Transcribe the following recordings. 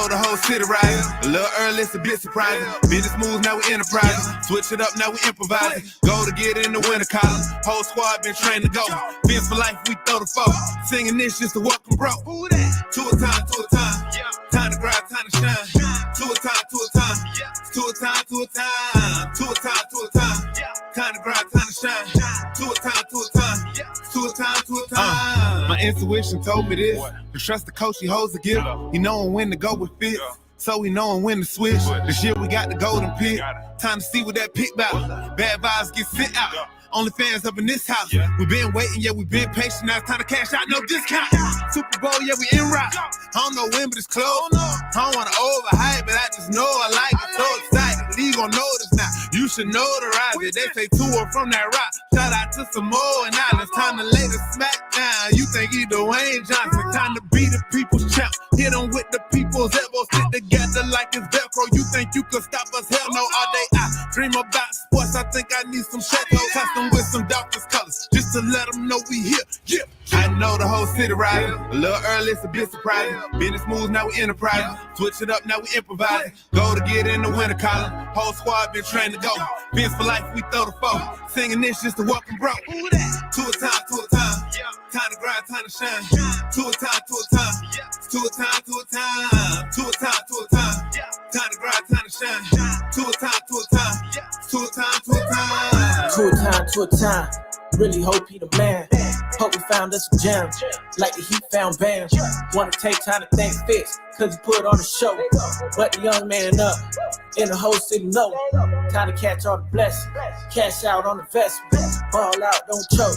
know the whole city riding. A little early, it's a bit surprising. Business moves, now we enterprising. Switch it up, now we improvising. Go to get in the winter column. Whole squad been trained to go. Fence for life, we throw the foe. Singing this just to welcome bro. To a time, to a time. Time to grind, time to shine. To a time, to a time. To a time, to a time. To a time, to a time. Time to grind, time to shine. To a time, to a time. To a time, to a time. My intuition told me this. To trust the coach, he holds the gift. He knowing when to go with fits. So we knowing when to switch. This year we got the golden pick. Time to see what that pick about. Bad vibes get sent out. Only fans up in this house. We been waiting, yeah, we been patient. Now it's time to cash out, no discount. Super Bowl, yeah, we in route. I don't know when, but it's close. I don't want to overhype, but I just know I like it. So excited, league gon' notice now. You should notarize it. They say tour from that rock. Shout out to Samoa and Islands. Time to lay the smack down. You think he Dwayne Johnson. Time to be the people's champ. Hit him with the people's elbows. Stick together like it's Velcro. You think you could stop us? Hell no, all day I dream about sports. I think I need some shekels. Custom with some doctor's colors. Just to let them know we here. Yeah. I know the whole city riding. A little early, it's a bit surprising. Business moves, now we enterprising. Switch it up, now we improvising. Go to get in the winter column. Whole squad been trained to go. Fence for life, we throw the foe. Singing this just to welcome bro. To a time, to a time. Time to grind, time to shine. To a time, to a time. To a time, to a time. To a time, to a time. Time to grind, time to shine. To a time, to a time. To a time, to a time. To a time, to a time. Really hope he the man. Hope we found us a gem. Like the Heat found Bam. Wanna take time to thank Fitz, cause he put on the show. But the young man up, in the whole city know. Time to catch all the blessings. Cash out on the investment. Ball out, don't choke.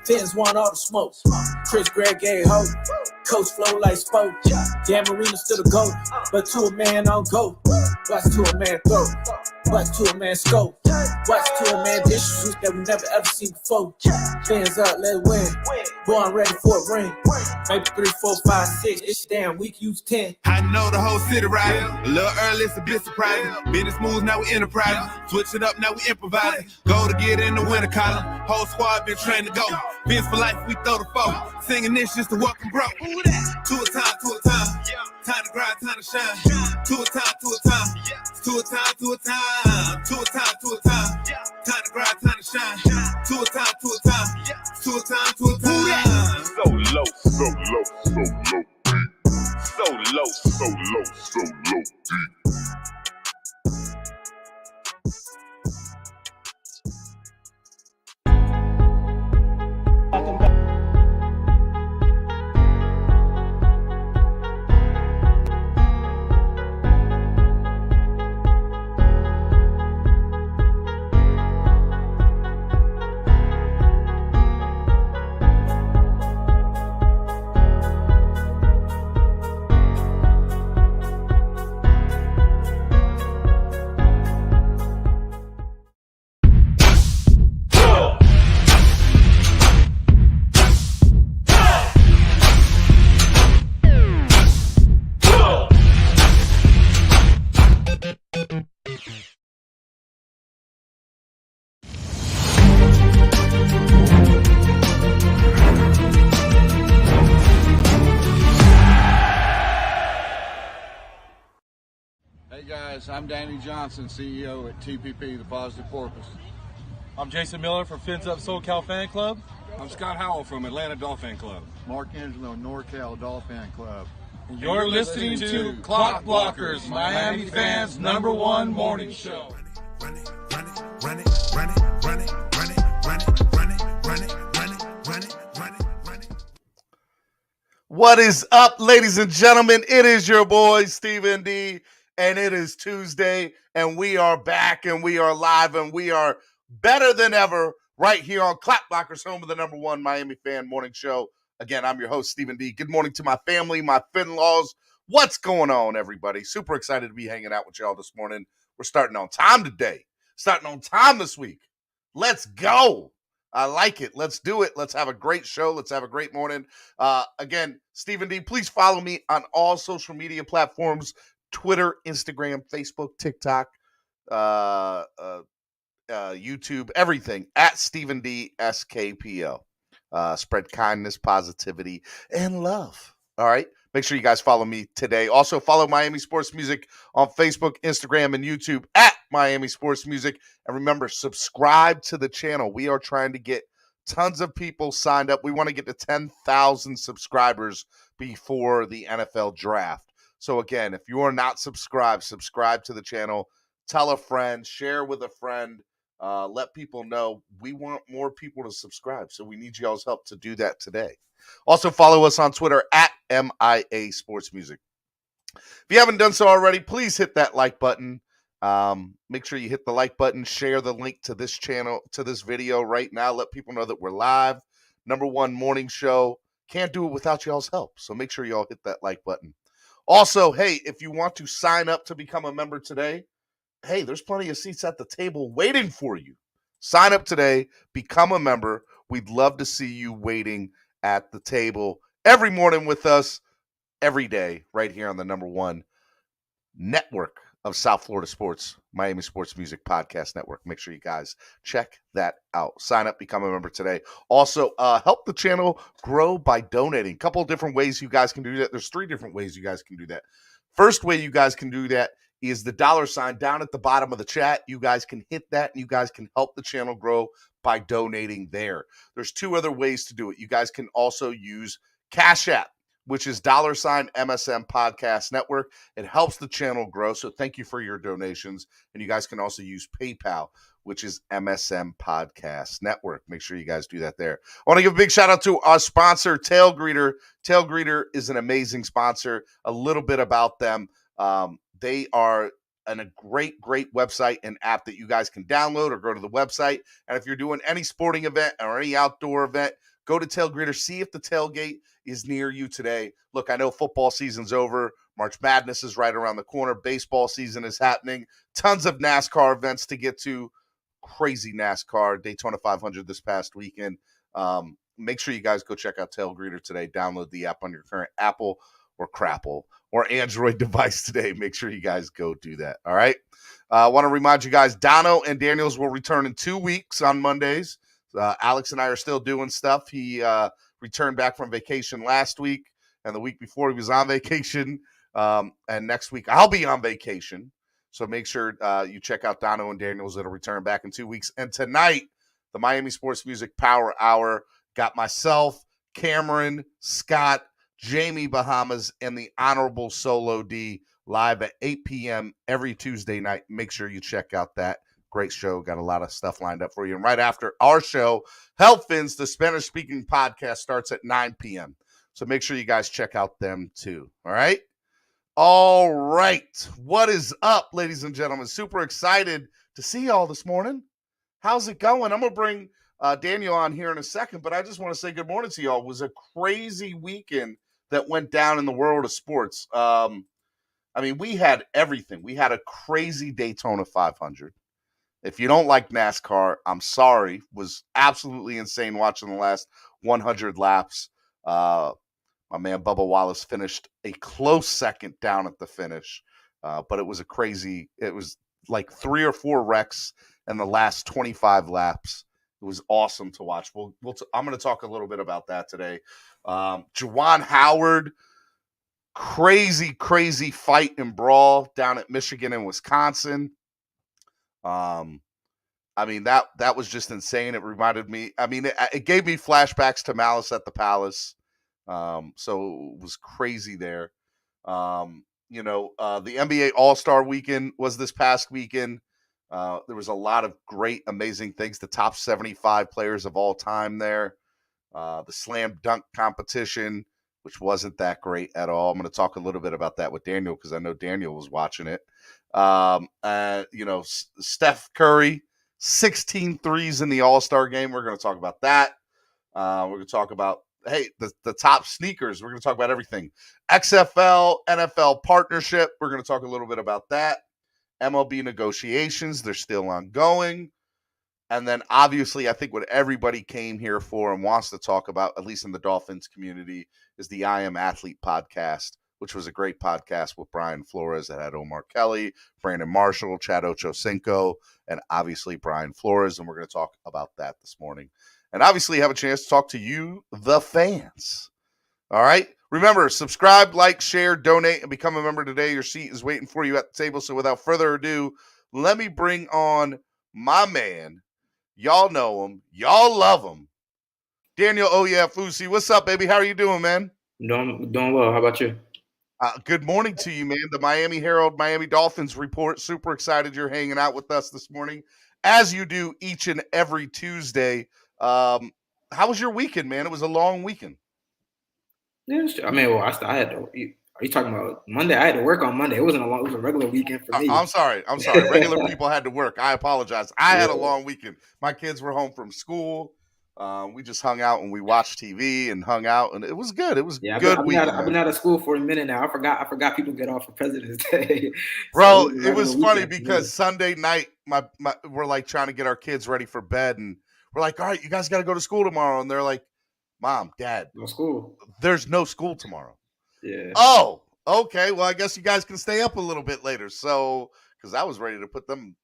Fins want all the smoke. Chris Gregg gave hope. Coach flow like spoke. Dan Marino still the GOAT. But to a man on go. Watch to a man throw. Watch to a man scope. Watch to a man dishes that we never ever seen before. Fans up, let's win. Boy, I'm ready for a ring. Maybe 3, 4, 5, 6. It's damn week, use 10. I know the whole city riding. A little early, it's a bit surprising. Business moves, now we enterprising. Switch it up, now we improvising. Go to get in the winter column. Whole squad been trained to go. Fence for life, we throw the foe. Singing this just to welcome bro. To a time, to a time. Time to grind, time to shine. To a time, to a time. To a time, to a time. To a time, to a time. Time to grind, time to shine. To a time, to a time. To a time, to a time. So low, so low, so low deep. So low, so low, so low deep. Hey guys, I'm Danny Johnson, CEO at TPP, The Positive Porpoise. I'm Jason Miller from Fins Up SoCal Fan Club. I'm Scott Howell from Atlanta Dolphin Club. Mark Angelo, NorCal Dolphin Club. And you're listening to Clock Blockers, Miami fans' #1 morning show. Run it, run it, run it, run it, run it, run it, run it, run it, run it, run it, run it, run it, run it. What is up, ladies and gentlemen? It is your boy, Stephen D., and it is Tuesday, and we are back, and we are live, and we are better than ever right here on Clock Blockers, home of the #1 Miami fan morning show. Again, I'm your host, Stephen D. Good morning to my family, my Finlaws. What's going on, everybody? Super excited to be hanging out with y'all this morning. We're starting on time today, starting on time this week. Let's go. I like it. Let's do it. Let's have a great show. Let's have a great morning. Again, Stephen D., please follow me on all social media platforms. Twitter, Instagram, Facebook, TikTok, YouTube, everything at Stephen D. SKPO. Spread kindness, positivity, and love. All right. Make sure you guys follow me today. Also, follow Miami Sports Music on Facebook, Instagram, and YouTube at Miami Sports Music. And remember, subscribe to the channel. We are trying to get tons of people signed up. We want to get to 10,000 subscribers before the NFL draft. So again, if you are not subscribed, subscribe to the channel. Tell a friend, share with a friend. Let people know we want more people to subscribe. So we need y'all's help to do that today. Also, follow us on Twitter at MIA Sports Music. If you haven't done so already, please hit that like button. Make sure you hit the like button. Share the link to this channel, to this video right now. Let people know that we're live. #1 morning show. Can't do it without y'all's help. So make sure y'all hit that like button. Also, hey, if you want to sign up to become a member today, hey, there's plenty of seats at the table waiting for you. Sign up today. Become a member. We'd love to see you waiting at the table every morning with us, every day, right here on the #1 network of South Florida sports, Miami Sports Music Podcast Network. Make sure you guys check that out. Sign up, become a member today. Also, help the channel grow by donating. A couple of different ways you guys can do that. There's 3 different ways you guys can do that. First way you guys can do that is the $ down at the bottom of the chat. You guys can hit that, and you guys can help the channel grow by donating there. There's 2 other ways to do it. You guys can also use Cash App, which is $MSM Podcast Network. It helps the channel grow, so thank you for your donations. And you guys can also use PayPal, which is MSM Podcast Network. Make sure you guys do that there. I want to give a big shout out to our sponsor, Tail Greeter. Tail Greeter is an amazing sponsor. A little bit about them. They are a great website and app that you guys can download or go to the website. And if you're doing any sporting event or any outdoor event, go to Tail Greeter. See if the tailgate is near you today. Look, I know football season's over. March Madness is right around the corner. Baseball season is happening. Tons of NASCAR events to get to. Crazy NASCAR, Daytona 500 this past weekend. Make sure you guys go check out Tail Greeter today. Download the app on your current Apple or Crapple or Android device today. Make sure you guys go do that. All right. I want to remind you guys, Dono and Daniels will return in 2 weeks on Mondays. Alex and I are still doing stuff. He returned back from vacation last week, and the week before he was on vacation. And next week I'll be on vacation. So make sure you check out Dono and Daniels. That'll return back in 2 weeks. And tonight, the Miami Sports Music Power Hour got myself, Cameron, Scott, Jamie Bahamas, and the Honorable Solo D live at 8 p.m. every Tuesday night. Make sure you check out that great show. Got a lot of stuff lined up for you. And right after our show, Health Fins, the Spanish-speaking podcast, starts at 9 p.m. So make sure you guys check out them too. All right? All right. What is up, ladies and gentlemen? Super excited to see y'all this morning. How's it going? I'm going to bring Daniel on here in a second, but I just want to say good morning to y'all. It was a crazy weekend that went down in the world of sports. I mean, we had everything. We had a crazy Daytona 500. If you don't like NASCAR, I'm sorry. It was absolutely insane watching the last 100 laps. My man Bubba Wallace finished a close second down at the finish, but it was it was like 3 or 4 wrecks in the last 25 laps. It was awesome to watch. I'm going to talk a little bit about that today. Juwan Howard, crazy fight and brawl down at Michigan and Wisconsin. I mean, that was just insane. It reminded me, I mean, it gave me flashbacks to Malice at the Palace. So it was crazy there. The NBA All-Star Weekend was this past weekend. There was a lot of great, amazing things. The top 75 players of all time there. The slam dunk competition, which wasn't that great at all. I'm going to talk a little bit about that with Daniel because I know Daniel was watching it. Steph Curry, 16 threes in the All-Star game. We're going to talk about that. We're going to talk about, the top sneakers. We're going to talk about everything. XFL, NFL partnership. We're going to talk a little bit about that. MLB negotiations. They're still ongoing. And then obviously, I think what everybody came here for and wants to talk about, at least in the Dolphins community, is the I Am Athlete podcast, which was a great podcast with Brian Flores that had Omar Kelly, Brandon Marshall, Chad Ochocinco, and obviously Brian Flores. And we're going to talk about that this morning. And obviously have a chance to talk to you, the fans. All right. Remember, subscribe, like, share, donate, and become a member today. Your seat is waiting for you at the table. So without further ado, let me bring on my man. Y'all know him. Y'all love him. Daniel Oyefusi. What's up, baby? How are you doing, man? Doing well. How about you? Good morning to you, man. The Miami Herald, Miami Dolphins report. Super excited you're hanging out with us this morning, as you do each and every Tuesday. How was your weekend, man? It was a long weekend. Yeah, I mean, well, I had to. Are you talking about Monday? I had to work on Monday. It wasn't a long. It was a regular weekend for me. I'm sorry. Regular people had to work. I apologize. I had a long weekend. My kids were home from school. We just hung out and we watched TV and hung out, and it was good. It was good weekend. I've been out of school for a minute now. I forgot people get off for President's Day. Bro, it was funny because Sunday night, we're like trying to get our kids ready for bed, and we're like, all right, you guys got to go to school tomorrow, and they're like, Mom, Dad, no school. There's no school tomorrow. Yeah. Oh, okay. Well, I guess you guys can stay up a little bit later. So, because I was ready to put them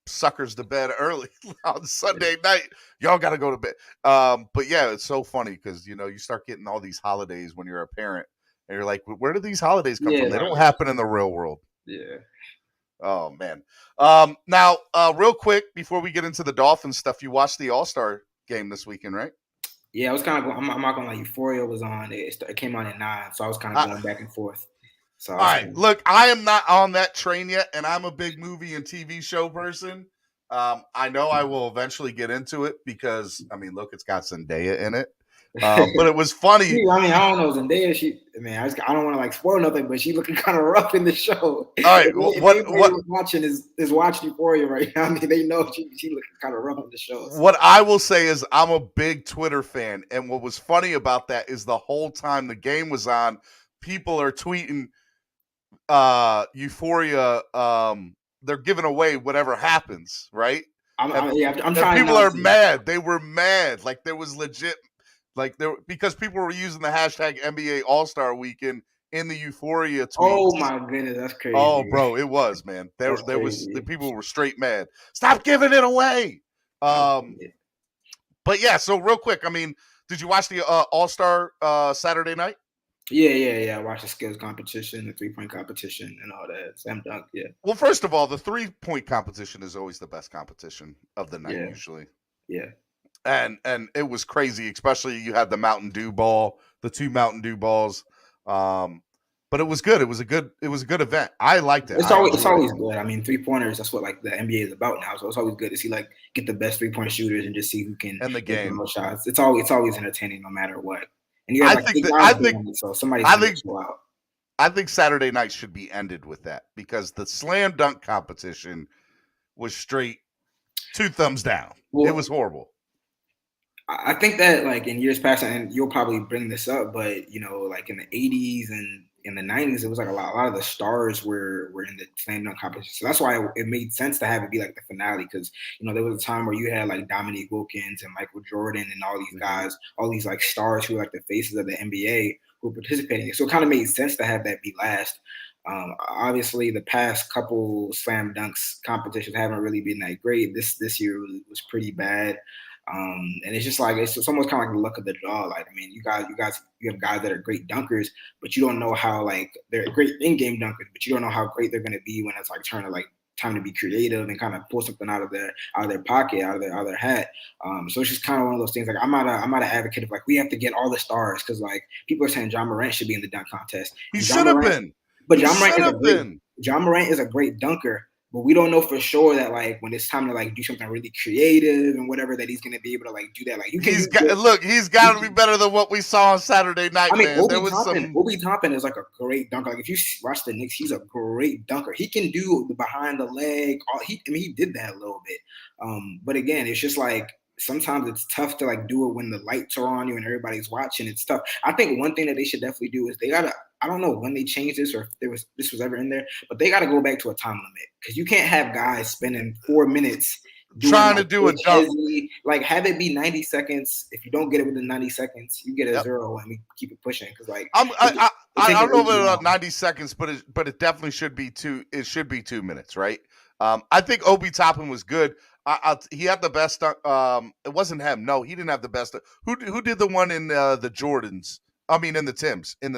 suckers to bed early on Sunday night. Y'all got to go to bed. But yeah, it's so funny because, you start getting all these holidays when you're a parent and you're like, where do these holidays come from? They don't happen in the real world. Yeah. Oh, man. Now, real quick, before we get into the Dolphins stuff, you watched the All-Star game this weekend, right? Yeah, I was kind of. I'm not gonna lie. Euphoria was on. It came on at 9, so I was kind of going back and forth. So all right, look, I am not on that train yet, and I'm a big movie and TV show person. I know I will eventually get into it because, look, it's got Zendaya in it. But it was funny. I don't know, Zendaya. I don't want to spoil nothing, but she looking kind of rough in the show. All right, what watching is watching Euphoria right now. They know she looking kind of rough in the show. So. What I will say is I'm a big Twitter fan, and what was funny about that is the whole time the game was on, people are tweeting Euphoria. They're giving away whatever happens, right? I'm trying. People are mad. They were mad. Like there was legit. Because people were using the hashtag NBA All-Star Weekend in the Euphoria tweets. Oh my goodness, that's crazy. Oh, bro, it was, man. The people were straight mad. Stop giving it away. But yeah, so real quick, did you watch the All-Star Saturday night? Yeah. I watched the skills competition, the 3-point competition, and all that. Slam dunk, yeah. Well, first of all, the 3-point competition is always the best competition of the night, usually. Yeah. And it was crazy, especially you had the Mountain Dew ball, the 2 Mountain Dew balls. But it was good. It was a good event. I liked it. It's always good. 3-pointers, that's what the NBA is about now. So it's always good to see get the best 3-point shooters and just see who can end the game. The most shots. It's always entertaining no matter what. And you have I think Saturday night should be ended with that because the slam dunk competition was straight 2 thumbs down. Well, it was horrible. I think that in years past, and you'll probably bring this up, but in the 80s and in the 90s, it was a lot of the stars were in the slam dunk competition. So that's why it made sense to have it be the finale because there was a time where you had Dominique Wilkins and Michael Jordan and all these guys, all these stars who were the faces of the NBA who were participating. So it kind of made sense to have that be last. Obviously, the past couple slam dunks competitions haven't really been that great. This year was pretty bad. And it's just it's almost kind of the luck of the draw. You have guys that are great dunkers, but you don't know how they're great in-game dunkers, but you don't know how great they're going to be when it's time to be creative and kind of pull something out of their pocket, out of their hat. So it's just kind of one of those things. I'm not an advocate of we have to get all the stars because people are saying John Morant should be in the dunk contest. He should have been. But John Morant is a great dunker. But we don't know for sure that when it's time to do something really creative and whatever that he's gonna be able to do that. He's got to be better than what we saw on Saturday night. Man. Obi Toppin is a great dunker. If you watch the Knicks, he's a great dunker. He can do the behind the leg. He did that a little bit. But again, it's just sometimes it's tough to do it when the lights are on you and everybody's watching. It's tough. I think one thing that they should definitely do is they gotta. I don't know when they changed this or if this was ever in there, but they got to go back to a time limit because you can't have guys spending 4 minutes trying to do a dunk. Have it be 90 seconds. If you don't get it within 90 seconds, you get a 0 and we keep it pushing because I don't know about 90 seconds, but it definitely should be 2. It should be 2 minutes, right? I think Obi Toppin was good. He had the best. It wasn't him. No, he didn't have the best. Who did the one in the Jordans? I mean, in the Timbs. That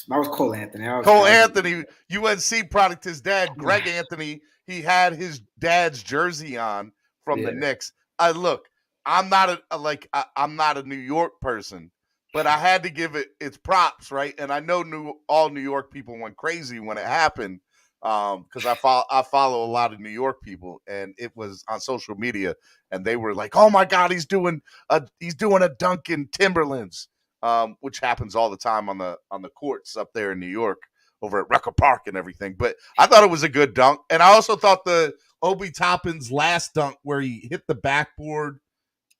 was Cole Anthony. Cole Anthony, UNC product. His dad, Greg Anthony, he had his dad's jersey on from the Knicks. Look, I'm not I'm not a New York person, but I had to give it its props, right? And I know all New York people went crazy when it happened, because I follow a lot of New York people, and it was on social media, and they were like, "Oh my God, he's doing a dunk in Timberlands," which happens all the time on the courts up there in New York, over at Rucker Park and everything. But I thought it was a good dunk, and I also thought the Obi Toppin's last dunk, where he hit the backboard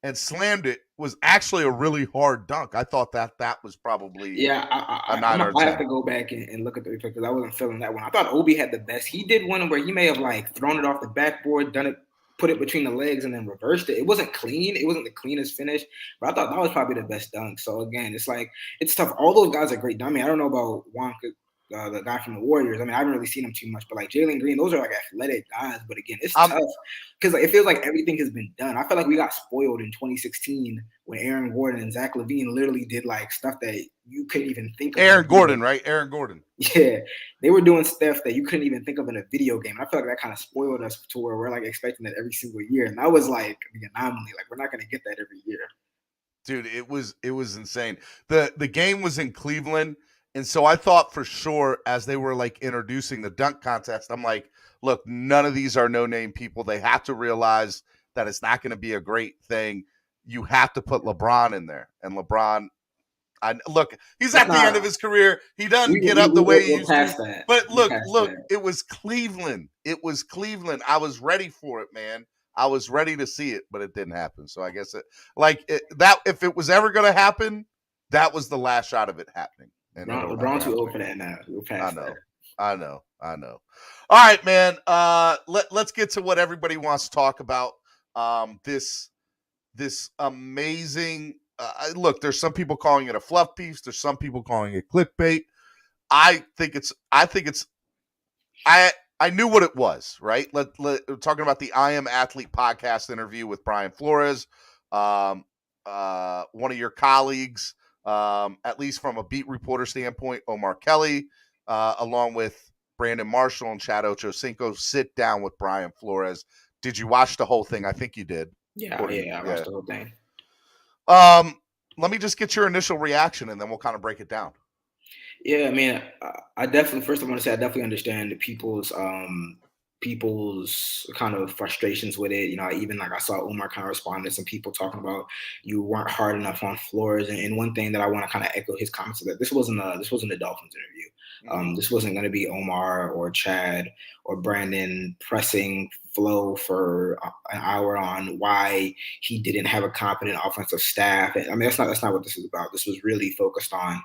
and slammed it, was actually a really hard dunk. I thought that was probably a 9 or 10. I have to go back and look at the replay because I wasn't feeling that one. I thought Obi had the best. He did one where he may have like thrown it off the backboard, done it, put it between the legs, and then reversed it. It wasn't clean. It wasn't the cleanest finish, but I thought that was probably the best dunk. So again, it's tough. All those guys are great. I mean, I don't know about Wonka, the guy from the Warriors. I mean, I haven't really seen him too much, but like Jalen Green, those are like athletic guys. But again, it's tough because it feels like everything has been done. I feel like we got spoiled in 2016 when Aaron Gordon and Zach LaVine literally did like stuff that you couldn't even think of. Aaron Gordon, right? Aaron Gordon. Yeah, they were doing stuff that you couldn't even think of in a video game. And I feel like that kind of spoiled us to where we're like expecting that every single year. And that was like the anomaly. Like we're not going to get that every year. Dude, it was insane. The game was in Cleveland. And so I thought for sure, as they were like introducing the dunk contest, I'm like, look, none of these are no-name people. They have to realize that it's not going to be a great thing. You have to put LeBron in there. And LeBron, he's at the end of his career. He doesn't get up the way he used to. But look, it was Cleveland. It was Cleveland. I was ready for it, man. I was ready to see it, but it didn't happen. So I guess if it was ever going to happen, that was the last shot of it happening. LeBron's too old for that now. We're past that. I know. All right, man. Let's get to what everybody wants to talk about. This amazing. Look, there's some people calling it a fluff piece. There's some people calling it clickbait. I knew what it was, right? We're talking about the I Am Athlete podcast interview with Brian Flores, one of your colleagues. At least from a beat reporter standpoint, Omar Kelly, along with Brandon Marshall and Chad Ochocinco, sit down with Brian Flores. Did you watch the whole thing? I think you did. Yeah, I watched the whole thing. Let me just get your initial reaction, and then we'll kind of break it down. Yeah, I mean, I definitely, first I want to say I definitely understand the people's kind of frustrations with it. You know, even like I saw Omar kind of respond to some people talking about you weren't hard enough on Flores. And one thing that I want to kind of echo his comments is that this wasn't a Dolphins interview. This wasn't going to be Omar or Chad or Brandon pressing Flo for an hour on why he didn't have a competent offensive staff. I mean, that's not what this is about. This was really focused on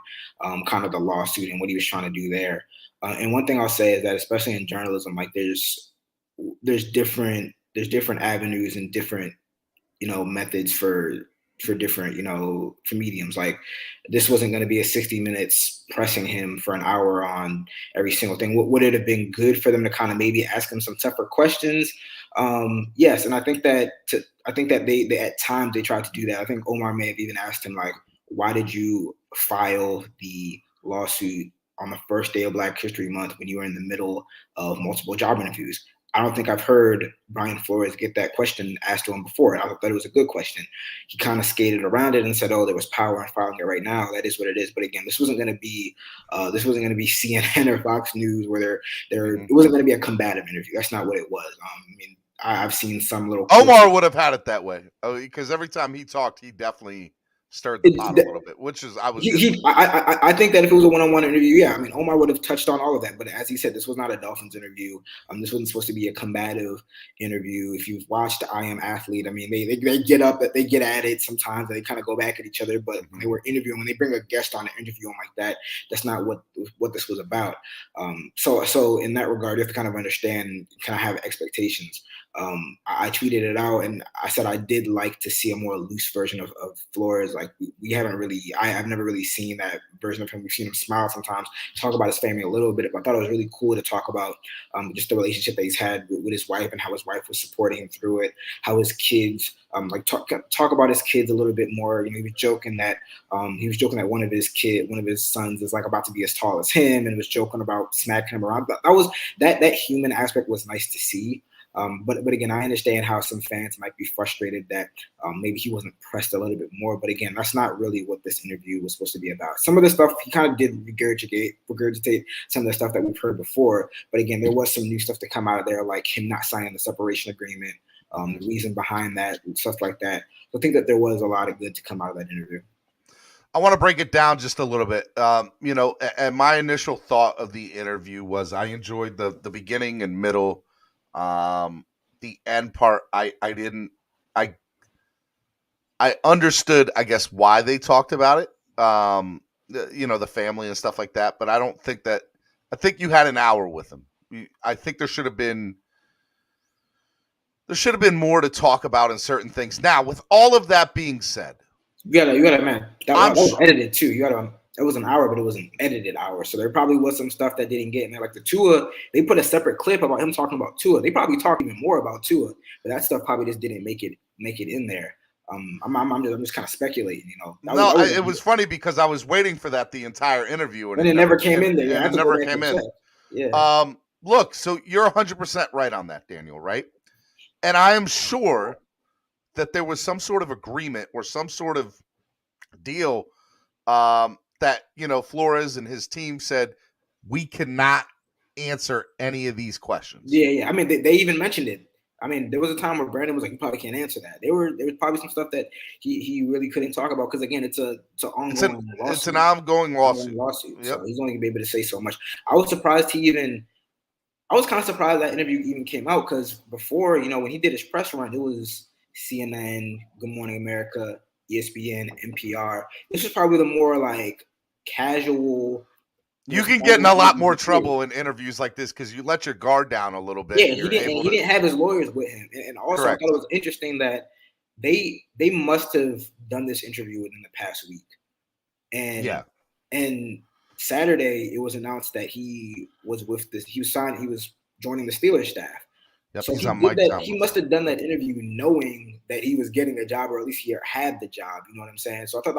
kind of the lawsuit and what he was trying to do there. And one thing I'll say is that, especially in journalism, like there's different avenues and different, methods for different, for mediums. Like this wasn't going to be a 60 minutes pressing him for an hour on every single thing. Would it have been good for them to kind of maybe ask him some tougher questions? Yes. And I think that they at times they tried to do that. I think Omar may have even asked him, like, why did you file the lawsuit on the first day of Black History Month when you were in the middle of multiple job interviews? I don't think I've heard Brian Flores get that question asked to him before. And I thought it was a good question. He kind of skated around it and said, "Oh, there was power in filing it right now. That is what it is." But again, this wasn't going to be CNN or Fox News where it wasn't going to be a combative interview. That's not what it was. I mean, I've seen some little. Omar would have had it that way because every time he talked, he definitely stirred the pot a little bit, which is I think that if it was a one-on-one interview, yeah, I mean, Omar would have touched on all of that. But as he said, this was not a Dolphins interview. This wasn't supposed to be a combative interview. If you've watched I Am Athlete, I mean, they get up, they get at it sometimes. They kind of go back at each other. But when they were interviewing, when they bring a guest on and interview them like that, that's not what this was about. So in that regard, you have to kind of understand, kind of have expectations. I tweeted it out and I said I did like to see a more loose version of Flores. Like we haven't really, I've never really seen that version of him. We've seen him smile sometimes, talk about his family a little bit, but I thought it was really cool to talk about just the relationship that he's had with his wife and how his wife was supporting him through it, how his kids, talk about his kids a little bit more. You know, he was joking that one of his sons is like about to be as tall as him, and was joking about smacking him around. But that human aspect was nice to see. But again, I understand how some fans might be frustrated that maybe he wasn't pressed a little bit more. But again, that's not really what this interview was supposed to be about. Some of the stuff he kind of did regurgitate some of the stuff that we've heard before. But again, there was some new stuff to come out of there, like him not signing the separation agreement, the reason behind that, and stuff like that. So I think that there was a lot of good to come out of that interview. I want to break it down just a little bit. And my initial thought of the interview was I enjoyed the beginning and middle. The end part, I understood, I guess, why they talked about it. The family and stuff like that. But I think you had an hour with them. I think there should have been more to talk about in certain things. Now, with all of that being said, you gotta man, that was edited too. It was an hour, but it was an edited hour. So there probably was some stuff that didn't get in there. Like the Tua, they put a separate clip about him talking about Tua. They probably talked even more about Tua, but that stuff probably just didn't make it in there. I'm just kind of speculating, It was funny because I was waiting for that the entire interview, and it never came in there. Yeah, it never came in. Yeah. Look, so you're 100% right on that, Daniel, right? And I am sure that there was some sort of agreement or some sort of deal that, Flores and his team said, we cannot answer any of these questions. Yeah. I mean, they even mentioned it. I mean, there was a time where Brandon was like, you probably can't answer that. There was probably some stuff that he really couldn't talk about because, again, it's an ongoing lawsuit. It's an ongoing lawsuit. Yep. So he's only going to be able to say so much. I was kind of surprised that interview even came out because before, when he did his press run, it was CNN, Good Morning America, ESPN, NPR. This is probably the more like casual. You can get in a lot more trouble in interviews like this because you let your guard down a little bit. Yeah, he didn't have his lawyers with him, and also correct. I thought it was interesting that they must have done this interview within the past week, and Saturday it was announced that he was joining the Steelers staff. Yep, so he must have done that interview knowing that he was getting a job, or at least he had the job. You know what I'm saying? So I thought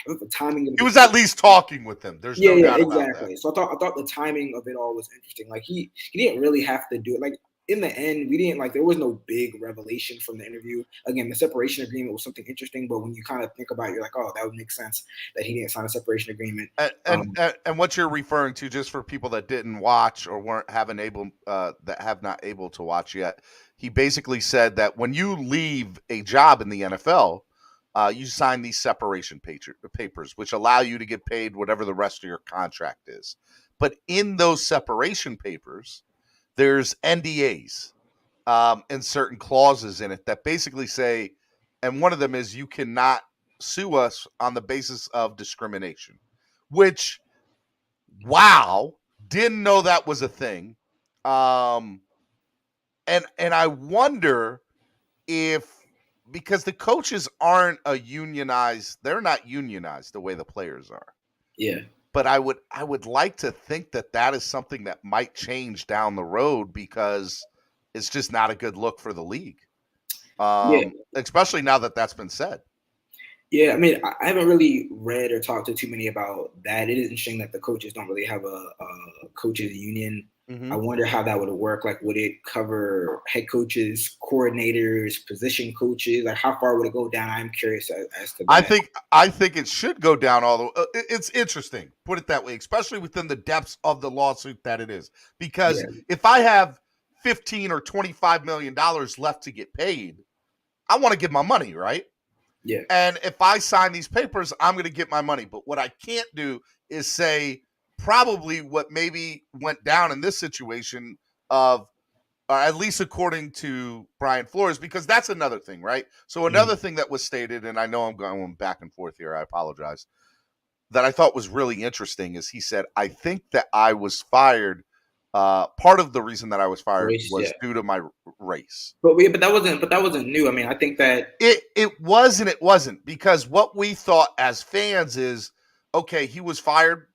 the timing. He was at least talking with them. There's no doubt exactly. about that. So I thought the timing of it all was interesting. Like he didn't really have to do it. Like in the end, we didn't there was no big revelation from the interview. Again, the separation agreement was something interesting, but when you kind of think about it, you're like, oh, that would make sense that he didn't sign a separation agreement. And what you're referring to, just for people that didn't watch or that have not able to watch yet, he basically said that when you leave a job in the NFL, you sign these separation papers, which allow you to get paid whatever the rest of your contract is. But in those separation papers, there's NDAs and certain clauses in it that basically say, and one of them is you cannot sue us on the basis of discrimination, which, wow, didn't know that was a thing. And I wonder because the coaches aren't they're not unionized the way the players are. Yeah. But I would like to think that is something that might change down the road because it's just not a good look for the league. Especially now that that's been said. Yeah, I mean, I haven't really read or talked to too many about that. It is interesting that the coaches don't really have a coaches union. Mm-hmm. I wonder how that would work. Like, would it cover head coaches, coordinators, position coaches? Like, how far would it go down? I'm curious as to that. I think it should go down all the way. It's interesting, put it that way, especially within the depths of the lawsuit that it is. Because if I have $15 or $25 million left to get paid, I want to get my money, right? Yeah. And if I sign these papers, I'm going to get my money. But what I can't do is say probably what maybe went down in this situation of, at least according to Brian Flores, because that's another thing, right? So another thing that was stated, and I know I'm going back and forth here, I apologize, that I thought was really interesting is he said, I think that I was fired part of the reason that I was fired Race, was yeah. due to my race. But that wasn't new. I mean, I think that It was and it wasn't, because what we thought as fans is, okay, he was fired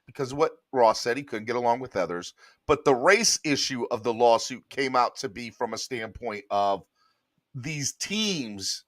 because of what Ross said, he couldn't get along with others. But the race issue of the lawsuit came out to be from a standpoint of these teams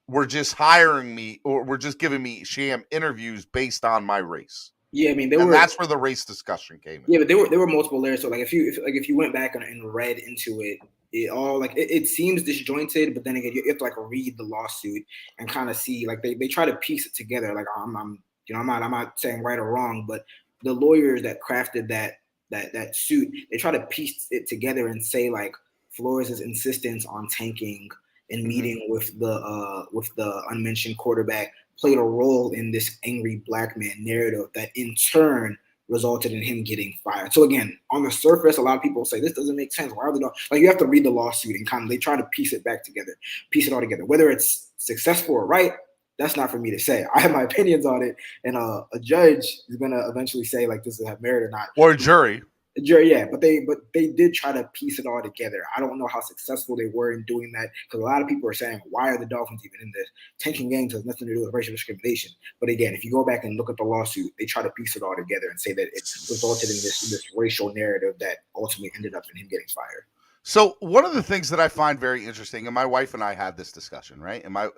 were just hiring me, or were just giving me sham interviews based on my race. yeah, I mean, That's where the race discussion came in. Yeah, but there were multiple layers. So like if you went back and read into it, it all like it seems disjointed, but then again you have to like read the lawsuit and kind of see like they try to piece it together. Like I'm not saying right or wrong, but the lawyers that crafted that suit, they try to piece it together and say like Flores' insistence on tanking and meeting with the unmentioned quarterback played a role in this angry black man narrative that in turn resulted in him getting fired. So again, on the surface, a lot of people say this doesn't make sense. Why are they not? Like you have to read the lawsuit and kind of they try to piece it back together, piece it all together. Whether it's successful or right, that's not for me to say. I have my opinions on it, and a judge is gonna eventually say like does it have merit or not, or a jury. Yeah, but they did try to piece it all together. I don't know how successful they were in doing that because a lot of people are saying, why are the Dolphins even in this? Tanking games has nothing to do with racial discrimination. But again, if you go back and look at the lawsuit, they try to piece it all together and say that it resulted in this racial narrative that ultimately ended up in him getting fired. So one of the things that I find very interesting, and my wife and I had this discussion, right? And my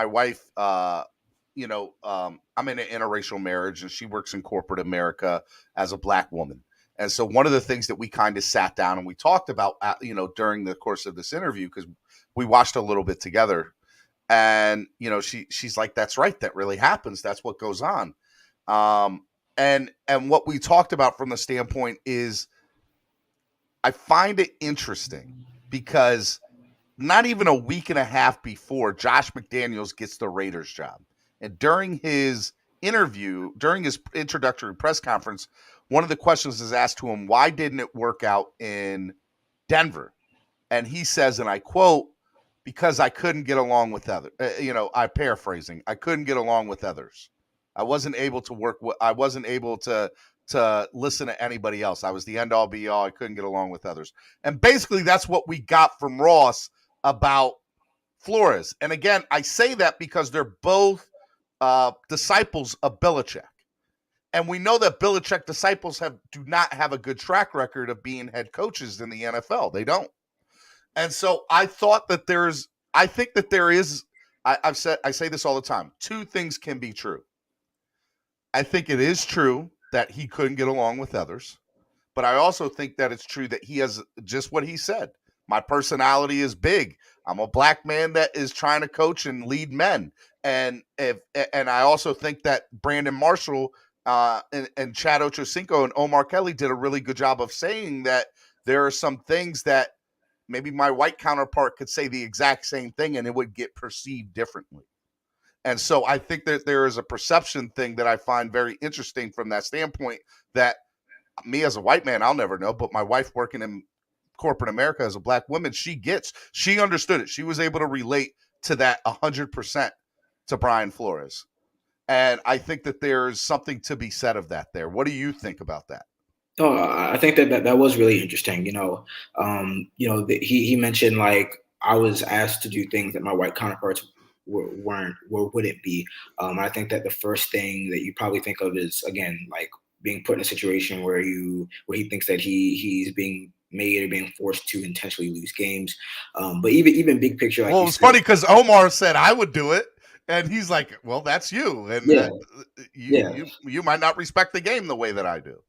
wife, I'm in an interracial marriage, and she works in corporate America as a black woman. And so one of the things that we kind of sat down and we talked about, during the course of this interview, because we watched a little bit together, and, she's like, that's right. That really happens. That's what goes on. And what we talked about from the standpoint is I find it interesting because not even a week and a half before Josh McDaniels gets the Raiders job, and during his interview, during his introductory press conference, one of the questions is asked to him, why didn't it work out in Denver? And he says, and I quote, because I couldn't get along with others. I'm paraphrasing. I couldn't get along with others. I wasn't able to I wasn't able to listen to anybody else. I was the end all be all. I couldn't get along with others. And basically that's what we got from Ross about Flores. And again, I say that because they're both disciples of Belichick. And we know that Belichick disciples do not have a good track record of being head coaches in the NFL. They don't. And so I say this all the time. Two things can be true. I think it is true that he couldn't get along with others, but I also think that it's true that he has just what he said. My personality is big. I'm a black man that is trying to coach and lead men. And I also think that Brandon Marshall and Chad Ochocinco and Omar Kelly did a really good job of saying that there are some things that maybe my white counterpart could say the exact same thing and it would get perceived differently. And so I think that there is a perception thing that I find very interesting from that standpoint that me as a white man, I'll never know, but my wife working in corporate America as a black woman, she understood it. She was able to relate to that 100% to Brian Flores. And I think that there's something to be said of that there. What do you think about that? Oh, I think that was really interesting. He mentioned like I was asked to do things that my white counterparts wouldn't be. I think that the first thing that you probably think of is again like being put in a situation where he thinks that he's being made or being forced to intentionally lose games. But even big picture, like it's funny because Omar said I would do it. And he's like, well, that's you. And you might not respect the game the way that I do,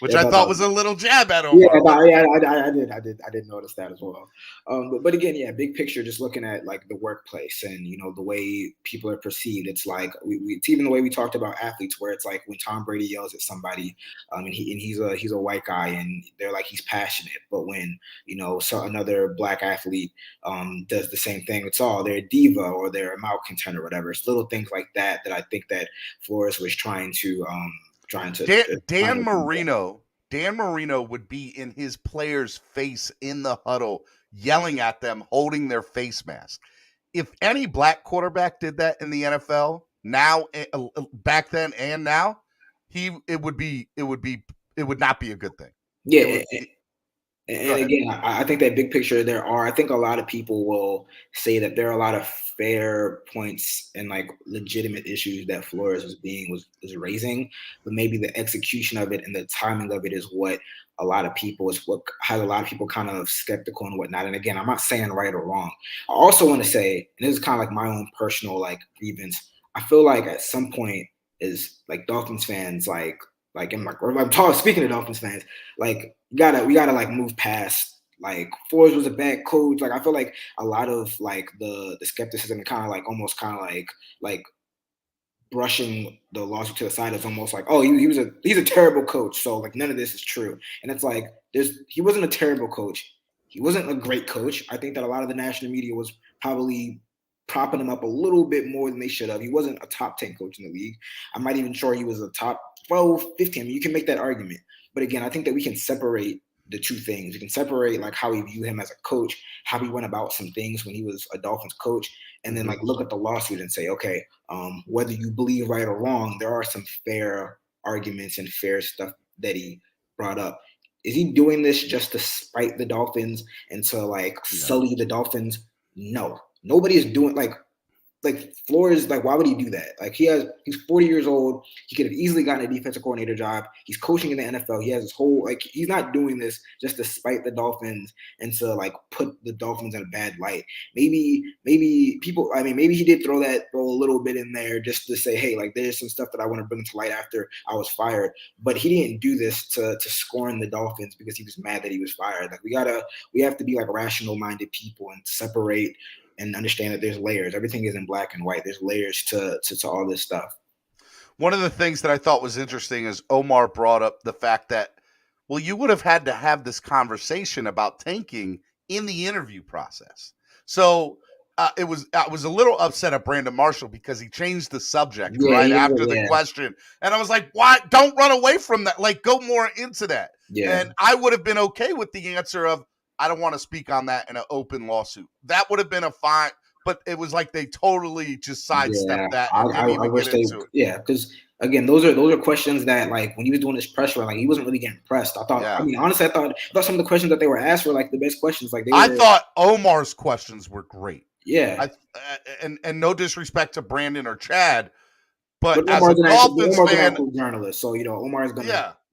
which I thought was a little jab at Omar. I did notice that as well. But again, big picture, just looking at like the workplace and, the way people are perceived. It's like it's even the way we talked about athletes where it's like when Tom Brady yells at somebody and he's a white guy and they're like, he's passionate. But when, another black athlete does the same thing, it's all they're a diva or they're a malcontent or whatever. It's little things like that I think that Flores was trying to Dan Marino would be in his players' face in the huddle, yelling at them, holding their face mask. If any black quarterback did that in the NFL now, back then and now, it would not be a good thing. Yeah, Go and ahead. again, I think that big picture, I think a lot of people will say that there are a lot of fair points and like legitimate issues that Flores was raising, but maybe the execution of it and the timing of it is what what has a lot of people kind of skeptical and whatnot. And again, I'm not saying right or wrong. I also want to say, and this is kind of like my own personal like grievance. I feel like at some point is like Dolphins fans or I'm talking speaking of Dolphins fans, like we gotta like move past like Flores was a bad coach. Like I feel like a lot of like the skepticism and kind of like almost kind of like brushing the lawsuit to the side is almost like, oh, he's a terrible coach, so like none of this is true. And it's like he wasn't a terrible coach. He wasn't a great coach. I think that a lot of the national media was probably propping him up a little bit more than they should have. He wasn't a top 10 coach in the league. I'm not even sure he was a top 12, 15. I mean, you can make that argument. But again, I think that we can separate the two things. We can separate like how we view him as a coach, how he went about some things when he was a Dolphins coach, and then like look at the lawsuit and say, okay, whether you believe right or wrong, there are some fair arguments and fair stuff that he brought up. Is he doing this just to spite the Dolphins and to like sully the Dolphins? No, nobody is doing like Flores, like, why would he do that? Like, he's 40 years old. He could have easily gotten a defensive coordinator job. He's coaching in the NFL. He has his whole, like, he's not doing this just to spite the Dolphins and to, like, put the Dolphins in a bad light. Maybe he did throw a little bit in there just to say, hey, like, there's some stuff that I want to bring to light after I was fired. But he didn't do this to scorn the Dolphins because he was mad that he was fired. Like, we have to be, like, rational-minded people and separate and understand that there's layers. Everything isn't black and white. There's layers to all this stuff. One of the things that I thought was interesting is Omar brought up the fact that, well, you would have had to have this conversation about tanking in the interview process. So I was a little upset at Brandon Marshall because he changed the subject after the question. And I was like, why? Don't run away from that. Like, go more into that. Yeah. And I would have been okay with the answer of, I don't want to speak on that in an open lawsuit. That would have been a fine, but it was like they totally just sidestepped that and didn't even get into it. Yeah, because again, those are questions that, like, when he was doing this press run, like, he wasn't really getting pressed. I thought, I mean, honestly, I thought some of the questions that they were asked were like the best questions. Like, I thought Omar's questions were great. Yeah, and no disrespect to Brandon or Chad, but as a Dolphins fan, journalist, so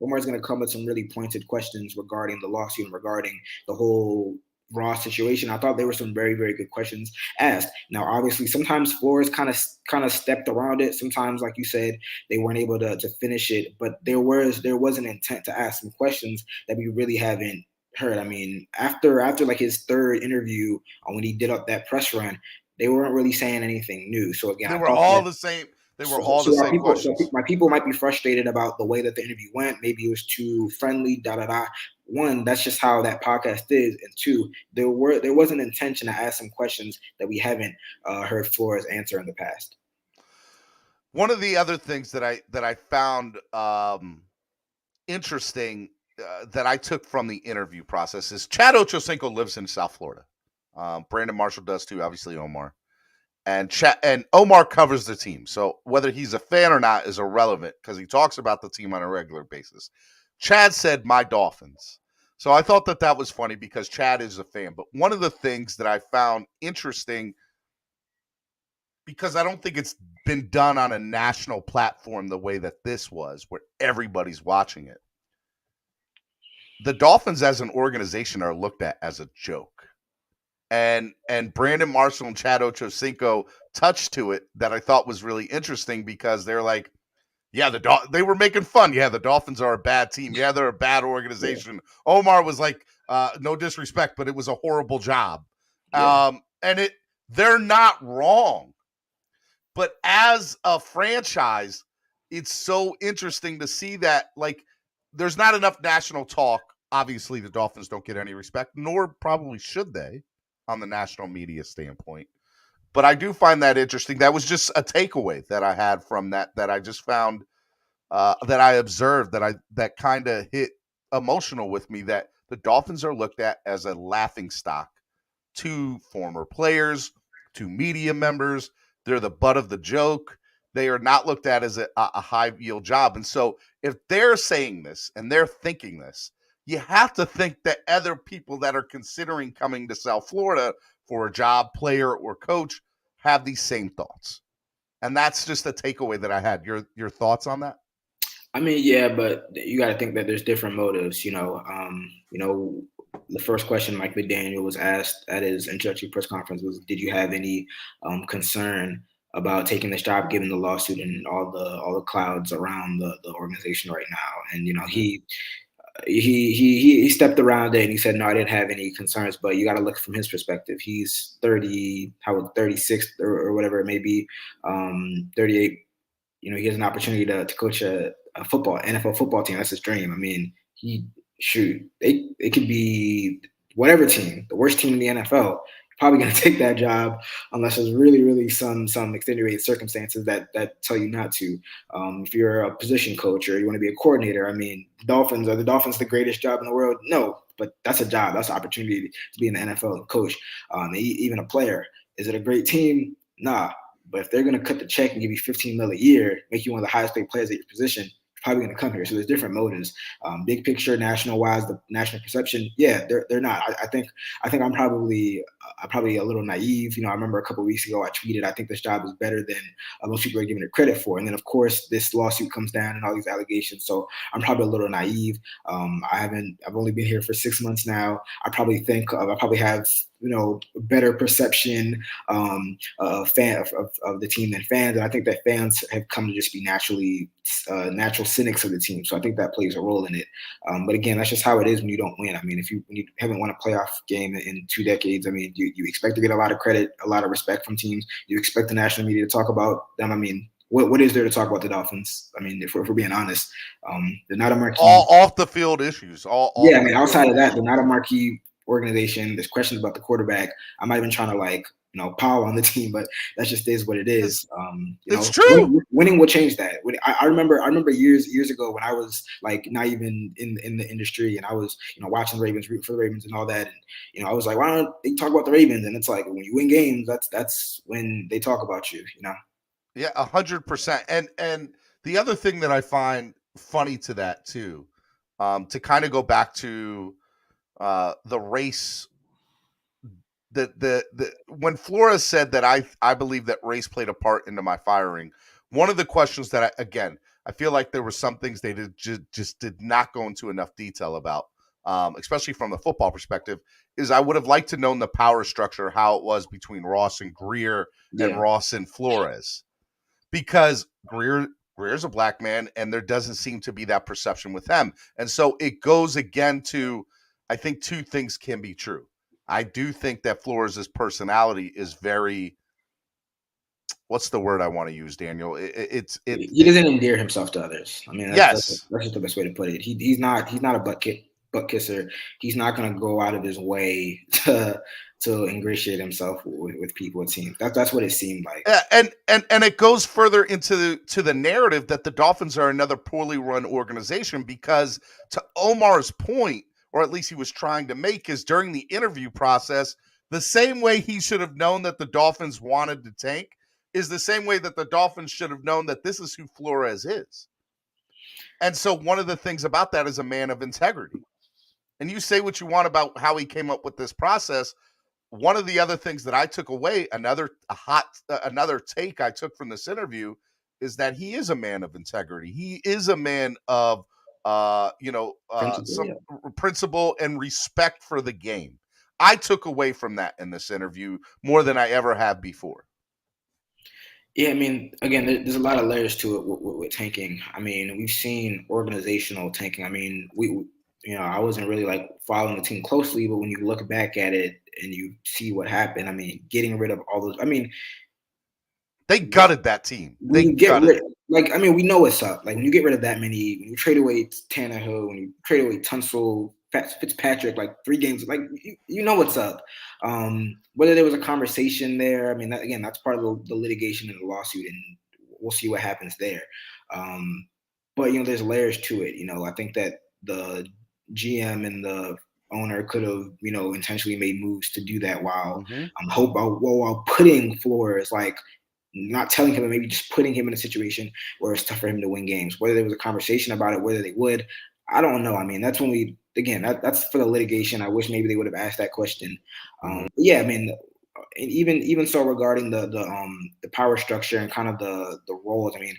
Omar's gonna come with some really pointed questions regarding the lawsuit and regarding the whole Ross situation. I thought there were some very, very good questions asked. Now, obviously, sometimes Flores kind of stepped around it. Sometimes, like you said, they weren't able to finish it. But there was an intent to ask some questions that we really haven't heard. I mean, after like his third interview, when he did up that press run, they weren't really saying anything new. So again, they were all the same. They were all the same questions. So my people might be frustrated about the way that the interview went. Maybe it was too friendly, One, that's just how that podcast is. And two, there was an intention to ask some questions that we haven't heard Flores answer in the past. One of the other things that I found interesting that I took from the interview process is Chad Ochocinco lives in South Florida. Brandon Marshall does too, obviously Omar. And Omar covers the team. So whether he's a fan or not is irrelevant because he talks about the team on a regular basis. Chad said, my Dolphins. So I thought that was funny because Chad is a fan. But one of the things that I found interesting, because I don't think it's been done on a national platform the way that this was, where everybody's watching it. The Dolphins as an organization are looked at as a joke. And Brandon Marshall and Chad Ochocinco touched to it that I thought was really interesting because they're like, yeah, they were making fun. Yeah, the Dolphins are a bad team. Yeah, they're a bad organization. Yeah. Omar was like, no disrespect, but it was a horrible job. Yeah. And they're not wrong. But as a franchise, it's so interesting to see that, like, there's not enough national talk. Obviously, the Dolphins don't get any respect, nor probably should they on the national media standpoint. But I do find that interesting. That was just a takeaway that I had from that I just found that I observed that kind of hit emotional with me, that the Dolphins are looked at as a laughingstock to former players, to media members. They're the butt of the joke. They are not looked at as a high yield job. And so if they're saying this and they're thinking this, you have to think that other people that are considering coming to South Florida for a job, player, or coach have these same thoughts. And that's just a takeaway that I had. Your thoughts on that? I mean, yeah, but you got to think that there's different motives. The first question Mike McDaniel was asked at his introductory press conference was, "Did you have any concern about taking this job, given the lawsuit and all the clouds around the organization right now?" And he stepped around it and he said, "No, I didn't have any concerns." But you got to look from his perspective. He's 36 or whatever it may be, 38. He has an opportunity to coach a NFL football team. That's his dream. I mean, it could be whatever team, the worst team in the NFL. Probably going to take that job unless there's really, really some extenuating circumstances that tell you not to. If you're a position coach or you want to be a coordinator, I mean, are the Dolphins the greatest job in the world? No, but that's a job. That's an opportunity to be in the NFL and coach. Even a player. Is it a great team? Nah. But if they're going to cut the check and give you $15 million a year, make you one of the highest paid players at your position, you're probably going to come here. So there's different motives. Big picture, national wise, the national perception, yeah, they're not. I think I'm probably a little naive. I remember a couple of weeks ago I tweeted, "I think this job is better than most people are giving it credit for." And then of course this lawsuit comes down and all these allegations. So I'm probably a little naive. I've only been here for 6 months now. I probably have better perception of the team than fans, and I think that fans have come to just be natural cynics of the team. So I think that plays a role in it. But again, that's just how it is when you don't win. I mean, when you haven't won a playoff game in 2 decades, I mean, you expect to get a lot of credit, a lot of respect from teams. You expect the national media to talk about them. I mean, what is there to talk about the Dolphins? I mean, if we're being honest, they're not a marquee. All off the field issues. I mean, outside of that, they're not a marquee organization. There's questions about the quarterback. I'm not even trying to pile on the team, but that just is what it is. It's true. Winning will change that. I remember years ago when I was like not even in the industry and I was watching the Ravens, root for the Ravens and all that, and I was like, why don't they talk about the Ravens? And it's like when you win games, that's when they talk about you. Yeah, 100%. And the other thing that I find funny to that too, to kind of go back to the race, when Flores said that I believe that race played a part into my firing, one of the questions that I feel like there were some things they just did not go into enough detail about, especially from the football perspective, is I would have liked to know the power structure, how it was between Ross and Greer and Ross and Flores, because Greer's a black man and there doesn't seem to be that perception with him. And so it goes again to, I think 2 things can be true. I do think that Flores' personality is very, what's the word I want to use, Daniel? He doesn't endear himself to others. I mean, that's just the best way to put it. He's not a butt kisser. He's not going to go out of his way to ingratiate himself with people. It seems that's what it seemed like. Yeah, and it goes further into the narrative that the Dolphins are another poorly run organization, because to Omar's point, or at least he was trying to make, is during the interview process, the same way he should have known that the Dolphins wanted to tank is the same way that the Dolphins should have known that this is who Flores is. And so one of the things about that is a man of integrity. And you say what you want about how he came up with this process. One of the other things that I took away, another take I took from this interview, is that he is a man of integrity. He is a man of some principle and respect for the game. I took away from that in this interview more than I ever have before. Yeah, I mean, again, there's a lot of layers to it with tanking. I mean, we've seen organizational tanking. I mean, I wasn't really like following the team closely, but when you look back at it and you see what happened, I mean, getting rid of all those, I mean, they gutted that team. We know what's up. Like when you get rid of that many, when you trade away Tannehill, when you trade away Tunsil, Fitzpatrick, like 3 games, like you know what's up. Whether there was a conversation there, I mean, that's part of the litigation and the lawsuit, and we'll see what happens there. But there's layers to it. I think that the GM and the owner could have, intentionally made moves to do that while while putting Flores, like not telling him, and maybe just putting him in a situation where it's tough for him to win games. Whether there was a conversation about it, whether they would, I don't know. I mean, that's when we again, that's for the litigation. I wish maybe they would have asked that question. Yeah, I mean, and even so regarding the power structure and kind of the roles. I mean,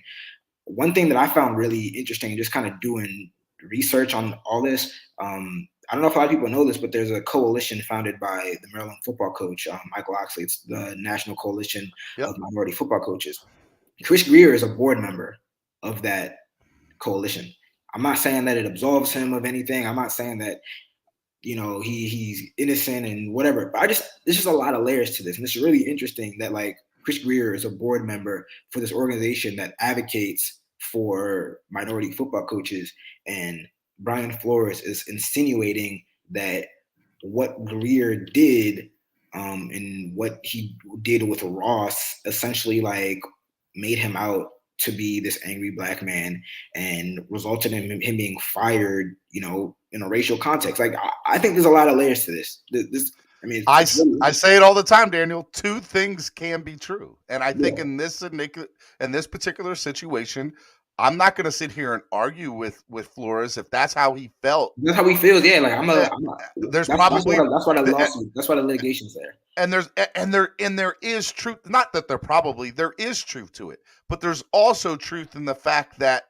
one thing that I found really interesting, just kind of doing research on all this. I don't know if a lot of people know this, but there's a coalition founded by the Maryland football coach, Michael Oxley. It's the National Coalition of Minority Football Coaches. Chris Greer is a board member of that coalition. I'm not saying that it absolves him of anything. I'm not saying that, you know, he's innocent and whatever. But there's just a lot of layers to this. And it's really interesting that, like, Chris Greer is a board member for this organization that advocates for minority football coaches. And Brian Flores is insinuating that what Greer did and what he did with Ross essentially, like, made him out to be this angry black man and resulted in him being fired, you know, in a racial context. Like, I think there's a lot of layers to this. I mean, I say it all the time, Daniel. Two things can be true, and I think in this particular situation, I'm not going to sit here and argue with Flores if that's how he felt. That's how he feels. Yeah, like there's probably that's why the lawsuit. That's why the litigation's there. And there is truth. Not that there is truth to it, but there's also truth in the fact that,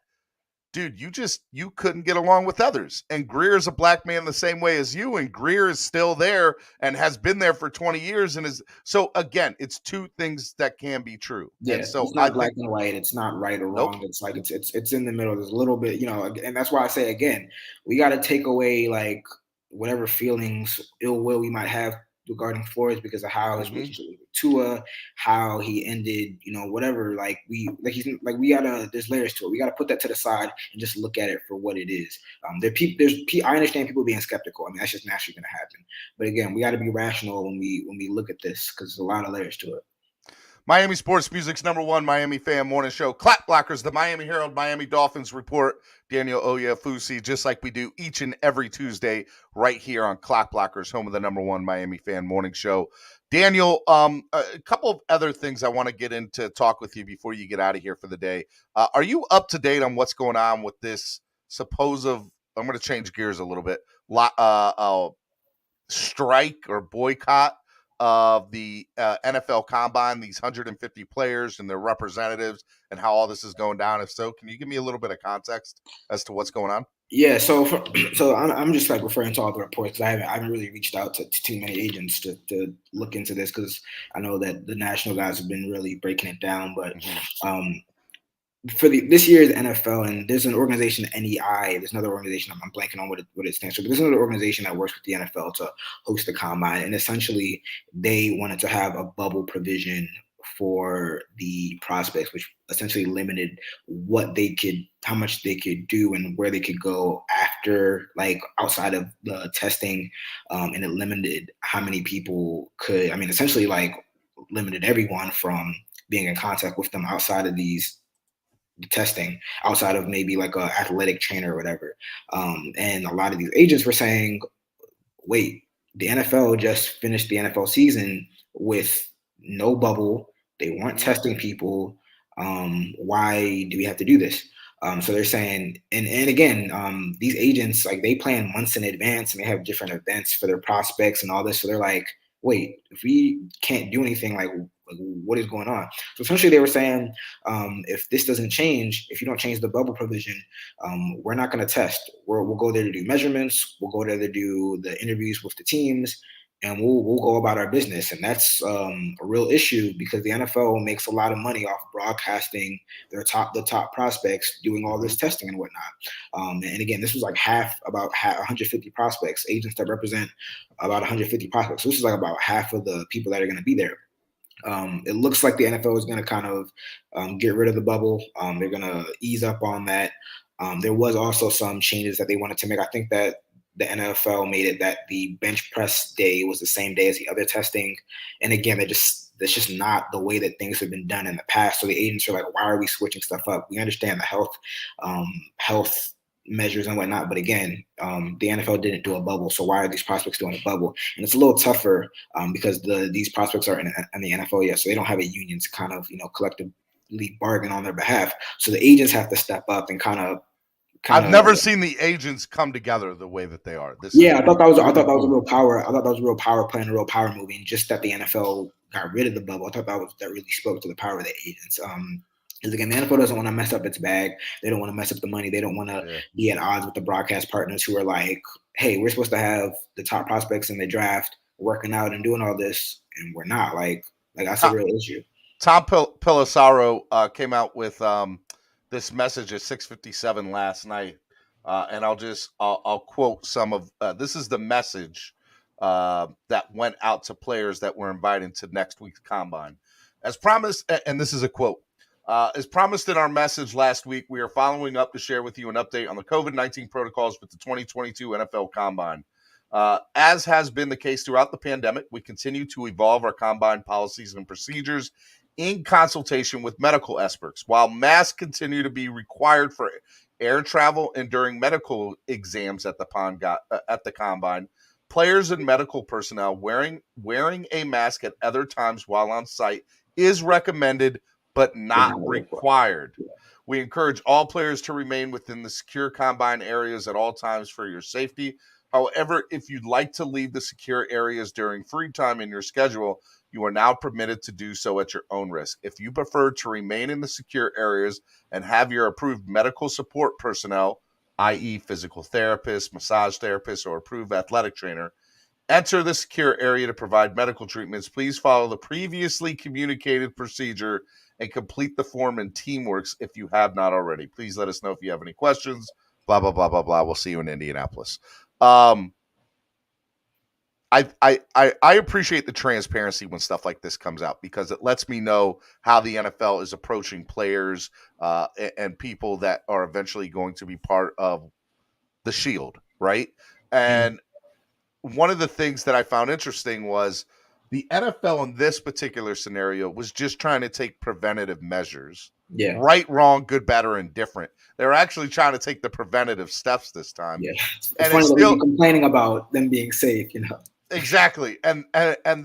dude, you couldn't get along with others. And Greer is a black man the same way as you, and Greer is still there and has been there for 20 years. So again, it's two things that can be true. Yeah, and so it's not black and white. It's not right or wrong. It's like it's in the middle. There's a little bit, you know, and that's why I say again, we got to take away like whatever feelings, ill will we might have regarding Flores because of how his relationship with Tua, how he ended, you know, whatever. There's layers to it. We gotta put that to the side and just look at it for what it is. I understand people being skeptical. I mean, that's just naturally gonna happen. But again, we got to be rational when we look at this because there's a lot of layers to it. Miami Sports Music's #1 Miami fan morning show. Clap Blockers, the Miami Herald, Miami Dolphins report. Daniel Oyefusi, just like we do each and every Tuesday right here on Clap Blockers, home of the #1 Miami fan morning show. Daniel, a couple of other things I want to get into talk with you before you get out of here for the day. Are you up to date on what's going on with this supposed, I'm going to change gears a little bit, strike or boycott of the NFL Combine, these 150 players and their representatives, and how all this is going down? If so, can you give me a little bit of context as to what's going on? Yeah, so I'm just like referring to all the reports because I haven't really reached out to too many agents to look into this because I know that the national guys have been really breaking it down. But for this year's NFL, and there's an organization, NEI. There's another organization. I'm blanking on what it stands for. But there's another organization that works with the NFL to host the combine, and essentially they wanted to have a bubble provision for the prospects, which essentially limited how much they could do and where they could go after, like outside of the testing, and it limited how many people could. I mean, essentially like limited everyone from being in contact with them outside of the testing, outside of maybe like a athletic trainer or whatever. And a lot of these agents were saying, wait, the NFL just finished the NFL season with no bubble. They weren't testing people. Why do we have to do this? So they're saying, and again, these agents, like, they plan months in advance and they have different events for their prospects and all this. So they're like, wait, if we can't do anything, like what is going on? So essentially they were saying, if this doesn't change, if you don't change the bubble provision, we're not going to test. We'll go there to do measurements. We'll go there to do the interviews with the teams, and we'll go about our business. And that's a real issue because the NFL makes a lot of money off broadcasting the top prospects doing all this testing and whatnot. And again, this was like about 150 prospects, agents that represent about 150 prospects. So this is like about half of the people that are going to be there. It looks like the NFL is going to kind of get rid of the bubble. They're going to ease up on that. There was also some changes that they wanted to make. I think that the NFL made it that the bench press day was the same day as the other testing. And again, that's just not the way that things have been done in the past. So the agents are like, why are we switching stuff up? We understand the health measures and whatnot, but again, the NFL didn't do a bubble, so why are these prospects doing a bubble? And it's a little tougher because these prospects are in the NFL yet, so they don't have a union to kind of collectively bargain on their behalf. So the agents have to step up and kind of I've never seen the agents come together the way that they are. I thought that was a real power. I thought that was a real power play and a real power move. And just that the NFL got rid of the bubble, I thought that really spoke to the power of the agents. Because again, the NFL doesn't want to mess up its bag. They don't want to mess up the money. They don't want to be at odds with the broadcast partners who are like, hey, we're supposed to have the top prospects in the draft working out and doing all this, and we're not. Like that's a real issue. Tom Pelissaro came out with this message at 6:57 last night, and I'll quote some of this is the message that went out to players that were invited to next week's combine. As promised, and this is a quote. As promised in our message last week, we are following up to share with you an update on the COVID-19 protocols with the 2022 NFL Combine. As has been the case throughout the pandemic, we continue to evolve our combine policies and procedures in consultation with medical experts. While masks continue to be required for air travel and during medical exams at the combine, players and medical personnel wearing a mask at other times while on site is recommended but not required. We encourage all players to remain within the secure combine areas at all times for your safety. However, if you'd like to leave the secure areas during free time in your schedule, you are now permitted to do so at your own risk. If you prefer to remain in the secure areas and have your approved medical support personnel, i.e. physical therapist, massage therapist, or approved athletic trainer, enter the secure area to provide medical treatments, please follow the previously communicated procedure and complete the form in Teamworks if you have not already. Please let us know if you have any questions. Blah, blah, blah, blah, blah. We'll see you in Indianapolis. I appreciate the transparency when stuff like this comes out because it lets me know how the NFL is approaching players and people that are eventually going to be part of the Shield, right? And one of the things that I found interesting was the NFL in this particular scenario was just trying to take preventative measures. Yeah. Right, wrong, good, bad, or indifferent. They're actually trying to take the preventative steps this time. Yeah. It's and funny it's that still we're complaining about them being safe, you know. Exactly. And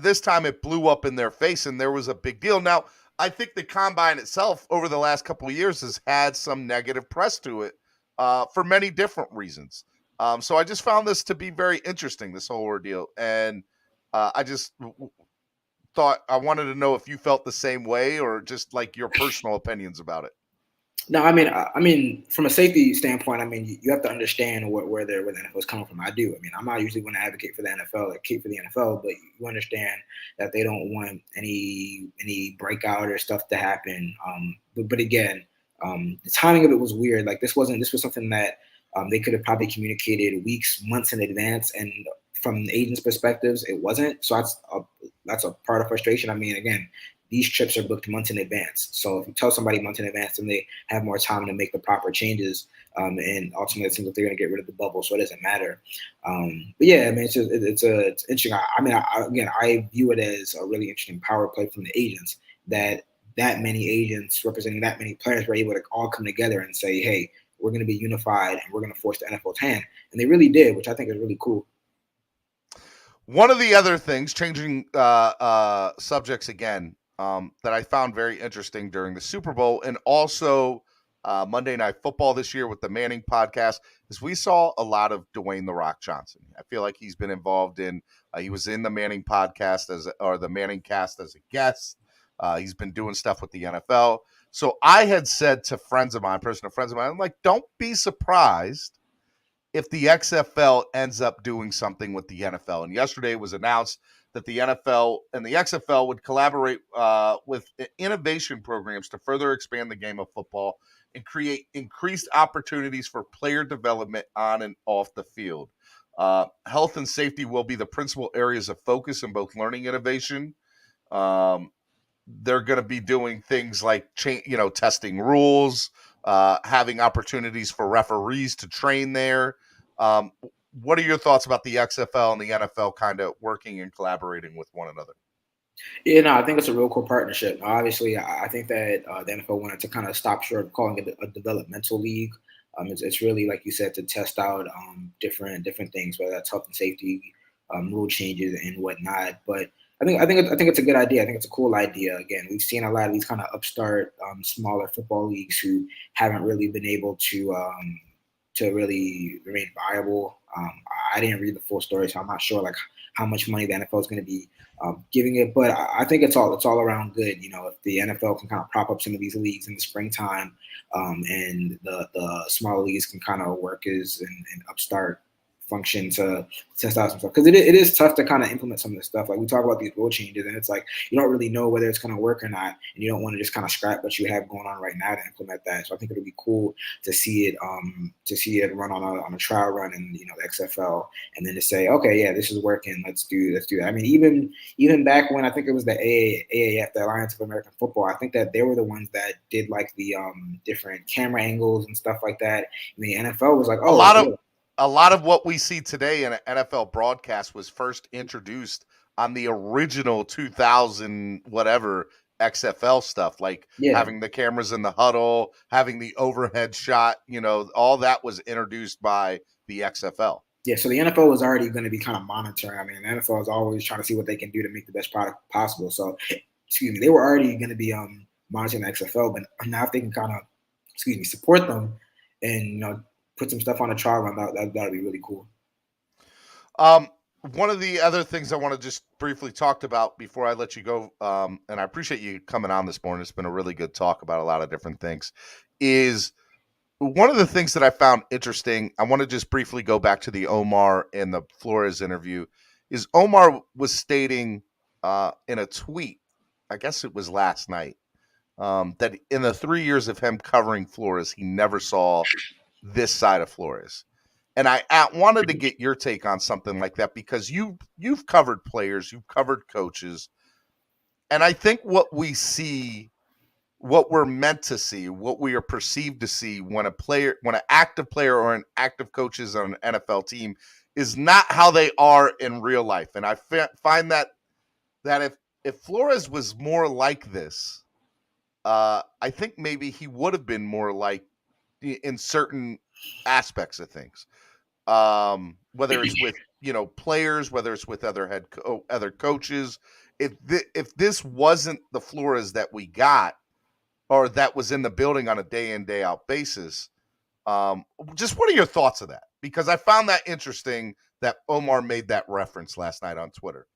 this time it blew up in their face and there was a big deal. Now, I think the combine itself over the last couple of years has had some negative press to it for many different reasons. So I just found this to be very interesting, this whole ordeal. And I just thought I wanted to know if you felt the same way or just like your personal opinions about it. No, I mean, from a safety standpoint, I mean, you have to understand where the NFL is coming from. I do. I mean, I'm not usually going to advocate for the NFL, like keep for the NFL, but you understand that they don't want any breakout or stuff to happen. But again, the timing of it was weird. Like this was something that they could have probably communicated weeks, months in advance, and from the agents' perspectives, it wasn't. So that's a part of frustration. I mean, again, these trips are booked months in advance. So if you tell somebody months in advance, then they have more time to make the proper changes. And ultimately, it seems like they're going to get rid of the bubble, so it doesn't matter. But yeah, I mean, it's interesting. I view it as a really interesting power play from the agents that many agents representing that many players were able to all come together and say, hey, we're going to be unified and we're going to force the NFL's hand. And they really did, which I think is really cool. One of the other things, changing subjects again, that I found very interesting during the Super Bowl and also Monday Night Football this year with the Manning podcast is we saw a lot of Dwayne "The Rock" Johnson. I feel like he's been involved in he was in the Manning podcast or the Manning cast as a guest. He's been doing stuff with the NFL. So I had said to personal friends of mine, I'm like, don't be surprised if the XFL ends up doing something with the NFL. And yesterday it was announced that the NFL and the XFL would collaborate with innovation programs to further expand the game of football and create increased opportunities for player development on and off the field. Health and safety will be the principal areas of focus in both learning innovation. They're going to be doing things like, testing rules, having opportunities for referees to train there. What are your thoughts about the XFL and the NFL kind of working and collaborating with one another? Yeah, no, I think it's a real cool partnership. Obviously, I think that the NFL wanted to kind of stop short of calling it a developmental league. It's really, like you said, to test out different things, whether that's health and safety, rule changes and whatnot. But I think it's a good idea. I think it's a cool idea. Again, we've seen a lot of these kind of upstart, smaller football leagues who haven't really been able to to really remain viable. I didn't read the full story, so I'm not sure like how much money the NFL is going to be giving it. But I think it's all around good. You know, if the NFL can kind of prop up some of these leagues in the springtime, and the smaller leagues can kind of work as an upstart function to test out some stuff, because it is tough to kind of implement some of this stuff. Like we talk about these rule changes, and it's like you don't really know whether it's going to work or not, and you don't want to just kind of scrap what you have going on right now to implement that. So I think it'll be cool to see it run on a trial run in the XFL, and then to say, okay, yeah, this is working. Let's do that. I mean, even back when I think it was the AAF, the Alliance of American Football, I think that they were the ones that did like the different camera angles and stuff like that. And the NFL was like, oh, a lot of what we see today in an NFL broadcast was first introduced on the original 2000 whatever XFL stuff, like having the cameras in the huddle, having the overhead shot, all that was introduced by the XFL. Yeah, so the NFL was already going to be kind of monitoring. I mean, the NFL is always trying to see what they can do to make the best product possible. So, they were already going to be monitoring the XFL, but now if they can kind of, support them and, put some stuff on a trial run, that'd be really cool. One of the other things I want to just briefly talk about before I let you go, and I appreciate you coming on this morning. It's been a really good talk about a lot of different things, is one of the things that I found interesting. I want to just briefly go back to the Omar and the Flores interview. Is Omar was stating in a tweet, I guess it was last night, that in the 3 years of him covering Flores, he never saw this side of Flores. And I wanted to get your take on something like that, because you've covered players, you've covered coaches, and I think what we see, what we're meant to see, what we are perceived to see when an active player or an active coach is on an NFL team is not how they are in real life. And I find that if Flores was more like this, I think maybe he would have been more like in certain aspects of things, whether it's with players, whether it's with other coaches. If this wasn't the Flores that we got, or that was in the building on a day in day out basis, just what are your thoughts of that? Because I found that interesting that Omar made that reference last night on Twitter.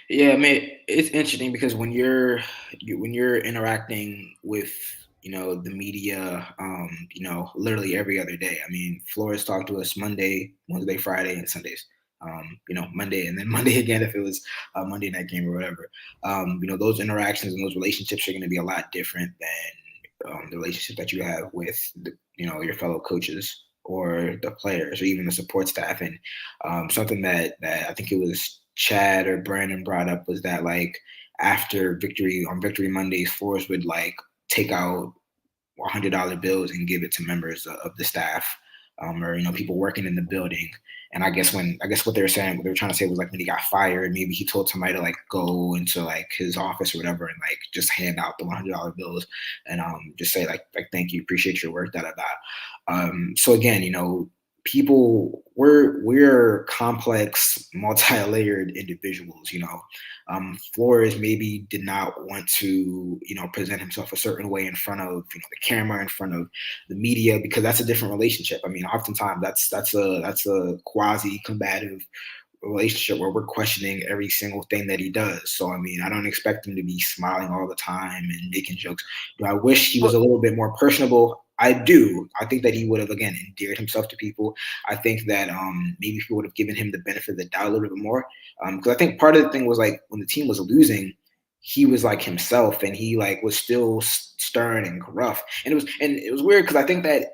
Yeah, I mean, it's interesting because when you're interacting with the media, literally every other day. I mean, Flores talked to us Monday, Wednesday, Friday, and Sundays. Monday, and then Monday again if it was a Monday night game or whatever. Those interactions and those relationships are going to be a lot different than the relationship that you have with your fellow coaches or the players or even the support staff. And something that I think it was Chad or Brandon brought up was that like after Victory Mondays, Flores would like take out $100 bills and give it to members of the staff, or people working in the building. And I guess what they were trying to say was like when he got fired, maybe he told somebody to like go into like his office or whatever and like just hand out the $100 bills and just say like thank you, appreciate your work, So again, people, we're complex, multi-layered individuals. Flores maybe did not want to present himself a certain way in front of the camera, in front of the media, because that's a different relationship. I mean, oftentimes that's a quasi-combative relationship where we're questioning every single thing that he does. So I mean, I don't expect him to be smiling all the time and making jokes. I wish he was a little bit more personable. I do. I think that he would have, again, endeared himself to people. I think that maybe people would have given him the benefit of the doubt a little bit more. Because I think part of the thing was like when the team was losing, he was like himself and he like was still stern and rough. And it was weird because I think that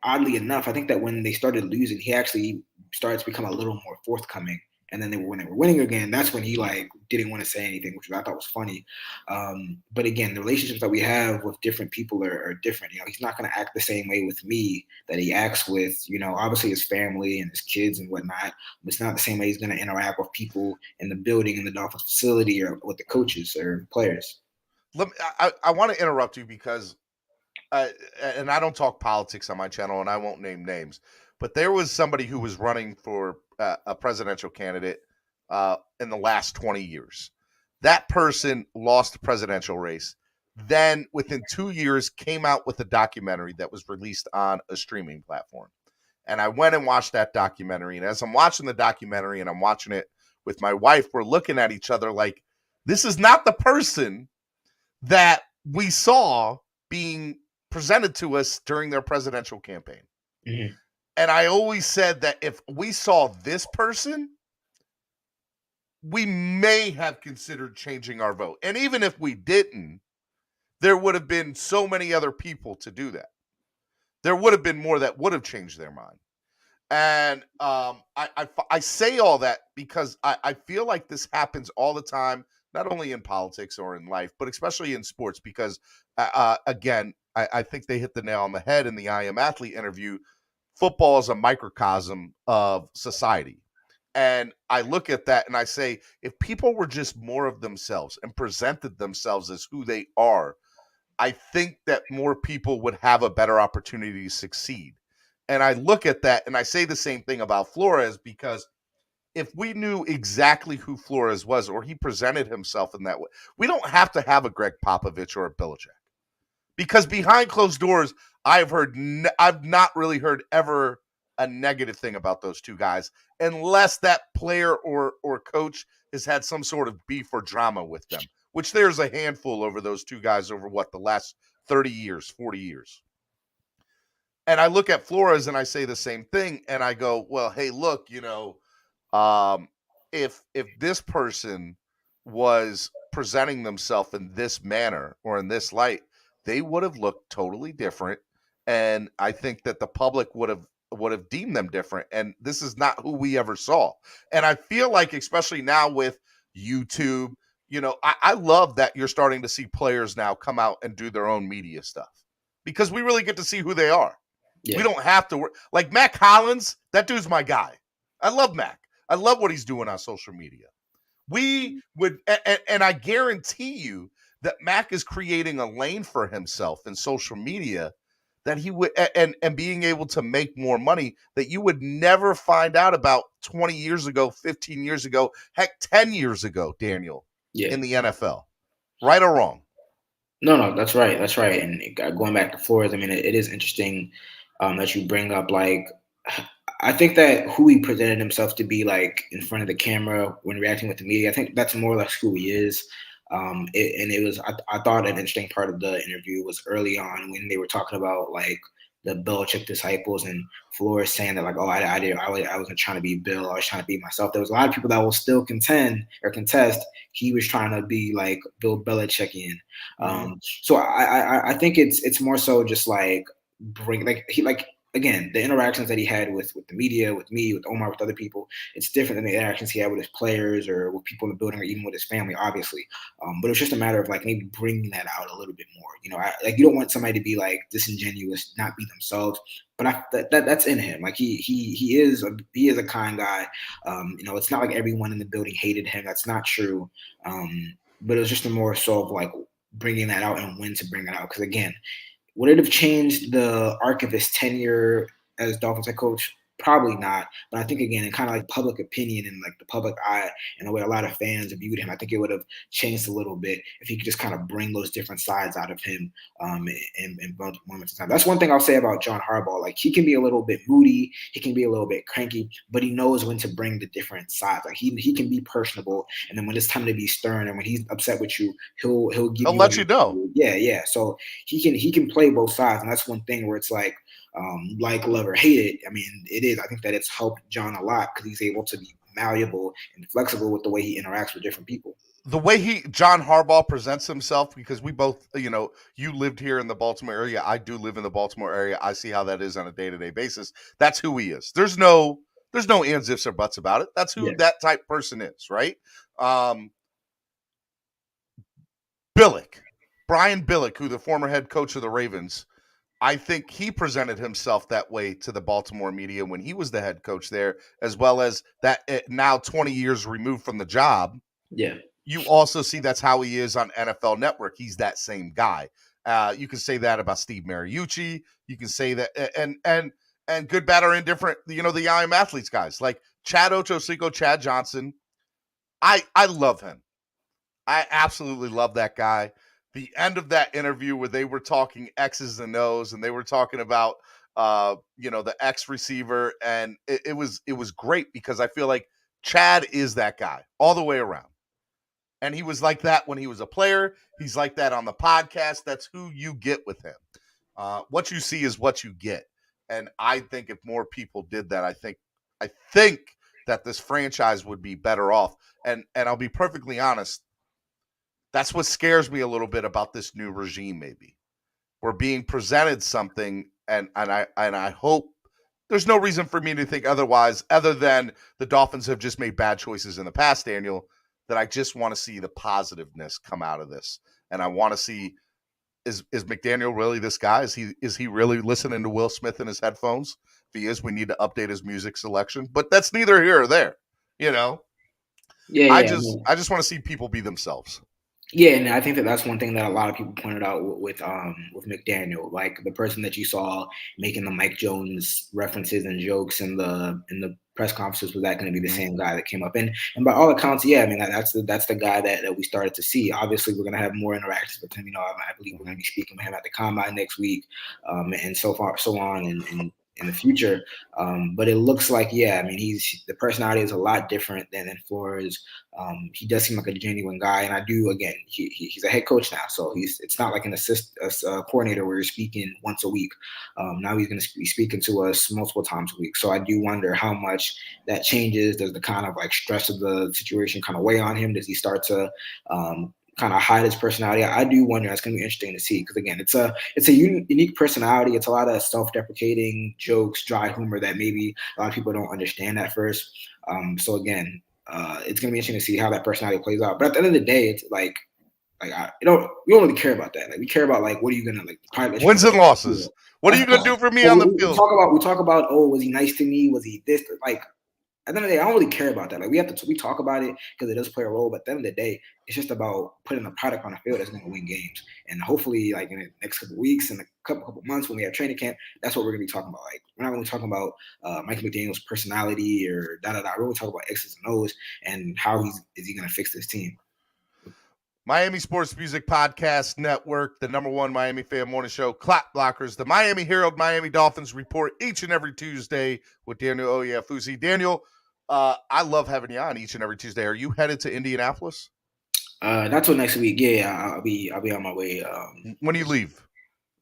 oddly enough, I think that when they started losing, he actually started to become a little more forthcoming. And then when they were winning again, that's when he like didn't want to say anything, which I thought was funny. But again, the relationships that we have with different people are different. He's not going to act the same way with me that he acts with, obviously his family and his kids and whatnot. But it's not the same way he's going to interact with people in the building, in the Dolphins facility, or with the coaches or players. I want to interrupt you because, and I don't talk politics on my channel, and I won't name names, but there was somebody who was running for a presidential candidate in the last 20 years. That person lost the presidential race. then within 2 years came out with a documentary that was released on a streaming platform. And I went and watched that documentary. And as I'm watching the documentary and I'm watching it with my wife, we're looking at each other like, this is not the person that we saw being presented to us during their presidential campaign. Mm-hmm. And I always said that if we saw this person, we may have considered changing our vote. And even if we didn't, there would have been so many other people to do that. There would have been more that would have changed their mind. And I say all that because I feel like this happens all the time, not only in politics or in life, but especially in sports, because, again, I think they hit the nail on the head in the I Am Athlete interview. Football is a microcosm of society. And I look at that and I say, if people were just more of themselves and presented themselves as who they are, I think that more people would have a better opportunity to succeed. And I look at that and I say the same thing about Flores, because if we knew exactly who Flores was, or he presented himself in that way, we don't have to have a Greg Popovich or a Belichick. Because behind closed doors, I've not really heard ever a negative thing about those two guys, unless that player or coach has had some sort of beef or drama with them, which there's a handful over those two guys over the last 30 years, 40 years. And I look at Flores and I say the same thing, and I go, well, hey, look, if this person was presenting themselves in this manner or in this light, they would have looked totally different. And I think that the public would have deemed them different. And this is not who we ever saw. And I feel like, especially now with YouTube, I love that you're starting to see players now come out and do their own media stuff, because we really get to see who they are. Yeah. We don't have to work. Like Mac Hollins, that dude's my guy. I love Mac. I love what he's doing on social media. We would, and I guarantee you that Mac is creating a lane for himself in social media that he would, and being able to make more money that you would never find out about 20 years ago, 15 years ago, heck, 10 years ago, Daniel, in the NFL. Right or wrong? No, that's right. That's right. And going back to Flores, I mean, it is interesting that you bring up, like, I think that who he presented himself to be, like, in front of the camera when reacting with the media, I think that's more or less who he is. I thought an interesting part of the interview was early on when they were talking about, like, the Belichick disciples, and Flores saying that, like, oh, I wasn't trying to be Bill, I was trying to be myself. There was a lot of people that will still contest he was trying to be like Bill Belichickian. So I think it's more so just like again, the interactions that he had with the media, with me, with Omar, with other people, it's different than the interactions he had with his players or with people in the building or even with his family, obviously. But it's just a matter of, like, maybe bringing that out a little bit more. You don't want somebody to be, like, disingenuous, not be themselves. But that's in him. Like, he is a kind guy. It's not like everyone in the building hated him. That's not true. But it was just a more so of, like, bringing that out and when to bring it out. Because, again, would it have changed the arc of his tenure as Dolphins head coach? Probably not. But I think, again, in kind of like public opinion and, like, the public eye and the way a lot of fans viewed him, I think it would have changed a little bit if he could just kind of bring those different sides out of him in moments of time. That's one thing I'll say about John Harbaugh. Like, he can be a little bit moody, he can be a little bit cranky, but he knows when to bring the different sides. Like, he can be personable, and then when it's time to be stern and when he's upset with you, he'll let you know. Yeah. So he can play both sides, and that's one thing where it's like love or hate it. I mean, it is. I think that it's helped John a lot because he's able to be malleable and flexible with the way he interacts with different people. The way John Harbaugh presents himself, because we both, you lived here in the Baltimore area. I do live in the Baltimore area. I see how that is on a day-to-day basis. That's who he is. There's no ands, ifs, or buts about it. That's who that type person is, right? Brian Billick, who the former head coach of the Ravens, I think he presented himself that way to the Baltimore media when he was the head coach there, as well as that now 20 years removed from the job. Yeah. You also see that's how he is on NFL Network. He's that same guy. You can say that about Steve Mariucci. You can say that, and good, bad, or indifferent, the I Am Athletes guys like Chad Ochocinco, Chad Johnson. I love him. I absolutely love that guy the end of that interview where they were talking X's and O's and they were talking about the X receiver, and it was great because I feel like Chad is that guy all the way around. And he was like that when he was a player. He's like that on the podcast. That's who you get with him. What you see is what you get. And I think if more people did that, I think that this franchise would be better off. And I'll be perfectly honest, that's what scares me a little bit about this new regime. Maybe we're being presented something, and I hope there's no reason for me to think otherwise, other than the Dolphins have just made bad choices in the past, Daniel, that I just want to see the positiveness come out of this. And I want to see, is McDaniel really this guy? Is he really listening to Will Smith in his headphones? If he is, we need to update his music selection. But that's neither here or there, Yeah. I just want to see people be themselves. Yeah, and I think that's one thing that a lot of people pointed out with McDaniel, like the person that you saw making the Mike Jones references and jokes in the press conferences, was that going to be the same guy that came up? And by all accounts, yeah, I mean that's the guy that we started to see. Obviously, we're going to have more interactions with him. I believe we're going to be speaking with him at the combine next week, and so on in the future. But it looks like, yeah, I mean, the personality is a lot different than Flores. He does seem like a genuine guy, and I do. Again, he's a head coach now, so it's not like an coordinator where you're speaking once a week. Now he's going to be speaking to us multiple times a week. So I do wonder how much that changes. Does the kind of like stress of the situation kind of weigh on him? Does he start to kind of hide his personality? I do wonder. That's going to be interesting to see, because again, it's a unique personality. It's a lot of self-deprecating jokes, dry humor that maybe a lot of people don't understand at first. So again, it's going to be interesting to see how that personality plays out. But at the end of the day, it's like we don't really care about that. Like, we care about, like, what are you gonna, like, wins and losses? What are you gonna do for me on the field? We talk about, oh, was he nice to me? Was he this? Like, at the end of the day, I don't really care about that. Like, we talk about it because it does play a role, but at the end of the day, it's just about putting a product on the field that's going to win games. And hopefully, like, in the next couple of weeks and a couple months when we have training camp, that's what we're going to be talking about. Like, we're not going to be talking about Mike McDaniel's personality or da-da-da. We're going to talk about X's and O's and how is he going to fix this team. Miami Sports Music Podcast Network, the #1 Miami fan morning show, Clock Blockers, the Miami Herald, Miami Dolphins report each and every Tuesday with Daniel Oyefusi. Daniel, I love having you on each and every Tuesday. Are you headed to Indianapolis? Not till next week. Yeah, I'll be on my way. When do you leave?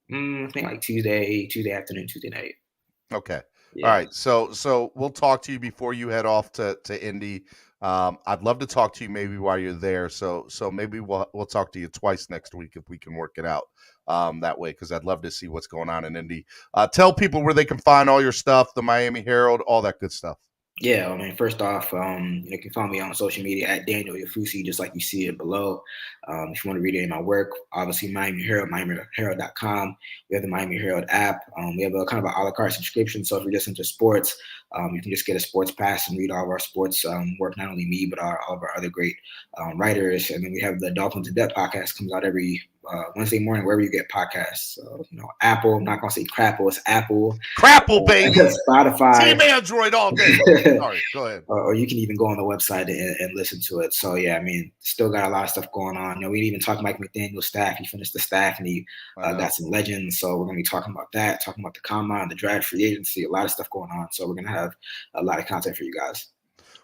I think like Tuesday afternoon, Tuesday night. Okay. Yeah. All right. So we'll talk to you before you head off to Indy. I'd love to talk to you maybe while you're there. So maybe we'll talk to you twice next week if we can work it out that way, because I'd love to see what's going on in Indy. Tell people where they can find all your stuff, the Miami Herald, all that good stuff. Yeah, I mean, first off, you can find me on social media at Daniel Oyefusi, just like you see it below. If you want to read any of my work, obviously Miami Herald, MiamiHerald.com. We have the Miami Herald app. We have a kind of an a la carte subscription. So if you're just into sports, you can just get a sports pass and read all of our sports work, not only me, but all of our other great writers. And then we have the Dolphins in Depth podcast, comes out every Wednesday morning, wherever you get podcasts. So, Apple, I'm not going to say Crapple, it's Apple. Crapple, baby. Spotify. Team Android all day. Sorry, go ahead. Or you can even go on the website and listen to it. So, yeah, I mean, still got a lot of stuff going on. We didn't even talk Mike McDaniel's staff. He finished the staff, and he got some legends. So we're going to be talking about that, talking about the combine, the draft, free agency, a lot of stuff going on. So we're going to have a lot of content for you guys.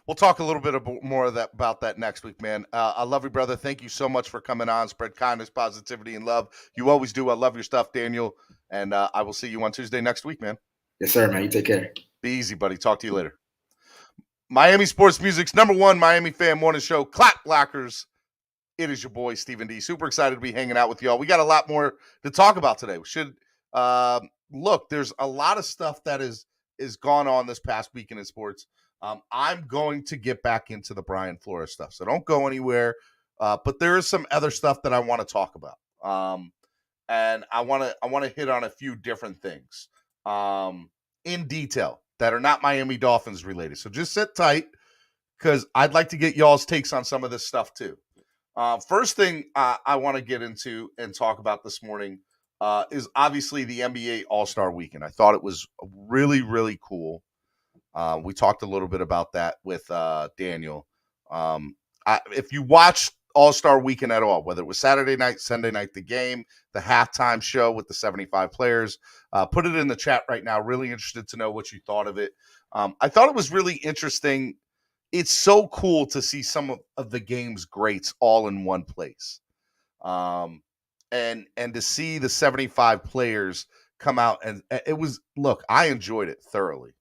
We'll talk a little bit more about that next week, man. I love you, brother. Thank you so much for coming on. Spread kindness, positivity, and love. You always do. I love your stuff, Daniel. And I will see you on Tuesday next week, man. Yes, sir, man. You take care. Be easy, buddy. Talk to you later. Miami Sports Music's #1 Miami fan morning show, Clock Blockers. It is your boy, Stephen D. Super excited to be hanging out with y'all. We got a lot more to talk about today. We should look, there's a lot of stuff that is gone on this past weekend in sports. I'm going to get back into the Brian Flores stuff, so don't go anywhere. But there is some other stuff that I want to talk about, and I want to hit on a few different things in detail that are not Miami Dolphins related. So just sit tight, because I'd like to get y'all's takes on some of this stuff too. First thing I want to get into and talk about this morning is obviously the NBA All-Star Weekend. I thought it was really, really cool. We talked a little bit about that with Daniel. If you watched All-Star weekend at all, whether it was Saturday night, Sunday night, the game, the halftime show with the 75 players. Put it in the chat right now. Really interested to know what you thought of it. I thought it was really interesting. It's so cool to see some of the game's greats all in one place. And to see the 75 players come out, and it was, look, I enjoyed it thoroughly.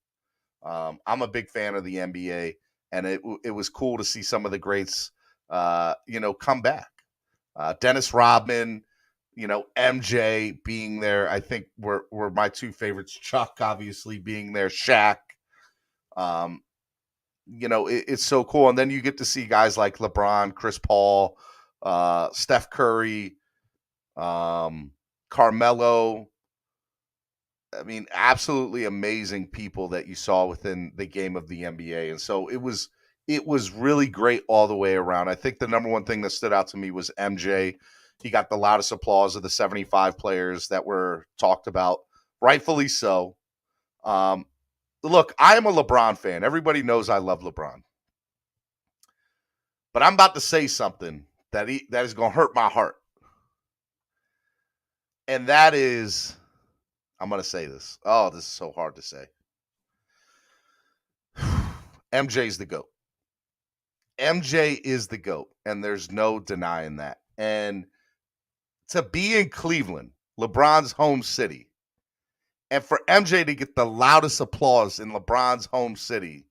I'm a big fan of the NBA, and it was cool to see some of the greats, come back. Dennis Rodman, MJ being there, I think were my two favorites. Chuck obviously being there, Shaq. It's so cool. And then you get to see guys like LeBron, Chris Paul, Steph Curry, Carmelo. I mean, absolutely amazing people that you saw within the game of the NBA. And so it was really great all the way around. I think the number one thing that stood out to me was MJ. He got the loudest applause of the 75 players that were talked about, rightfully so. Look, I am a LeBron fan. Everybody knows I love LeBron. But I'm about to say something that is going to hurt my heart. And that is, I'm going to say this. Oh, this is so hard to say. MJ's the GOAT. MJ is the GOAT, and there's no denying that. And to be in Cleveland, LeBron's home city, and for MJ to get the loudest applause in LeBron's home city,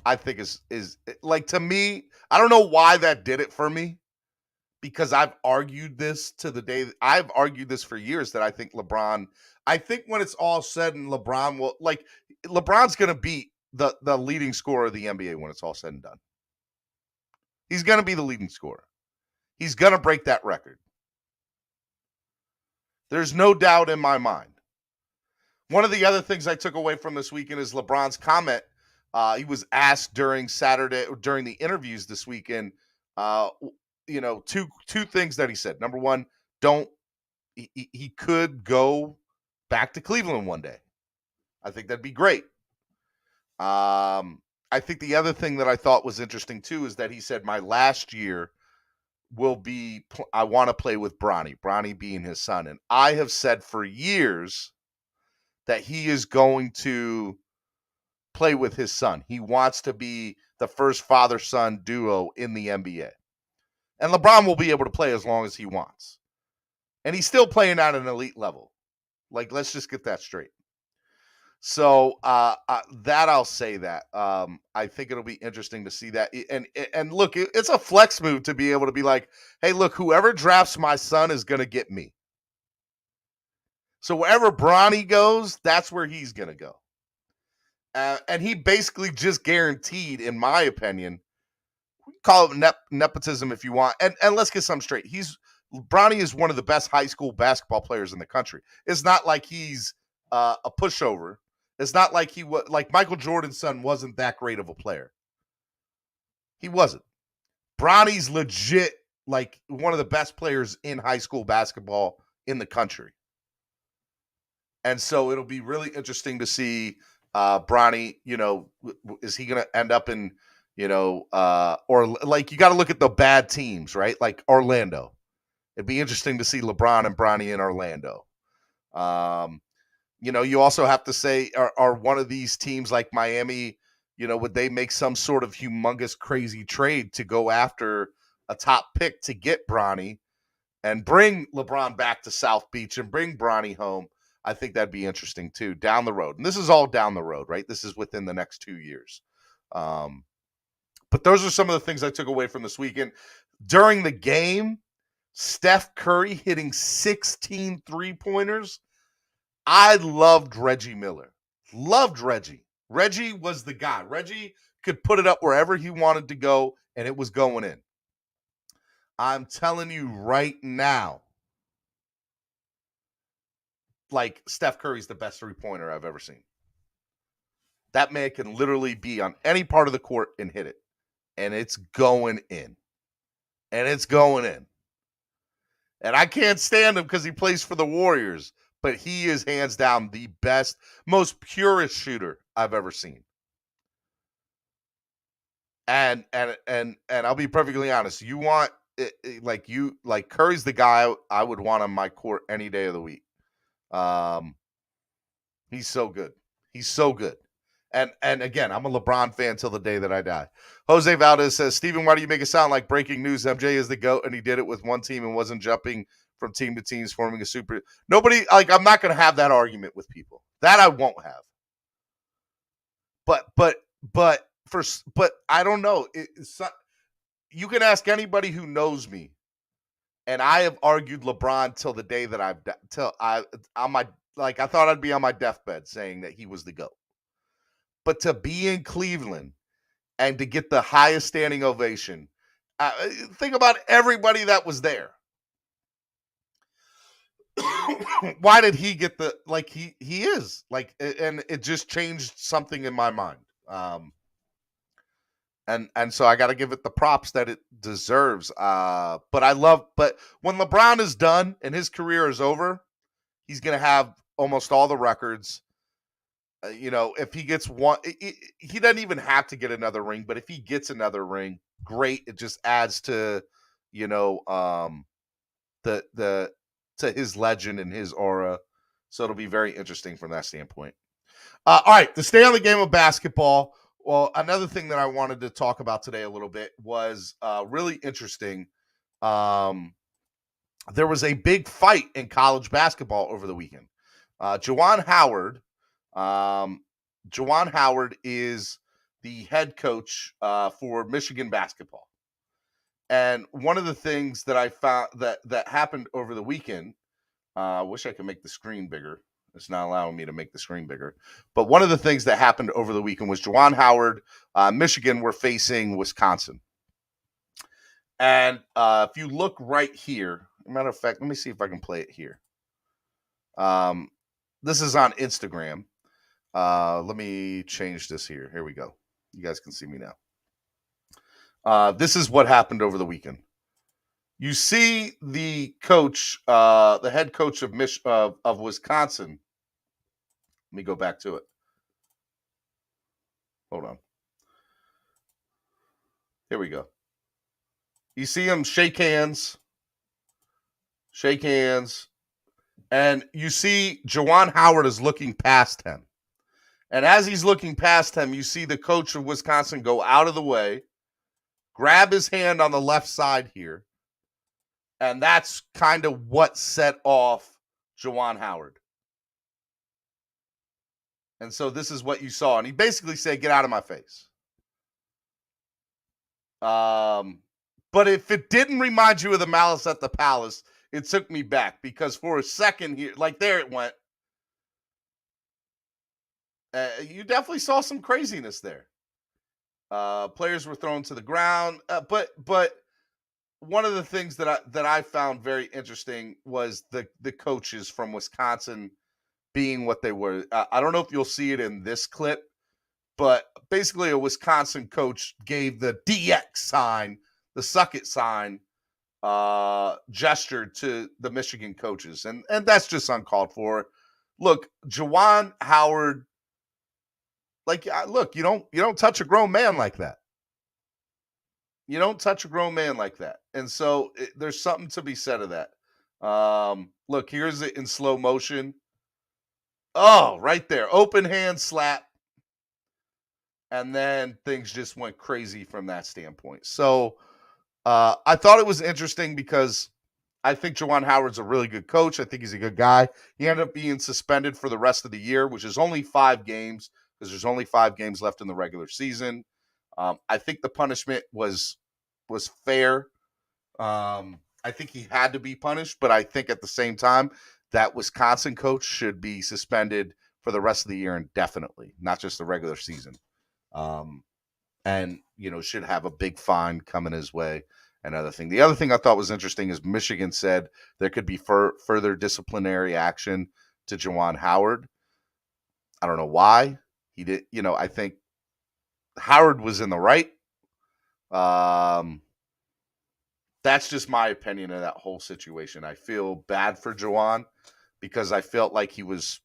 I think is like, to me, I don't know why that did it for me, because I've argued this I've argued this for years, that I think when it's all said and LeBron's going to beat the leading scorer of the NBA when it's all said and done. He's going to be the leading scorer. He's going to break that record. There's no doubt in my mind. One of the other things I took away from this weekend is LeBron's comment. He was asked during the interviews this weekend, two things that he said. Number one, he could go back to Cleveland one day. I think that'd be great. I think the other thing that I thought was interesting too is that he said, my last year will be, I want to play with Bronny being his son. And I have said for years that he is going to play with his son. He wants to be the first father-son duo in the NBA. And LeBron will be able to play as long as he wants. And he's still playing at an elite level. Like, let's just get that straight. So that I'll say that. I think it'll be interesting to see that. And look, it's a flex move to be able to be like, hey, look, whoever drafts my son is going to get me. So wherever Bronny goes, that's where he's going to go. And he basically just guaranteed, in my opinion, call it nepotism if you want. And let's get something straight. Bronny is one of the best high school basketball players in the country. It's not like he's a pushover. It's not like like Michael Jordan's son wasn't that great of a player. He wasn't. Bronny's legit like one of the best players in high school basketball in the country. And so it'll be really interesting to see Bronny, is he going to end up in, or like, you got to look at the bad teams, right? Like Orlando. It'd be interesting to see LeBron and Bronny in Orlando. You also have to say, are one of these teams like Miami, would they make some sort of humongous, crazy trade to go after a top pick to get Bronny and bring LeBron back to South Beach and bring Bronny home? I think that'd be interesting too, down the road. And this is all down the road, right? This is within the next 2 years. But those are some of the things I took away from this weekend. During the game, Steph Curry hitting 16 three-pointers. I loved Reggie Miller. Loved Reggie. Reggie was the guy. Reggie could put it up wherever he wanted to go, and it was going in. I'm telling you right now, like, Steph Curry's the best three-pointer I've ever seen. That man can literally be on any part of the court and hit it. And it's going in. And it's going in. And I can't stand him because he plays for the Warriors. But he is hands down the best, most purest shooter I've ever seen. And I'll be perfectly honest. You want like Curry's the guy I would want on my court any day of the week. He's so good. He's so good. And again, I'm a LeBron fan till the day that I die. Jose Valdez says, Steven, why do you make it sound like breaking news? MJ is the GOAT, and he did it with one team and wasn't jumping from team to teams, forming a super. Nobody, like, I'm not going to have that argument with people. That I won't have. But I don't know. You can ask anybody who knows me, and I have argued LeBron till the day that I thought I'd be on my deathbed saying that he was the GOAT. But to be in Cleveland and to get the highest standing ovation, think about everybody that was there. Why did he get he is like, and it just changed something in my mind. And so I got to give it the props that it deserves. But when LeBron is done and his career is over, he's going to have almost all the records. If he gets one, he doesn't even have to get another ring, but if he gets another ring, great. It just adds to, to his legend and his aura. So it'll be very interesting from that standpoint. All right, to stay on the game of basketball. Well, another thing that I wanted to talk about today a little bit was really interesting. There was a big fight in college basketball over the weekend. Juwan Howard. Juwan Howard is the head coach for Michigan basketball. And one of the things that I found that happened over the weekend, I wish I could make the screen bigger. It's not allowing me to make the screen bigger. But one of the things that happened over the weekend was Juwan Howard, Michigan were facing Wisconsin. And if you look right here, matter of fact, let me see if I can play it here. This is on Instagram. Let me change this here. Here we go. You guys can see me now. This is what happened over the weekend. You see the coach, the head coach of Wisconsin. Let me go back to it. Hold on. Here we go. You see him shake hands, and you see Juwan Howard is looking past him. And as he's looking past him, you see the coach of Wisconsin go out of the way, grab his hand on the left side here, and that's kind of what set off Juwan Howard. And so this is what you saw. And he basically said, get out of my face. But if it didn't remind you of the Malice at the Palace, it took me back. Because for a second here, like there it went. You definitely saw some craziness there. Players were thrown to the ground. But one of the things that I found very interesting was the coaches from Wisconsin being what they were. I don't know if you'll see it in this clip, but basically a Wisconsin coach gave the DX sign, the suck it sign, gesture to the Michigan coaches. And that's just uncalled for. Look, Juwan Howard, look, you don't touch a grown man like that. You don't touch a grown man like that. And so there's something to be said of that. Look, here's it in slow motion. Oh, right there. Open hand slap. And then things just went crazy from that standpoint. So I thought it was interesting because I think Juwan Howard's a really good coach. I think he's a good guy. He ended up being suspended for the rest of the year, which is only 5 games because there's only 5 games left in the regular season. I think the punishment was fair. I think he had to be punished, but I think at the same time that Wisconsin coach should be suspended for the rest of the year indefinitely, not just the regular season. And should have a big fine coming his way. Another thing. The other thing I thought was interesting is Michigan said there could be further disciplinary action to Juwan Howard. I don't know why he did. I think Howard was in the right. That's just my opinion of that whole situation. I feel bad for Juwan because I felt like he was.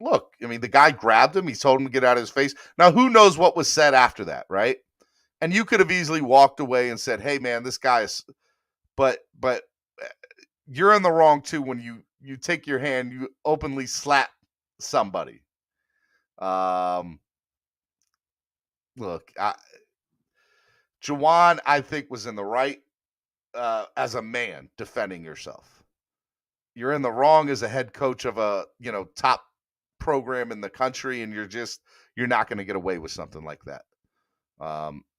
Look, I mean, the guy grabbed him. He told him to get out of his face. Now, who knows what was said after that, right? And you could have easily walked away and said, hey, man, this guy is, but you're in the wrong too when you take your hand, you openly slap somebody. Look, Juwan, I think, was in the right as a man defending yourself. You're in the wrong as a head coach of a top program in the country, and you're not going to get away with something like that.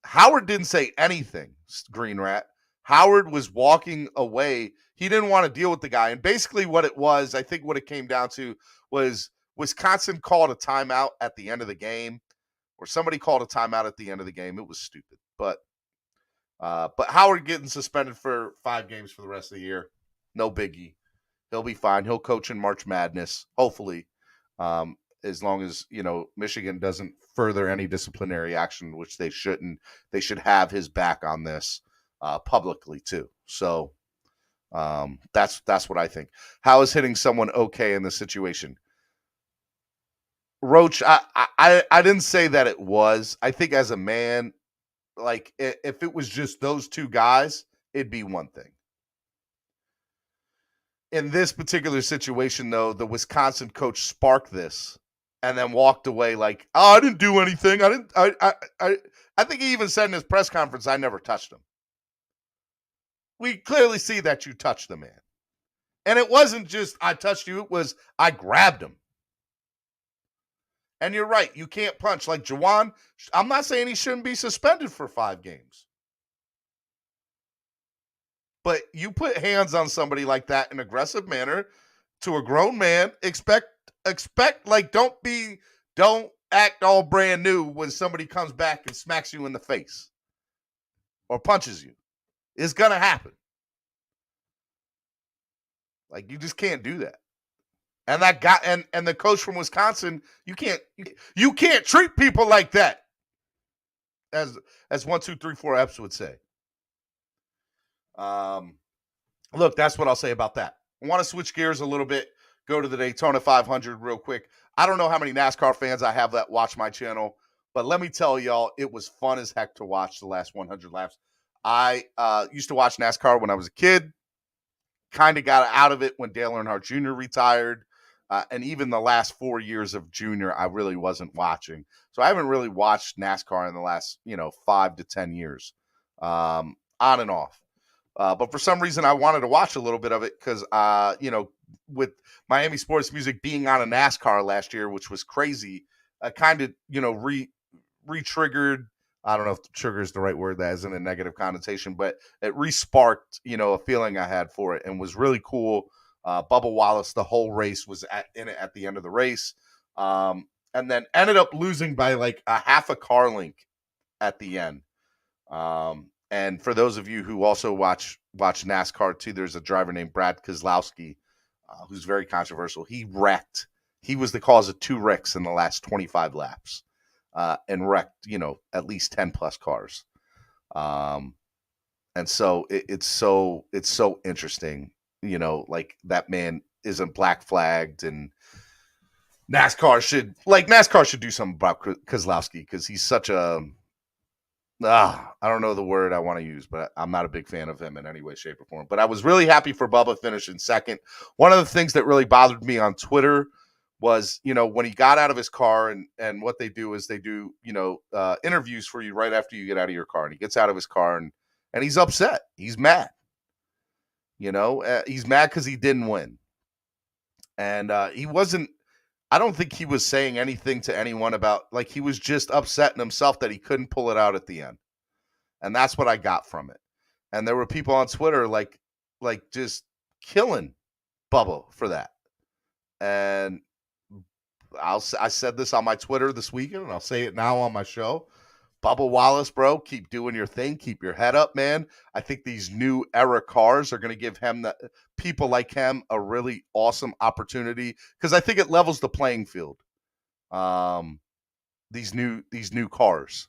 Howard didn't say anything, Green Rat. Howard was walking away. He didn't want to deal with the guy. And basically what it was, I think what it came down to was Wisconsin called a timeout at the end of the game, or somebody called a timeout at the end of the game. It was stupid. But Howard getting suspended for 5 games for the rest of the year, no biggie. He'll be fine. He'll coach in March Madness, hopefully, as long as, Michigan doesn't further any disciplinary action, which they shouldn't. They should have his back on this publicly too. So that's what I think. How is hitting someone okay in this situation? Roach, I didn't say that it was. I think as a man, like if it was just those two guys, it'd be one thing. In this particular situation, though, the Wisconsin coach sparked this and then walked away like, "Oh, I didn't do anything. I think he even said in his press conference, I never touched him." We clearly see that you touched the man. And it wasn't just I touched you, it was I grabbed him. And you're right, you can't punch. Like Juwan, I'm not saying he shouldn't be suspended for 5 games. But you put hands on somebody like that in an aggressive manner to a grown man, expect like don't act all brand new when somebody comes back and smacks you in the face or punches you. It's gonna happen. Like you just can't do that. And that guy and the coach from Wisconsin, you can't treat people like that. As 1, 2, 3, 4 Eps would say. Look, that's what I'll say about that. I want to switch gears a little bit, go to the Daytona 500 real quick. I don't know how many NASCAR fans I have that watch my channel, but let me tell y'all, it was fun as heck to watch the last 100 laps. I used to watch NASCAR when I was a kid, kind of got out of it when Dale Earnhardt Jr. retired, and even the last 4 years of Junior, I really wasn't watching. So I haven't really watched NASCAR in the last, 5 to 10 years, on and off. But for some reason, I wanted to watch a little bit of it because, with Miami Sports Music being on a NASCAR last year, which was crazy, kind of, re-triggered. I don't know if trigger is the right word. That isn't a negative connotation, but it re-sparked, a feeling I had for it and was really cool. Bubba Wallace, the whole race was in it at the end of the race. And then ended up losing by like a half a car length at the end. And for those of you who also watch NASCAR too, there's a driver named Brad Keselowski, who's very controversial. He wrecked. He was the cause of 2 wrecks in the last 25 laps, and wrecked, at least 10 plus cars. And so it's so interesting, like that man isn't black flagged, and NASCAR should do something about Keselowski because he's such a I don't know the word I want to use, but I'm not a big fan of him in any way, shape, or form. But I was really happy for Bubba finishing second. One of the things that really bothered me on Twitter was, when he got out of his car, and what they do is they do, interviews for you right after you get out of your car. And he gets out of his car and he's upset. He's mad. He's mad because he didn't win. And he wasn't. I don't think he was saying anything to anyone about, like, he was just upsetting himself that he couldn't pull it out at the end. And that's what I got from it. And there were people on Twitter like just killing Bubba for that. And I said this on my Twitter this weekend, and I'll say it now on my show. Bubba Wallace, bro, keep doing your thing. Keep your head up, man. I think these new era cars are going to give people like him a really awesome opportunity because I think it levels the playing field. These new cars.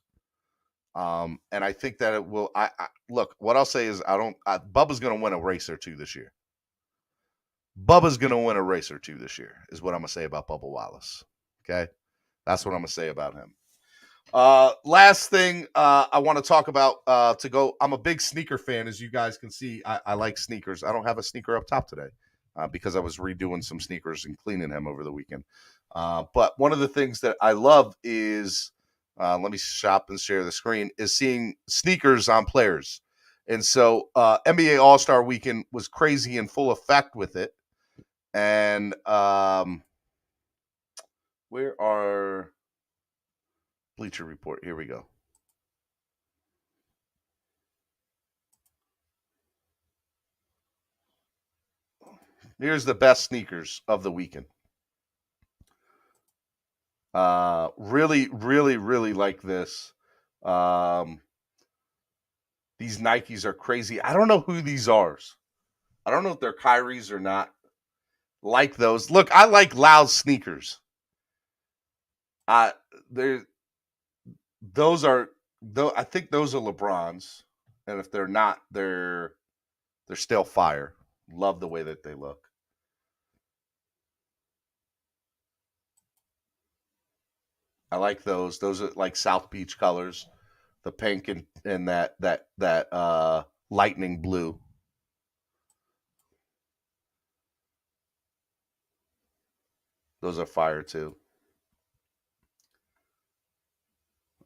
And I think that it will. I look. What I'll say is, Bubba's going to win a race or two this year. Bubba's going to win a race or two this year is what I'm going to say about Bubba Wallace. Okay, that's what I'm going to say about him. Last thing I want to talk about I'm a big sneaker fan, as you guys can see. I like sneakers. I don't have a sneaker up top today because I was redoing some sneakers and cleaning them over the weekend. But one of the things that I love is, let me shop and share the screen, is seeing sneakers on players. And so NBA All-Star Weekend was crazy in full effect with it. And where are Bleacher Report? Here we go. Here's the best sneakers of the weekend. Really, really, really like this. These Nikes are crazy. I don't know who these are. I don't know if they're Kyrie's or not. Like those. Look, I like loud sneakers. Those are I think those are LeBron's, and if they're not, they're still fire. Love the way that they look. I like those. Those are like South Beach colors, the pink and that lightning blue. Those are fire too.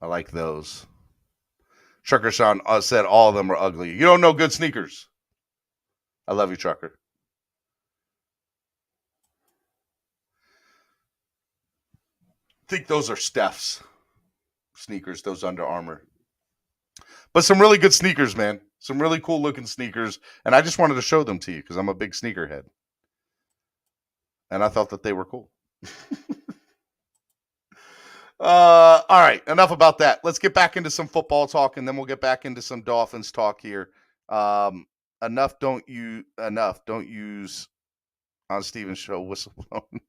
I like those. Trucker Sean said all of them are ugly. You don't know good sneakers. I love you, Trucker. I think those are Steph's sneakers, those Under Armour. But some really good sneakers, man. Some really cool looking sneakers. And I just wanted to show them to you because I'm a big sneakerhead. And I thought that they were cool. All right, enough about that. Let's get back into some football talk, and then we'll get back into some Dolphins talk here. Enough. Don't use on Steven's show whistleblowing.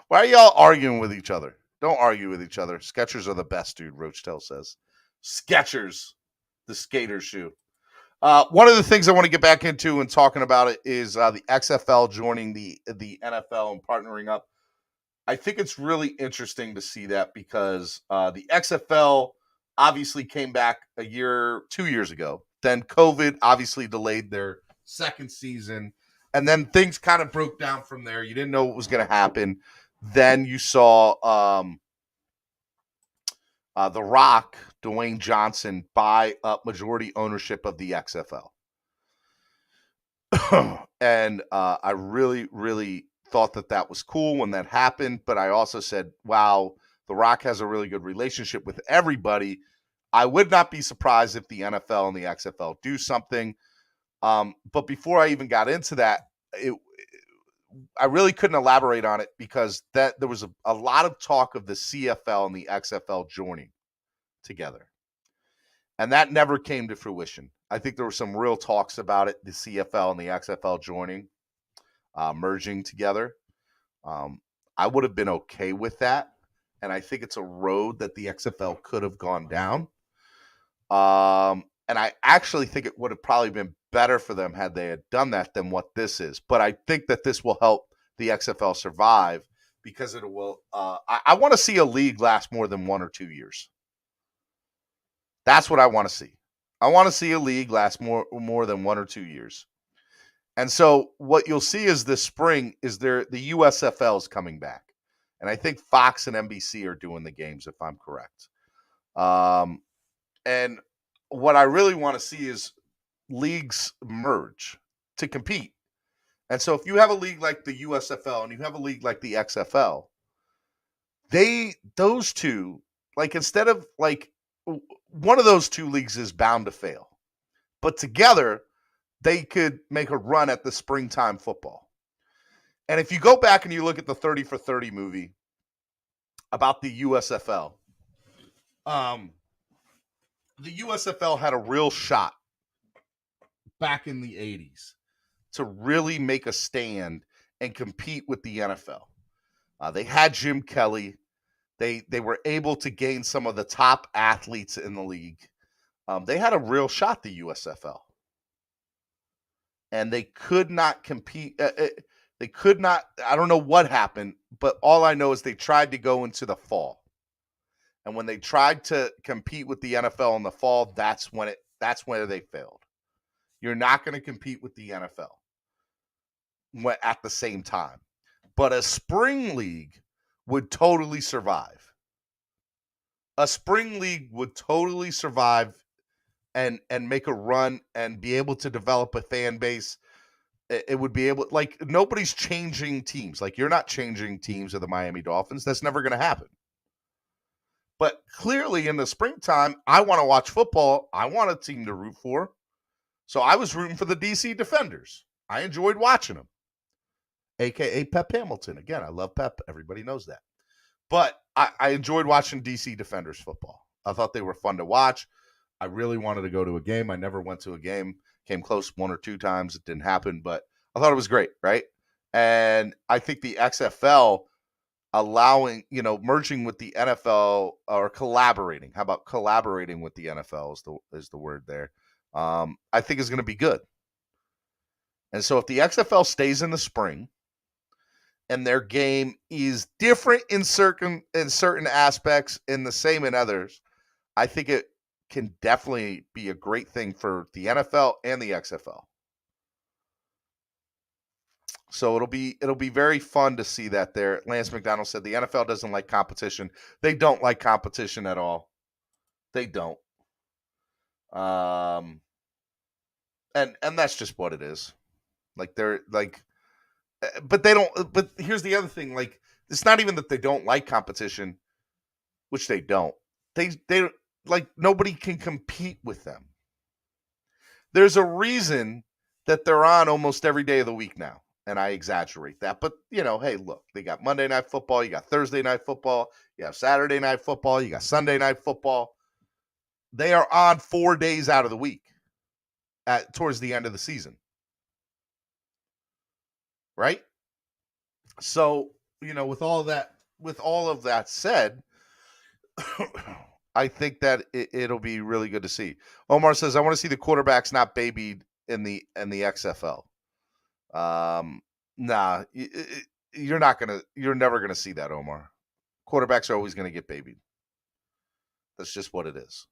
Why are y'all arguing with each other? Don't argue with each other. Skechers are the best, dude. Roachtail says. Skechers, the skater shoe. One of the things I want to get back into and talking about it is the XFL joining the NFL and partnering up. I think it's really interesting to see that because the XFL obviously came back 2 years ago. Then COVID obviously delayed their second season. And then things kind of broke down from there. You didn't know what was going to happen. Then you saw The Rock, Dwayne Johnson, buy up majority ownership of the XFL. And I really, really thought that was cool when that happened. But I also said, wow, The Rock has a really good relationship with everybody. I would not be surprised if the NFL and the XFL do something. But before I even got into that, I really couldn't elaborate on it because there was a lot of talk of the CFL and the XFL joining together. And that never came to fruition. I think there were some real talks about it, the CFL and the XFL joining, merging together. I would have been okay with that. And I think it's a road that the XFL could have gone down. And I actually think it would have probably been better for them had they had done that than what this is. But I think that this will help the XFL survive because it will. I want to see a league last more than 1 or 2 years. That's what I want to see. I want to see a league last more than 1 or 2 years. And so what you'll see is this spring is the USFL is coming back. And I think Fox and NBC are doing the games, if I'm correct. And what I really want to see is leagues merge to compete. And so if you have a league like the USFL and you have a league like the XFL, those two, like instead of like one of those two leagues is bound to fail. But together, they could make a run at the springtime football. And if you go back and you look at the 30 for 30 movie about the USFL, the USFL had a real shot back in the 80s to really make a stand and compete with the NFL. They had Jim Kelly. They were able to gain some of the top athletes in the league. They had a real shot, the USFL. And they could not compete. They could not. I don't know what happened, but all I know is they tried to go into the fall. And when they tried to compete with the NFL in the fall, that's where they failed. You're not going to compete with the NFL at the same time. But a spring league would totally survive. A spring league would totally survive and make a run and be able to develop a fan base. It would be able, like, nobody's changing teams. Like, you're not changing teams of the Miami Dolphins. That's never going to happen. But clearly in the springtime, I want to watch football. I want a team to root for. So I was rooting for the DC Defenders. I enjoyed watching them. AKA Pep Hamilton. Again, I love Pep. Everybody knows that. But I enjoyed watching DC Defenders football. I thought they were fun to watch. I really wanted to go to a game. I never went to a game. Came close one or two times. It didn't happen, but I thought it was great, right? And I think the XFL allowing, merging with the NFL or collaborating. How about collaborating with the NFL is the word there. I think is going to be good. And so if the XFL stays in the spring and their game is different in certain aspects and the same in others, I think it can definitely be a great thing for the NFL and the XFL. So it'll be very fun to see that there. Lance McDonald said the NFL doesn't like competition. They don't like competition at all. They don't. And that's just what it is. Like they're like, but they don't. But here's the other thing. Like, it's not even that they don't like competition, which they don't. They like, nobody can compete with them. There's a reason that they're on almost every day of the week now. And I exaggerate that. But, hey, look, they got Monday Night Football. You got Thursday Night Football. You have Saturday Night Football. You got Sunday Night Football. They are on 4 days out of the week towards the end of the season. Right? So, with all of that said, I think that it'll be really good to see. Omar says, I want to see the quarterbacks not babied in the XFL. Nah, you're never going to see that, Omar. Quarterbacks are always going to get babied. That's just what it is.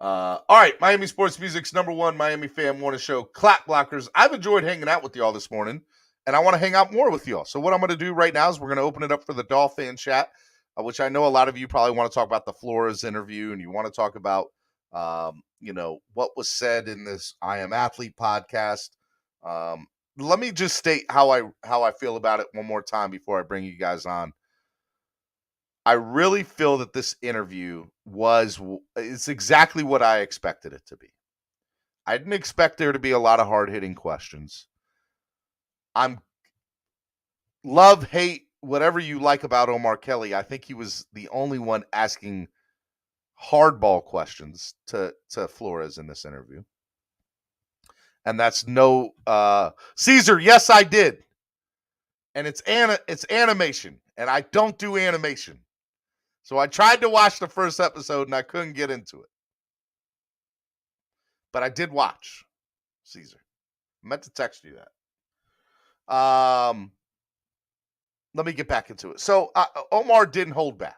All right, Miami Sports Music's number one Miami fan morning show, Clap Blockers. I've enjoyed hanging out with y'all this morning, and I want to hang out more with y'all. So what I'm going to do right now is we're going to open it up for the Dolphin chat, which I know a lot of you probably want to talk about the Flores interview, and you want to talk about, what was said in this I Am Athlete podcast. Let me just state how I feel about it one more time before I bring you guys on. I really feel that this interview it's exactly what I expected it to be. I didn't expect there to be a lot of hard-hitting questions. Love, hate, whatever you like about Omar Kelly, I think he was the only one asking hardball questions to Flores in this interview. And that's no Caesar, yes, I did. And it's animation, and I don't do animation. So I tried to watch the first episode and I couldn't get into it. But I did watch, Caesar. I meant to text you that. Let me get back into it. So Omar didn't hold back.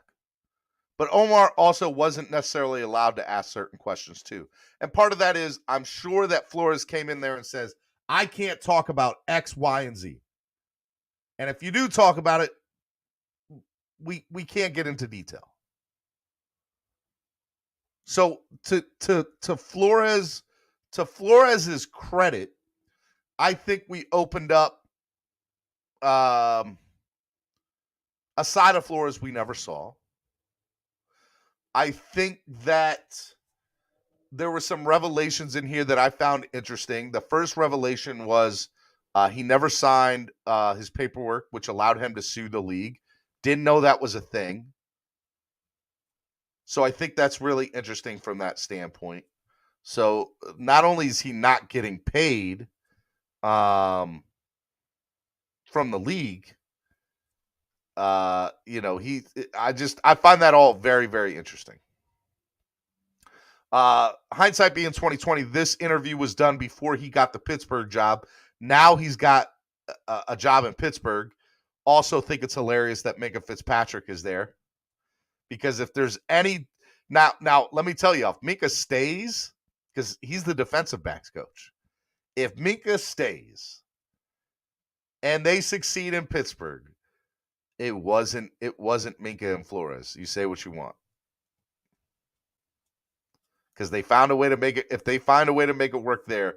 But Omar also wasn't necessarily allowed to ask certain questions too. And part of that is, I'm sure that Flores came in there and says, I can't talk about X, Y, and Z. And if you do talk about it, we can't get into detail. So to Flores's credit, I think we opened up a side of Flores we never saw. I think that there were some revelations in here that I found interesting. The first revelation was he never signed his paperwork, which allowed him to sue the league. Didn't know that was a thing. So I think that's really interesting from that standpoint. So not only is he not getting paid from the league, I find that all very, very interesting. Hindsight being 2020, this interview was done before he got the Pittsburgh job. Now he's got a job in Pittsburgh. also think it's hilarious that Minka Fitzpatrick is there, because if there's any now let me tell you, if Minka stays, because he's the defensive backs coach, if Minka stays and they succeed in Pittsburgh, it wasn't Minka and Flores. You say what you want, because they found a way to make it. If they find a way to make it work there,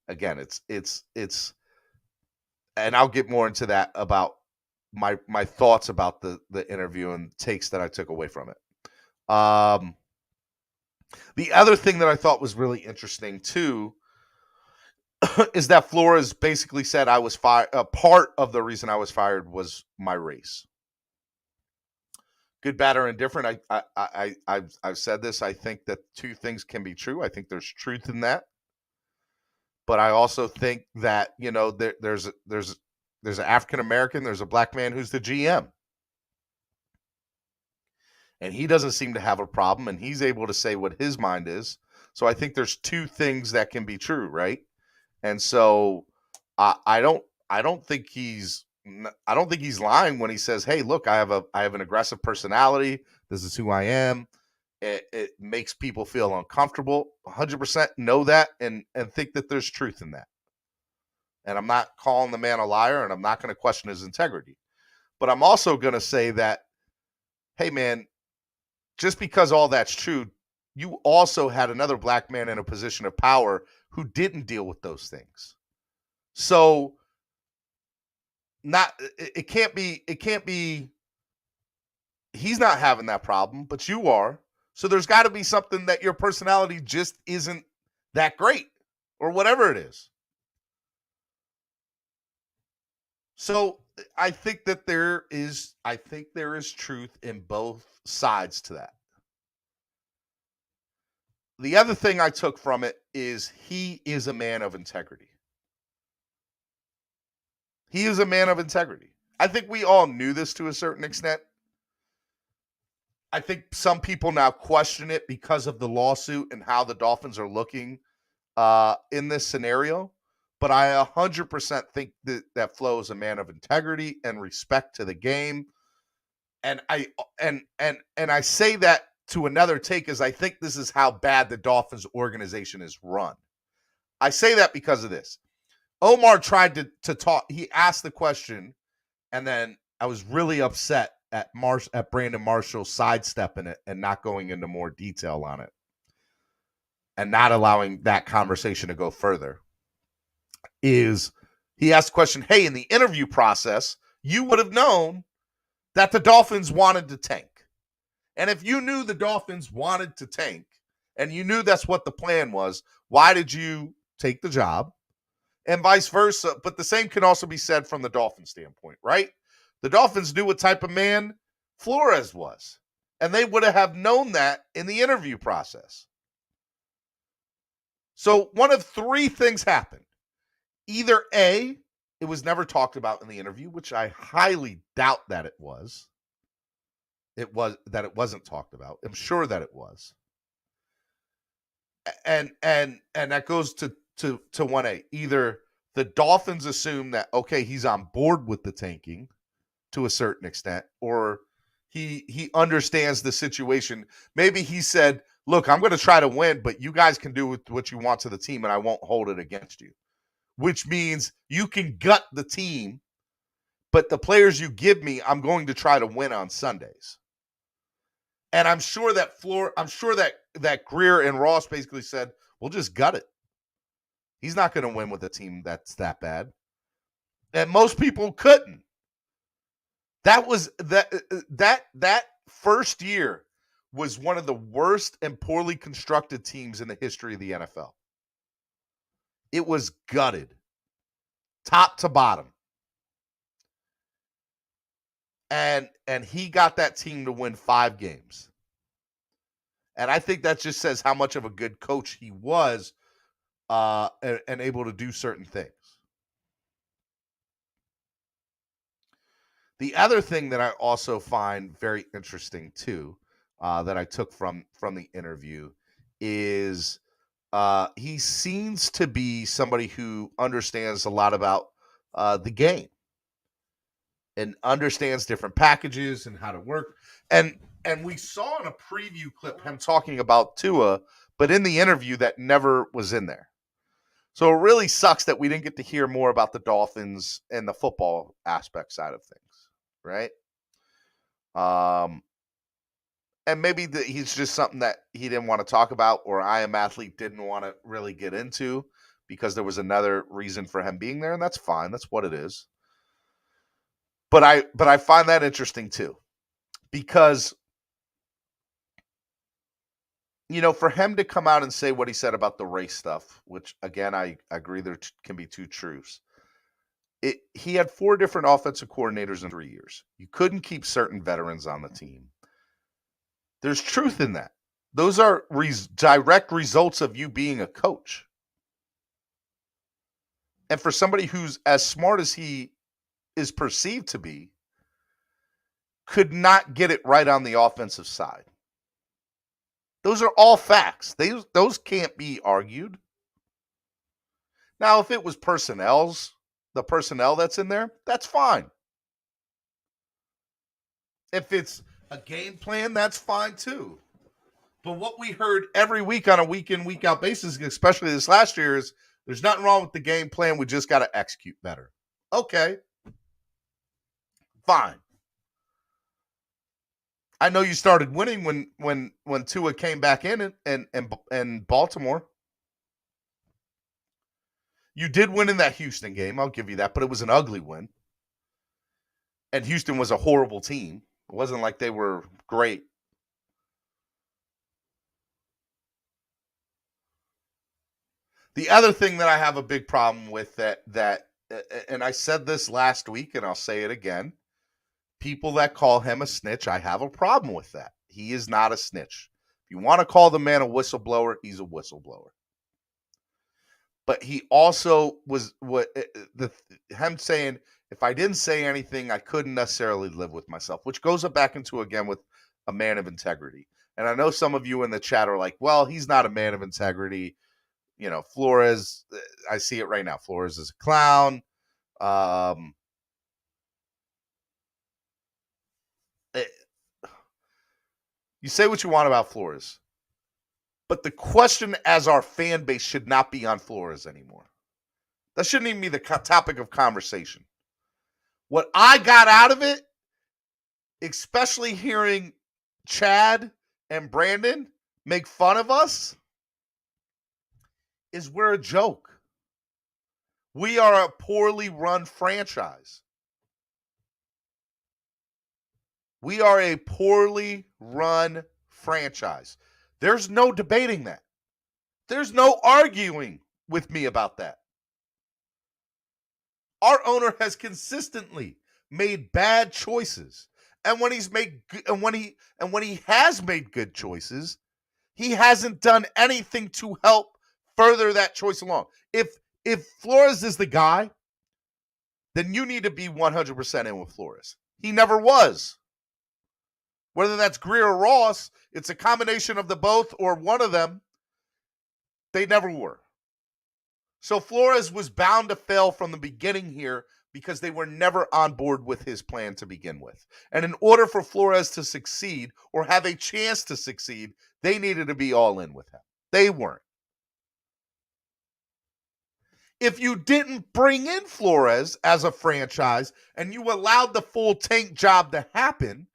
again, it's and I'll get more into that about my thoughts about the interview and takes that I took away from it. The other thing that I thought was really interesting too is that Flores basically said I was fired. Part of the reason I was fired was my race. Good, bad, or indifferent. I've said this. I think that two things can be true. I think there's truth in that, but I also think that there's an African American, there's a black man who's the GM, and he doesn't seem to have a problem, and he's able to say what his mind is. So I think there's two things that can be true, right? And so I don't think he's lying when he says, "Hey, look, I have an aggressive personality. This is who I am. It makes people feel uncomfortable." 100% know that and think that there's truth in that. And I'm not calling the man a liar, and I'm not going to question his integrity. But I'm also going to say that, hey, man, just because all that's true, you also had another black man in a position of power who didn't deal with those things. So it can't be he's not having that problem, but you are. So there's got to be something that your personality just isn't that great, or whatever it is. So I think that there is truth in both sides to that. The other thing I took from it is he is a man of integrity. He is a man of integrity. I think we all knew this to a certain extent. I think some people now question it because of the lawsuit and how the Dolphins are looking in this scenario. But I 100% think that Flo is a man of integrity and respect to the game. And I say that to another take, is I think this is how bad the Dolphins organization is run. I say that because of this. Omar tried to talk. He asked the question, and then I was really upset at Brandon Marshall sidestepping it and not going into more detail on it and not allowing that conversation to go further. Is he asked the question, hey, in the interview process, you would have known that the Dolphins wanted to tank. And if you knew the Dolphins wanted to tank and you knew that's what the plan was, why did you take the job? And vice versa. But the same can also be said from the Dolphins standpoint, right? The Dolphins knew what type of man Flores was, and they would have known that in the interview process. So one of three things happened. Either A, it was never talked about in the interview, which I highly doubt that it was. It wasn't talked about. I'm sure that it was. And that goes to 1A. Either the Dolphins assume that, okay, he's on board with the tanking to a certain extent, or he understands the situation. Maybe he said, look, I'm going to try to win, but you guys can do what you want to the team, and I won't hold it against you. Which means you can gut the team, but the players you give me, I'm going to try to win on Sundays. And I'm sure that Greer and Ross basically said, we'll just gut it. He's not going to win with a team that's that bad. And most people couldn't. That first year was one of the worst and poorly constructed teams in the history of the NFL. It was gutted, top to bottom. And he got that team to win 5 games. And I think that just says how much of a good coach he was and able to do certain things. The other thing that I also find very interesting too, that I took from the interview, is he seems to be somebody who understands a lot about the game. and understands different packages and how to work. And we saw in a preview clip him talking about Tua, but in the interview that never was in there. So it really sucks that we didn't get to hear more about the Dolphins and the football aspect side of things, right? And maybe he's just something that he didn't want to talk about, or I Am Athlete didn't want to really get into because there was another reason for him being there, and that's fine. That's what it is. But I find that interesting too, because for him to come out and say what he said about the race stuff, which again I agree there can be two truths. He had 4 different offensive coordinators in 3 years. You couldn't keep certain veterans on the team. There's truth in that. Those are direct results of you being a coach. And for somebody who's as smart as he is perceived to be, could not get it right on the offensive side. Those are all facts. Those can't be argued. Now, if it was the personnel that's in there, that's fine. If it's a game plan, that's fine too. But what we heard every week on a week in, week out basis, especially this last year, is there's nothing wrong with the game plan. We just got to execute better. Okay. Fine. I know you started winning when Tua came back in and Baltimore. You did win in that Houston game. I'll give you that, but it was an ugly win. And Houston was a horrible team. It wasn't like they were great. The other thing that I have a big problem with that and I said this last week and I'll say it again, people that call him a snitch, I have a problem with that. He is not a snitch. If you want to call the man a whistleblower, he's a whistleblower. But he also was him saying, if I didn't say anything, I couldn't necessarily live with myself, which goes back into, again, with a man of integrity. And I know some of you in the chat are like, well, he's not a man of integrity. Flores, I see it right now. Flores is a clown. You say what you want about Flores, but the question as our fan base should not be on Flores anymore. That shouldn't even be the topic of conversation. What I got out of it, especially hearing Chad and Brandon make fun of us, is we're a joke. We are a poorly run franchise. We are a poorly run franchise. There's no debating that. There's no arguing with me about that. Our owner has consistently made bad choices. And when he has made good choices, he hasn't done anything to help further that choice along. If Flores is the guy, then you need to be 100% in with Flores. He never was. Whether that's Greer or Ross, it's a combination of the both or one of them. They never were. So Flores was bound to fail from the beginning here because they were never on board with his plan to begin with. And in order for Flores to succeed or have a chance to succeed, they needed to be all in with him. They weren't. If you didn't bring in Flores as a franchise and you allowed the full tank job to happen,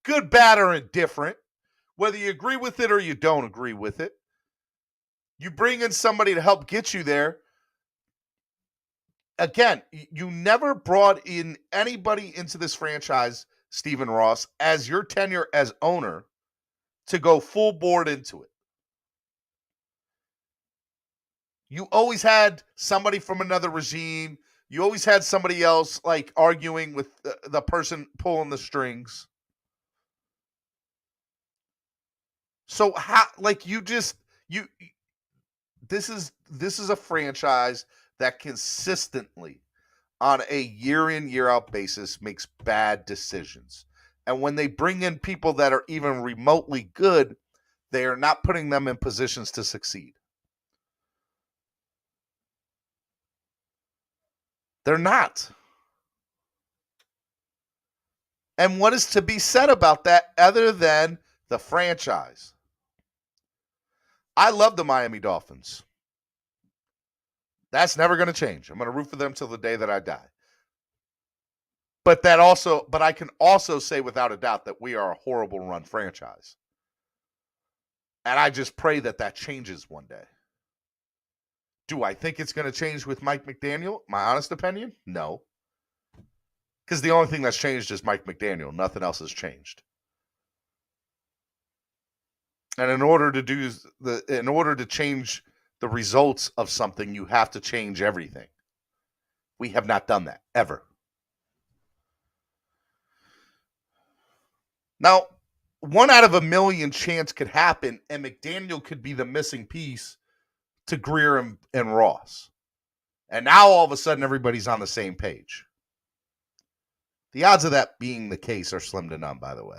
good, bad, or indifferent, whether you agree with it or you don't agree with it, you bring in somebody to help get you there. Again, you never brought in anybody into this franchise, Stephen Ross, as your tenure as owner to go full board into it. You always had somebody from another regime. You always had somebody else like arguing with the person pulling the strings. So how, like, this is a franchise that consistently on a year in, year out basis makes bad decisions. And when they bring in people that are even remotely good, they are not putting them in positions to succeed. They're not. And what is to be said about that other than the franchise? I love the Miami Dolphins. That's never going to change. I'm going to root for them till the day that I die. But I can also say without a doubt that we are a horrible run franchise. And I just pray that that changes one day. Do I think it's going to change with Mike McDaniel? My honest opinion? No. Because the only thing that's changed is Mike McDaniel. Nothing else has changed. And in order to change the results of something, you have to change everything. We have not done that ever. Now, 1 out of a million chance could happen, and McDaniel could be the missing piece to Greer and Ross. And now all of a sudden everybody's on the same page. The odds of that being the case are slim to none, by the way.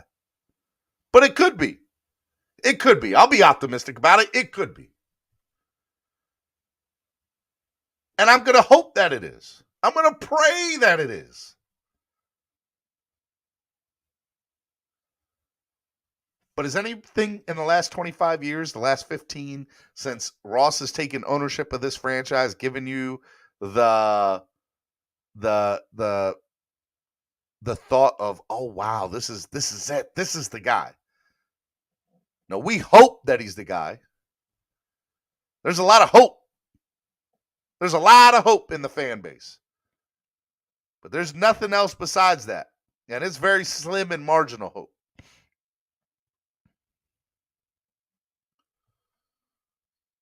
But it could be. It could be. I'll be optimistic about it. It could be. And I'm going to hope that it is. I'm going to pray that it is. But is anything in the last 25 years, the last 15, since Ross has taken ownership of this franchise, given you the thought of, oh wow, this is it. This is the guy. No, we hope that he's the guy. There's a lot of hope. There's a lot of hope in the fan base. But there's nothing else besides that. And it's very slim and marginal hope.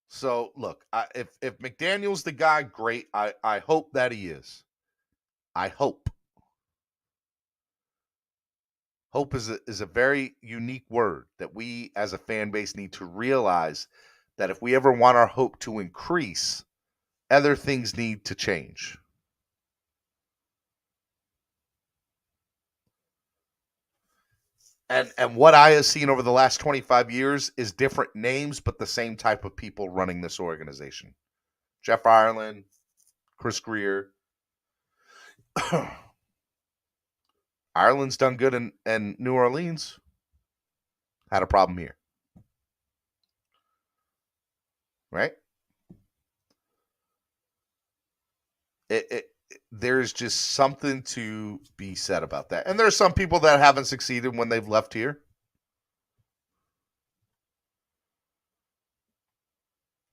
So, look, if McDaniel's the guy, great. I hope that he is. I hope. Hope is a very unique word that we as a fan base need to realize that if we ever want our hope to increase, other things need to change. And what I have seen over the last 25 years is different names, but the same type of people running this organization. Jeff Ireland, Chris Greer. Ireland's done good in New Orleans. Had a problem here. Right? There's just something to be said about that. And there's some people that haven't succeeded when they've left here.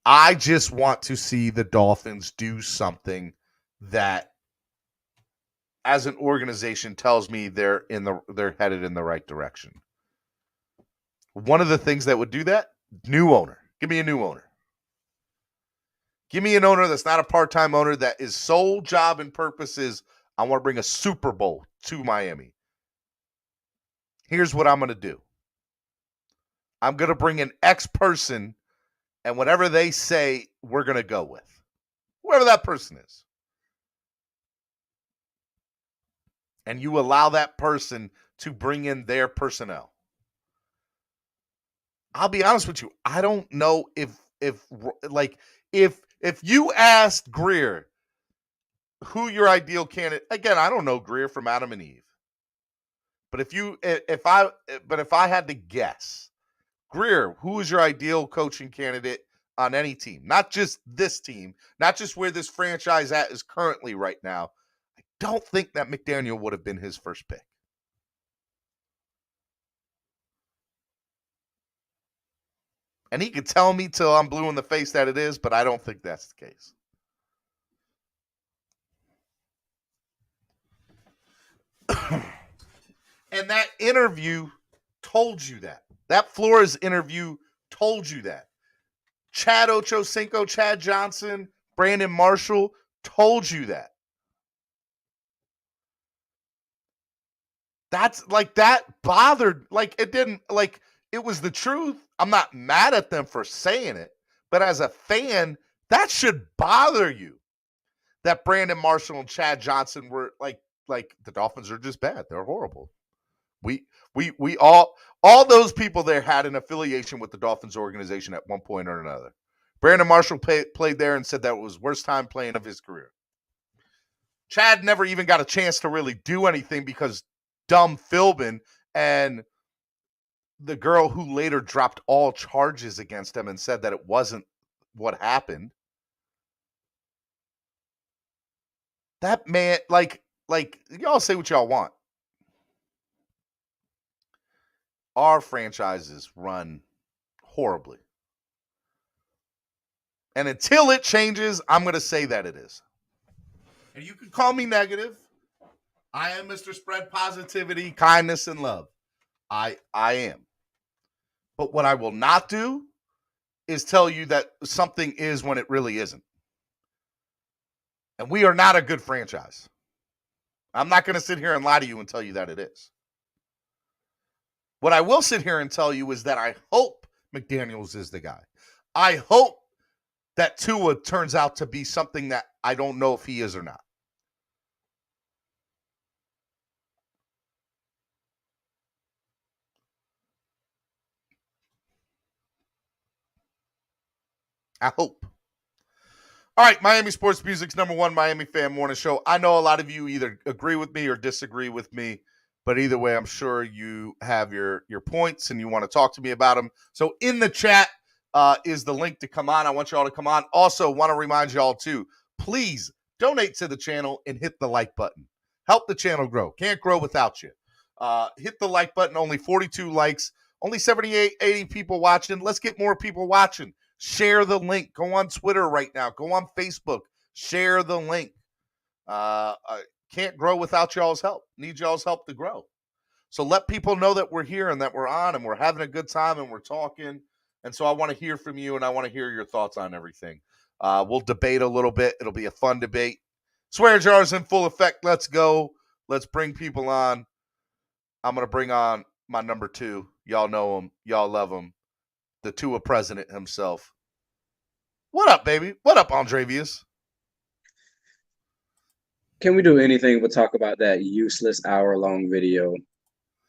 I just want to see the Dolphins do something that, as an organization, tells me they're headed in the right direction. One of the things that would do that, new owner. Give me a new owner. Give me an owner that's not a part-time owner, that his sole job and purpose is, I want to bring a Super Bowl to Miami. Here's what I'm going to do. I'm going to bring an X person, and whatever they say, we're going to go with. Whoever that person is. And you allow that person to bring in their personnel. I'll be honest with you. I don't know if you asked Greer who your ideal candidate, again, I don't know Greer from Adam and Eve. But if I had to guess, Greer, who is your ideal coaching candidate on any team? Not just this team, not just where this franchise is currently right now. I don't think that McDaniel would have been his first pick. And he could tell me till I'm blue in the face that it is, but I don't think that's the case. And that interview told you that. That Flores interview told you that. Chad Ochocinco, Chad Johnson, Brandon Marshall told you that. That's like, that bothered, like it didn't, like it was the truth. I'm not mad at them for saying it, but as a fan, that should bother you. That Brandon Marshall and Chad Johnson were like the Dolphins are just bad. They're horrible. We all those people there had an affiliation with the Dolphins organization at one point or another. Brandon Marshall played there and said that was the worst time playing of his career. Chad never even got a chance to really do anything because dumb Philbin and the girl who later dropped all charges against him and said that it wasn't what happened. That man, like y'all say what y'all want. Our franchises run horribly. And until it changes, I'm going to say that it is. And you can call me negative. I am Mr. Spread Positivity, Kindness, and Love. I am. But what I will not do is tell you that something is when it really isn't. And we are not a good franchise. I'm not going to sit here and lie to you and tell you that it is. What I will sit here and tell you is that I hope McDaniels is the guy. I hope that Tua turns out to be something that I don't know if he is or not. I hope. All right, Miami Sports Music's #1 Miami Fan Morning Show. I know a lot of you either agree with me or disagree with me, but either way, I'm sure you have your points and you want to talk to me about them. So in the chat is the link to come on. I want you all to come on. Also, want to remind you all too, please donate to the channel and hit the like button. Help the channel grow. Can't grow without you. Hit the like button. Only 42 likes. Only 78, 80 people watching. Let's get more people watching. Share the link. Go on Twitter right now. Go on Facebook. Share the link. Can't grow without y'all's help. Need y'all's help to grow. So let people know that we're here and that we're on and we're having a good time and we're talking. And so I want to hear from you and I want to hear your thoughts on everything. We'll debate a little bit. It'll be a fun debate. Swear jars in full effect. Let's go. Let's bring people on. I'm going to bring on my number 2. Y'all know him. Y'all love him. The Tua president himself. What up, baby? What up, Andrevius? Can we do anything but talk about that useless hour-long video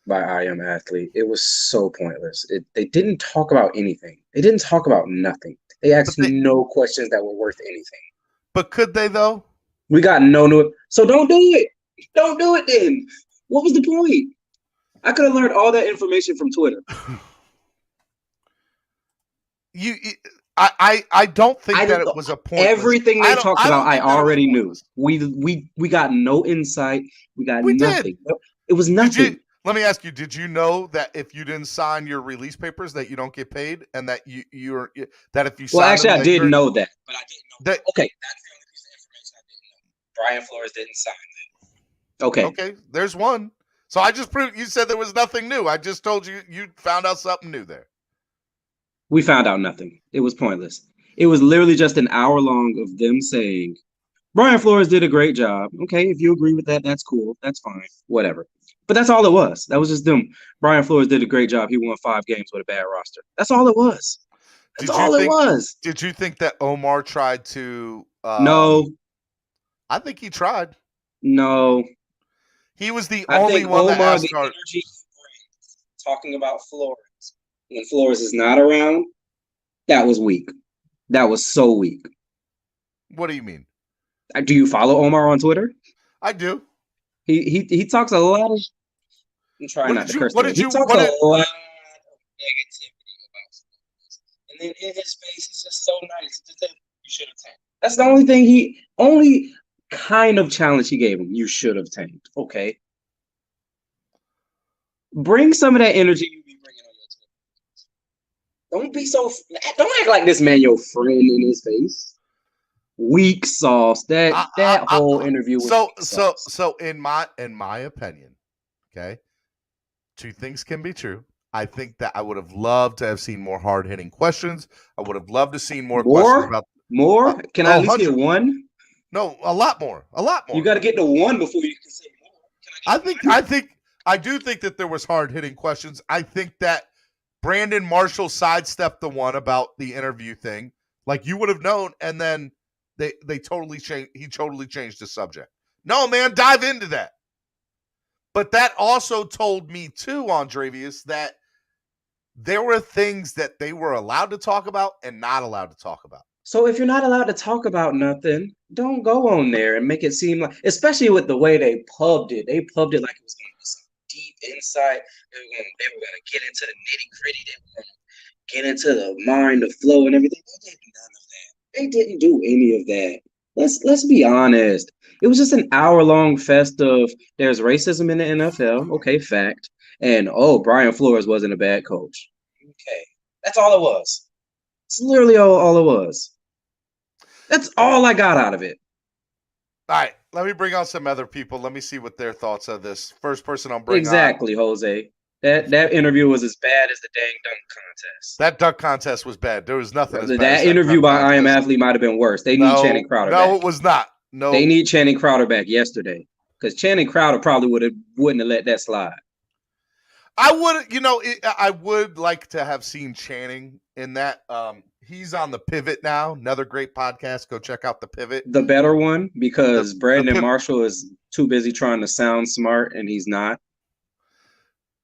by I Am Athlete? It was so pointless. They didn't talk about anything. They didn't talk about nothing. They asked no questions that were worth anything. But could they, though? We got no new. So don't do it. Don't do it then. What was the point? I could have learned all that information from Twitter. I don't think that it was a point. Everything they talked about, I already knew. We got no insight. We got nothing. It was nothing. Let me ask you: did you know that if you didn't sign your release papers, that you don't get paid, and that you're that if you well, actually, I did know that, but I didn't know that. Okay, that's the only piece of information I didn't know. Brian Flores didn't sign that. Okay, there's one. So I just proved you said there was nothing new. I just told you found out something new there. We found out nothing. It was pointless. It was literally just an hour long of them saying, Brian Flores did a great job. Okay, if you agree with that, that's cool. That's fine. Whatever. But that's all it was. That was just them. Brian Flores did a great job. He won 5 games with a bad roster. That's all it was. That's all it was. Did you think that Omar tried to No. I think he tried. No. He was the only one that asked the energy talking about Flores. When Flores is not around, that was weak. That was so weak. What do you mean? Do you follow Omar on Twitter? I do. He talks a lot of. I'm trying not to curse. He talks a lot of negativity about Flores, and then in his face, he's just so nice. He just said, "You should have tanked." That's the only thing only kind of challenge he gave him. You should have tanked. Okay. Bring some of that energy you be bringing on your Twitter. Don't act like this man your friend in his face. Weak sauce. That whole interview was so in my opinion, okay, 2 things can be true. I think that I would have loved to have seen more hard-hitting questions. I would have loved to see more questions about more. Can I at least get one? No, a lot more. A lot more. You got to get to one before you can say more. I do think that there was hard-hitting questions. I think that Brandon Marshall sidestepped the one about the interview thing. Like you would have known, and then they totally changed. He totally changed the subject. No, man, dive into that. But that also told me too, Andrevius, that there were things that they were allowed to talk about and not allowed to talk about. So if you're not allowed to talk about nothing, don't go on there and make it seem like, especially with the way they pubbed it like it was going to be some insight. They were gonna get into the nitty-gritty. They were gonna get into the mind, the flow, and everything. They did none of that. They didn't do any of that. Let's be honest. It was just an hour-long fest of there's racism in the NFL. Okay, fact. And Brian Flores wasn't a bad coach. Okay. That's all it was. It's literally all it was. That's all I got out of it. All right, let me bring on some other people. Let me see what their thoughts of this. First person I'll bring exactly, on. Jose. That interview was as bad as the dang dunk contest. That dunk contest was bad. There was nothing. That interview by I Am Athlete might have been worse. They need Channing Crowder back. No, it was not. No, they need Channing Crowder back yesterday because Channing Crowder probably wouldn't have let that slide. I would like to have seen Channing in that. He's on The Pivot now. Another great podcast. Go check out The Pivot. The better one, because Brandon Marshall is too busy trying to sound smart, and he's not.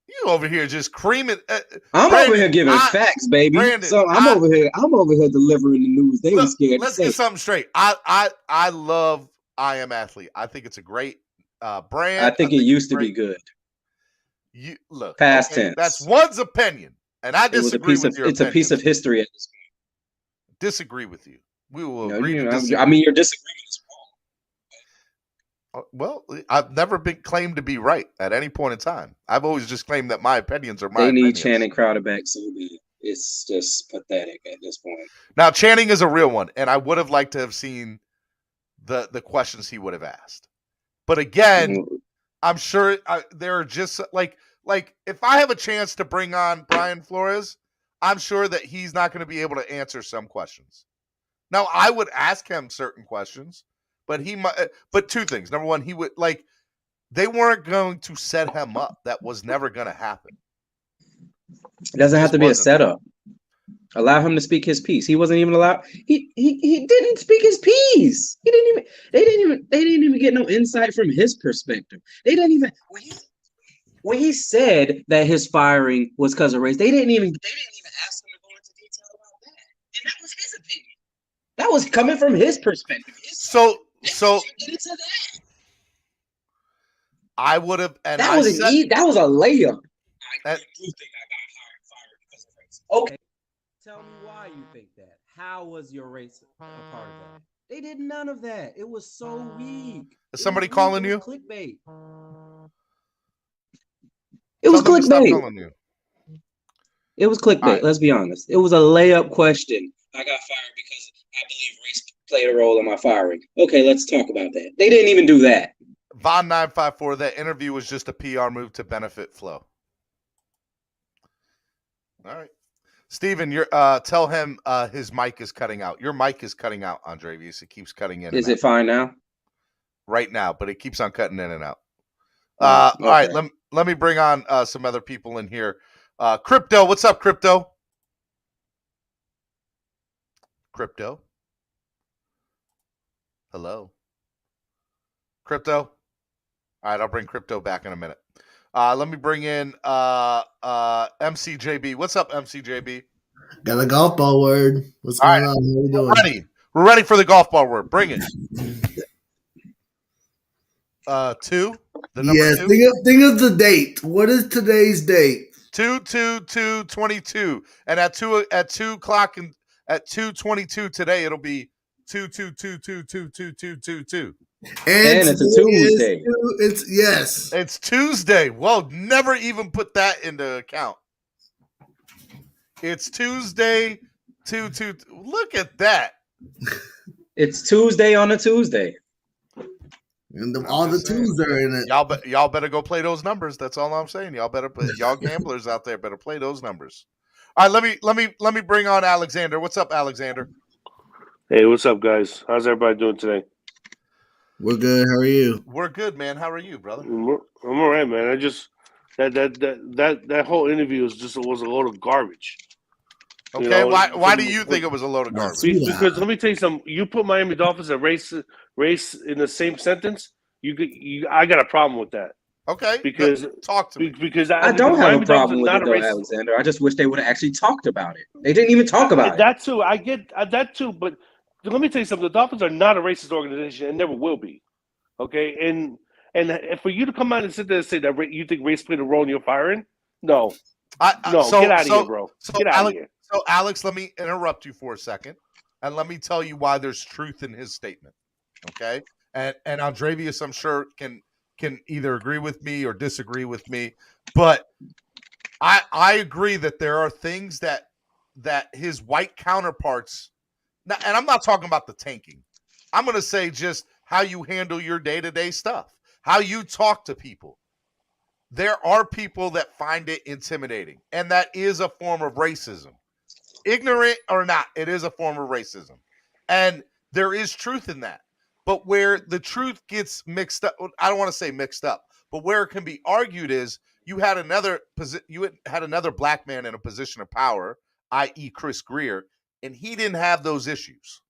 You over here just creaming. I'm over here giving facts, baby. Brandon, so I'm over here delivering the news. They were scared. Let's get something straight. I love I Am Athlete. I think it's a great brand. I think it used to be good. You look past tense. That's one's opinion, and I disagree with your opinion. It's a piece of history at this point. Disagree with you. We will agree to disagree. I mean, your disagreement is wrong. Well, I've never been claimed to be right at any point in time. I've always just claimed that my opinions are my opinions. They need Channing Crowder back so bad. It's just pathetic at this point. Now, Channing is a real one, and I would have liked to have seen the questions he would have asked. But again, I'm sure there are just like if I have a chance to bring on Brian Flores, I'm sure that he's not going to be able to answer some questions. Now, I would ask him certain questions, but he might. But two things. Number one, he would they weren't going to set him up. That was never going to happen. It doesn't have to be a setup. Allow him to speak his piece. He wasn't even allowed. He didn't speak his piece. They didn't even get no insight from his perspective. They didn't even when he said that his firing was because of race. They didn't even ask him to go into detail about that. And that was his opinion. That was coming from his perspective. So I would have, and that was a layup. I do think I got fired because of race. Okay. Tell me why you think that. How was your race a part of that? They did none of that. It was so weak. Is somebody calling you? Clickbait. It was clickbait. It was clickbait. Right. Let's be honest. It was a layup question. I got fired because I believe race played a role in my firing. Okay, let's talk about that. They didn't even do that. Von 954. That interview was just a PR move to benefit Flo. All right. Steven, you're tell him his mic is cutting out. Your mic is cutting out, Andre Vies. It keeps cutting in. Is it fine now? Right now, but it keeps on cutting in and out. Okay. All right, let me bring on some other people in here. Crypto, what's up, Crypto? Crypto? Hello? Crypto? All right, I'll bring Crypto back in a minute. Let me bring in MCJB. What's up, MCJB? Got a golf ball word. What's going on? How we doing? We're ready for the golf ball word. Bring it. 2. The number 2. Think of the date. What is today's date? 2/2/22. And at 2 o'clock and at 2:22 today, it'll be 2/2/22/22/22. And it's a Tuesday. It's Tuesday. Well, never even put that into account. It's Tuesday. 2. Look at that. It's Tuesday on a Tuesday. And all the twos are in it. Y'all better go play those numbers. That's all I'm saying. Y'all gamblers out there better play those numbers. All right, let me bring on Alexander. What's up, Alexander? Hey, what's up, guys? How's everybody doing today? We're good. How are you? We're good, man. How are you, brother? I'm all right, man. I just that whole interview was a load of garbage. Okay, you know, why do you think it was a load of garbage? Because let me tell you something. You put Miami Dolphins and race in the same sentence, I got a problem with that. Okay, because talk to me. Because I don't have a problem with it, though, Alexander. I just wish they would have actually talked about it. They didn't even talk about it. That too. I get that too, but let me tell you something. The Dolphins are not a racist organization and never will be. Okay, and And for you to come out and sit there and say that you think race played a role in your firing, no, get out of here, bro. Get out of here. So, Alex, let me interrupt you for a second, and let me tell you why there's truth in his statement. Okay, and Andrevius, I'm sure can either agree with me or disagree with me, but I agree that there are things that his white counterparts. Now, and I'm not talking about the tanking. I'm going to say just how you handle your day-to-day stuff, how you talk to people. There are people that find it intimidating, and that is a form of racism. Ignorant or not, it is a form of racism. And there is truth in that. But where the truth gets mixed up, I don't want to say mixed up, but where it can be argued is you had another black man in a position of power, i.e. Chris Greer, and he didn't have those issues.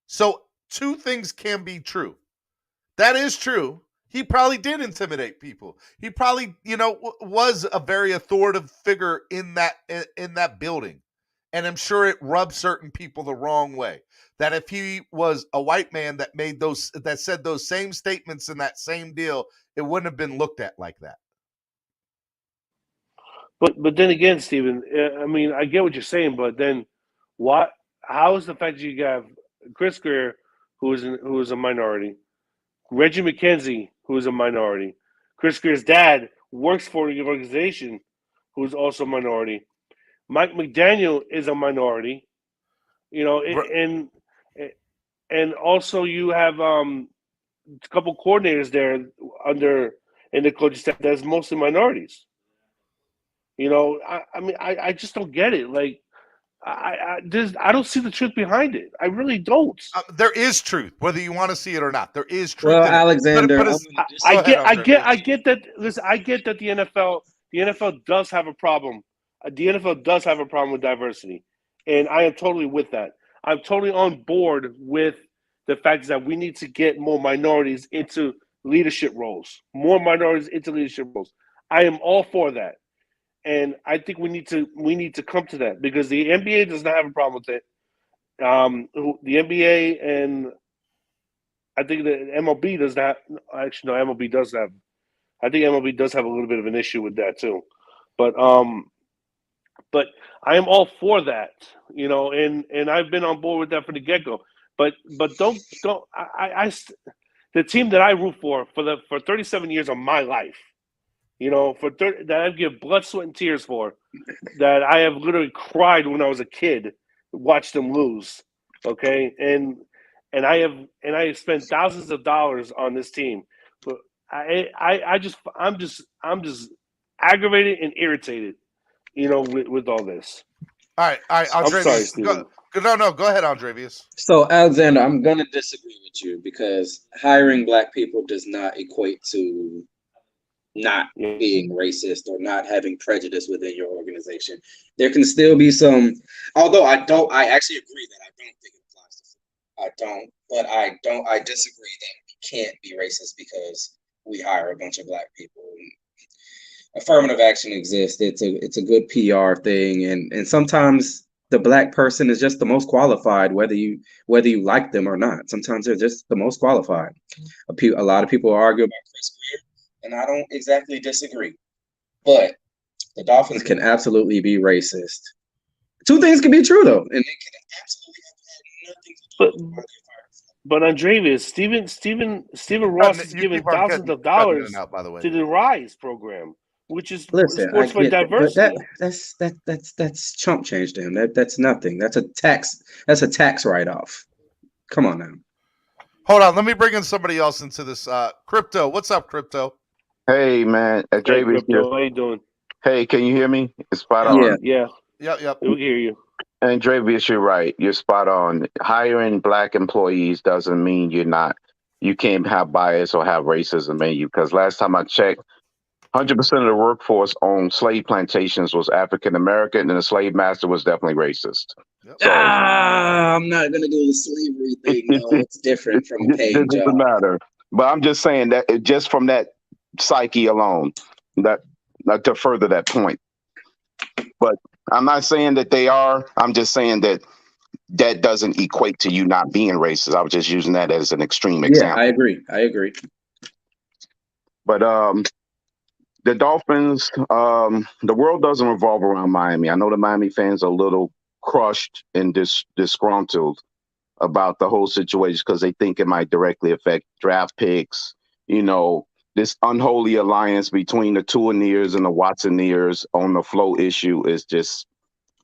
So two things can be true. That is true. He probably did intimidate people. He probably, was a very authoritative figure in that building. And I'm sure it rubbed certain people the wrong way. That if he was a white man that said those same statements in that same deal, it wouldn't have been looked at like that. But then again, Stephen, I mean, I get what you're saying, but then how is the fact that you have Chris Greer, who is a minority, Reggie McKenzie, who is a minority, Chris Greer's dad works for the organization, who is also a minority, Mike McDaniel is a minority, and also you have a couple coordinators there in the coaching staff that's mostly minorities. I mean, I just don't get it. Like, I don't see the truth behind it. I really don't. There is truth, whether you want to see it or not. There is truth. Well, Alexander, I get that. Listen, I get that the NFL does have a problem. The NFL does have a problem with diversity, and I am totally with that. I'm totally on board with the fact that we need to get more minorities into leadership roles. More minorities into leadership roles. I am all for that. And I think we need to come to that because the NBA does not have a problem with it. The NBA and I think the MLB does not. Actually, no, MLB does have. I think MLB does have a little bit of an issue with that too. But I am all for that, and I've been on board with that from the get-go. But don't the team that I root for 37 years of my life. That I give blood, sweat, and tears for, that I have literally cried when I was a kid, watched them lose. Okay, and I have spent thousands of dollars on this team, but I'm just aggravated and irritated, with all this. All right, Andrevius. I'm sorry, Steven. Go ahead, Andrevius. So, Alexander, I'm gonna disagree with you because hiring black people does not equate to not being racist or not having prejudice within your organization. There can still be some, although I actually agree that I don't think it applies to I disagree that we can't be racist because we hire a bunch of black people. Affirmative action exists. It's a good PR thing. And sometimes the black person is just the most qualified, whether you like them or not. Sometimes they're just the most qualified. A lot of people argue about Chris Greer, and I don't exactly disagree. But the Dolphins can absolutely be racist. Two things can be true, though, and they can absolutely have nothing to do with But Andrevius, Stephen Ross is giving thousands of dollars to the RISE program, which is sports for diversity. That's chump change to him. That's nothing. That's a tax write-off. Come on now. Hold on, let me bring in somebody else into this. Crypto, what's up, Crypto? Hey man, Crypto, how you doing? Hey, can you hear me? It's spot on. Yeah. Yep. We hear you. And Dravius, you're right. You're spot on. Hiring black employees doesn't mean you can't have bias or have racism in you. Because last time I checked, 100% of the workforce on slave plantations was African American, and the slave master was definitely racist. Yep. So, I'm not gonna do the slavery thing. No, it's different from a paying job. It doesn't matter. But I'm just saying that just from that psyche alone, that to further that point. But I'm not saying that they are. I'm just saying that that doesn't equate to you not being racist. I was just using that as an extreme Yeah, example. I agree. But the Dolphins, the world doesn't revolve around Miami. I know the Miami fans are a little crushed and disgruntled about the whole situation because they think it might directly affect draft picks. You know, this unholy alliance between the Tuaneers and the Watsoneers on the flow issue is just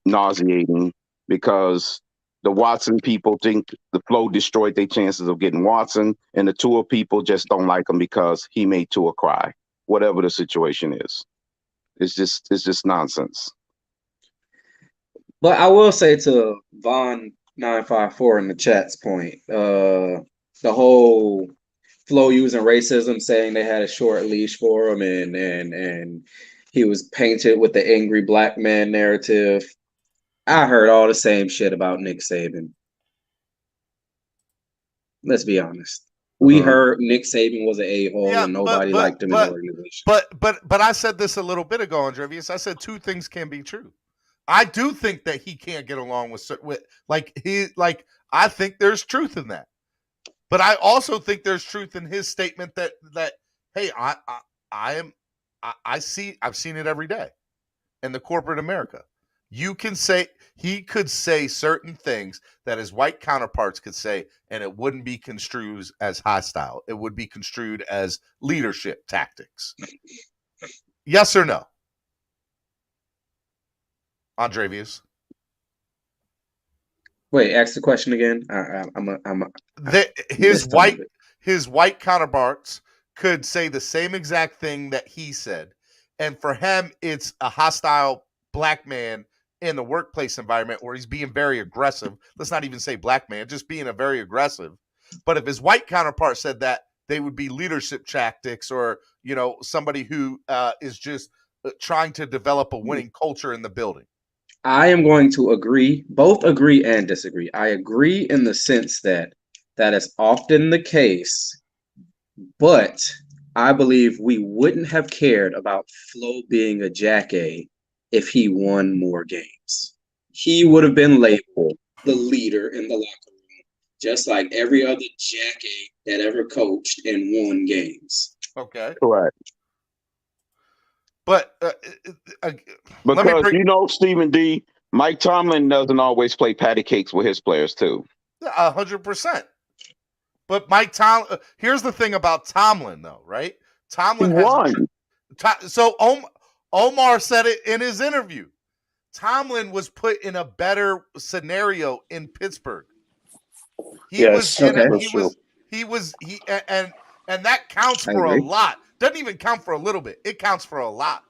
nauseating because the Watson people think the flow destroyed their chances of getting Watson, and the Tua people just don't like him because he made Tua cry. Whatever the situation is, it's just nonsense. But I will say to Vaughn 954 in the chat's point, the whole flow using racism, saying they had a short leash for him, and he was painted with the angry black man narrative. I heard all the same shit about Nick Saban. Let's be honest. We heard Nick Saban was an a-hole and nobody liked him in the organization. But I said this a little bit ago, Andrevius. I said two things can be true. I do think that he can't get along with I think there's truth in that. But I also think there's truth in his statement that hey, I've seen it every day in the corporate America. He could say certain things that his white counterparts could say, and it wouldn't be construed as hostile. It would be construed as leadership tactics. Yes or no? Andrevius? Wait, ask the question again. His white counterparts could say the same exact thing that he said, and for him, it's a hostile black man in the workplace environment where he's being very aggressive. Let's not even say black man, just being a very aggressive. But if his white counterpart said that, they would be leadership tactics, or somebody who is just trying to develop a winning culture in the building. I am going to both agree and disagree. I agree in the sense that is often the case, but I believe we wouldn't have cared about Flo being a Jack-A if he won more games. He would have been labeled the leader in the locker room, just like every other Jack-A that ever coached and won games. Okay. Correct. But because Stephen D, Mike Tomlin doesn't always play patty cakes with his players too. 100%. But Mike Tomlin, here's the thing about Tomlin, though, right? Tomlin won. So Omar said it in his interview. Tomlin was put in a better scenario in Pittsburgh. And that counts for a lot. Doesn't even count for a little bit. It counts for a lot.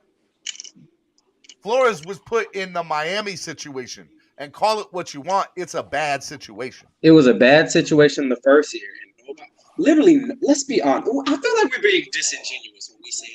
Flores was put in the Miami situation, and call it what you want. It's a bad situation. It was a bad situation the first year. And literally, let's be honest. I feel like we're being disingenuous when we say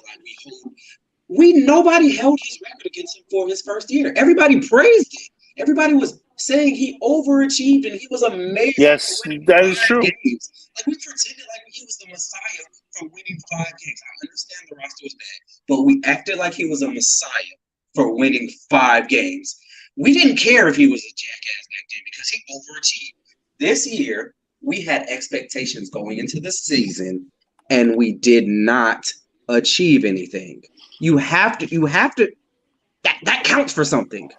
nobody held his record against him for his first year. Everybody praised it. Everybody was saying he overachieved and he was amazing. Yes, that is true. Games. We pretended like he was the Messiah for winning 5 games. I understand the roster was bad, but we acted like he was a Messiah for winning 5 games. We didn't care if he was a jackass back then because he overachieved. This year, we had expectations going into the season, and we did not achieve anything. You have to. That counts for something.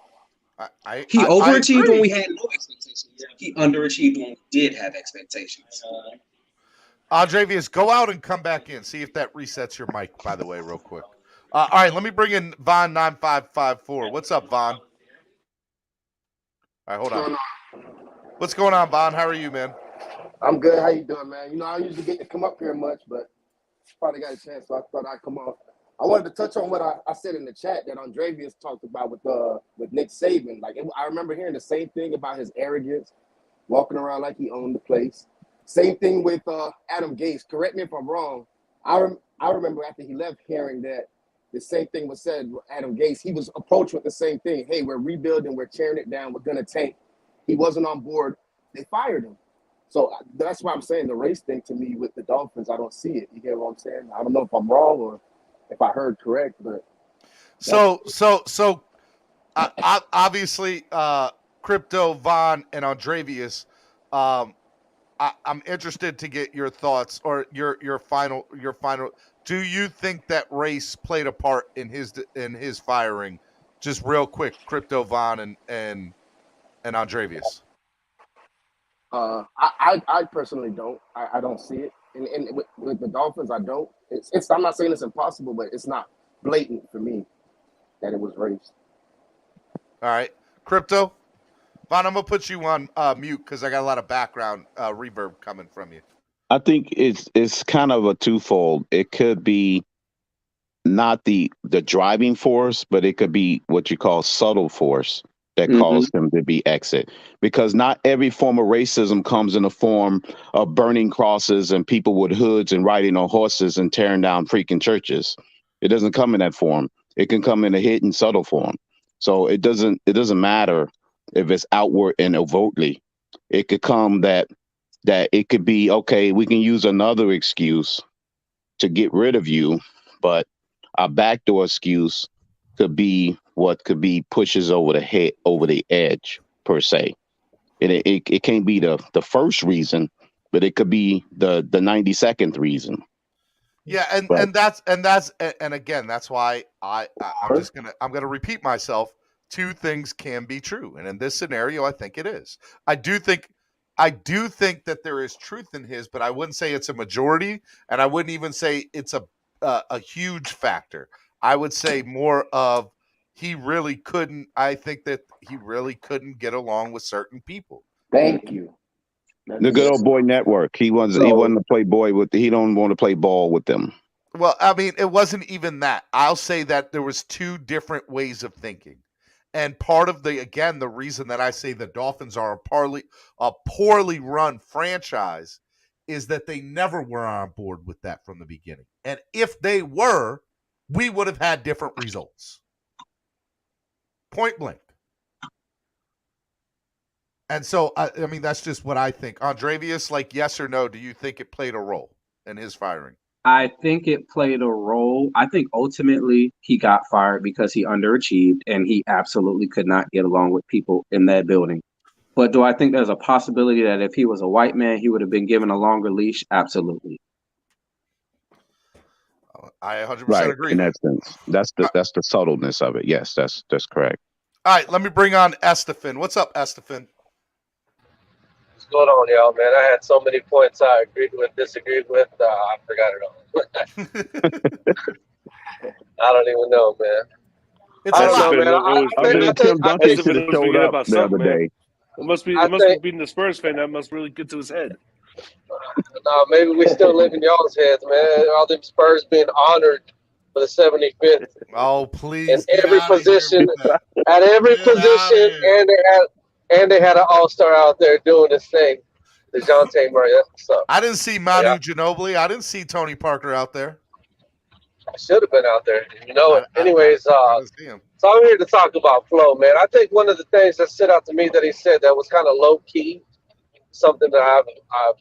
He overachieved when we had no expectations. He underachieved when we did have expectations. Andrevius, go out and come back in. See if that resets your mic, by the way, real quick. All right, let me bring in Vaughn 9554. What's up, Vaughn? All right, hold on. What's going on, Vaughn? How are you, man? I'm good. How you doing, man? I don't usually get to come up here much, but probably got a chance, so I thought I'd come on. I wanted to touch on what I said in the chat that Andrevius talked about with Nick Saban. I remember hearing the same thing about his arrogance, walking around like he owned the place. Same thing with Adam Gase. Correct me if I'm wrong. I remember after he left hearing that the same thing was said with Adam Gase. He was approached with the same thing. Hey, we're rebuilding. We're tearing it down. We're going to tank. He wasn't on board. They fired him. So that's why I'm saying the race thing to me with the Dolphins, I don't see it. You get what I'm saying? I don't know if I'm wrong or if I heard correct, but obviously Crypto, Von, and Andrevius, I'm interested to get your thoughts or your final. Do you think that race played a part in his firing? Just real quick, Crypto, Von, and Andrevius. I personally don't. I don't see it. And with the Dolphins, I don't. It's. I'm not saying it's impossible, but it's not blatant for me that it was race. All right, Crypto. Von, I'm gonna put you on mute because I got a lot of background reverb coming from you. I think it's kind of a twofold. It could be not the driving force, but it could be what you call subtle force that caused him to be exit. Because not every form of racism comes in the form of burning crosses and people with hoods and riding on horses and tearing down freaking churches. It doesn't come in that form. It can come in a hidden, subtle form. So it doesn't matter if it's outward and overtly. It could come that it could be, okay, we can use another excuse to get rid of you, but our backdoor excuse could be what could be pushes over the edge per se. It can't be the first reason, but it could be the 92nd reason. Yeah, and again, that's why I'm gonna repeat myself. Two things can be true, and in this scenario, I think it is. I do think that there is truth in his, but I wouldn't say it's a majority, and I wouldn't even say it's a huge factor. I would say more of he really couldn't. I think that he really couldn't get along with certain people. Thank you. The good old boy network. He wasn't to play boy with. He don't want to play ball with them. Well, I mean, it wasn't even that. I'll say that there was two different ways of thinking. And part of the reason that I say the Dolphins are a poorly run franchise is that they never were on board with that from the beginning. And if they were, we would have had different results. Point blank. And so, I mean, that's just what I think. Andrevius, like, yes or no, do you think it played a role in his firing? I think it played a role. I think ultimately he got fired because he underachieved and he absolutely could not get along with people in that building. But do I think there's a possibility that if he was a white man, he would have been given a longer leash? Absolutely. I 100% agree. In that sense, that's the subtleness of it. Yes, that's correct. All right, let me bring on Estefan. What's up, Estefan? What's going on, y'all, man? I had so many points I agreed with, disagreed with. I forgot it all. I don't even know, man. It's I don't know, man. I think showed up the other day. It must be being the Spurs fan. That must really get to his head. No, maybe we still live in y'all's heads, man. All them Spurs being honored for the 75th. Oh, please! In every position, at every position, and they had an all-star out there doing this thing. DeJounte Murray. That's what's up. I didn't see Manu Ginobili. I didn't see Tony Parker out there. I should have been out there. You know it. Anyways, so I'm here to talk about flow, man. I think one of the things that stood out to me that he said that was kind of low-key, something that I've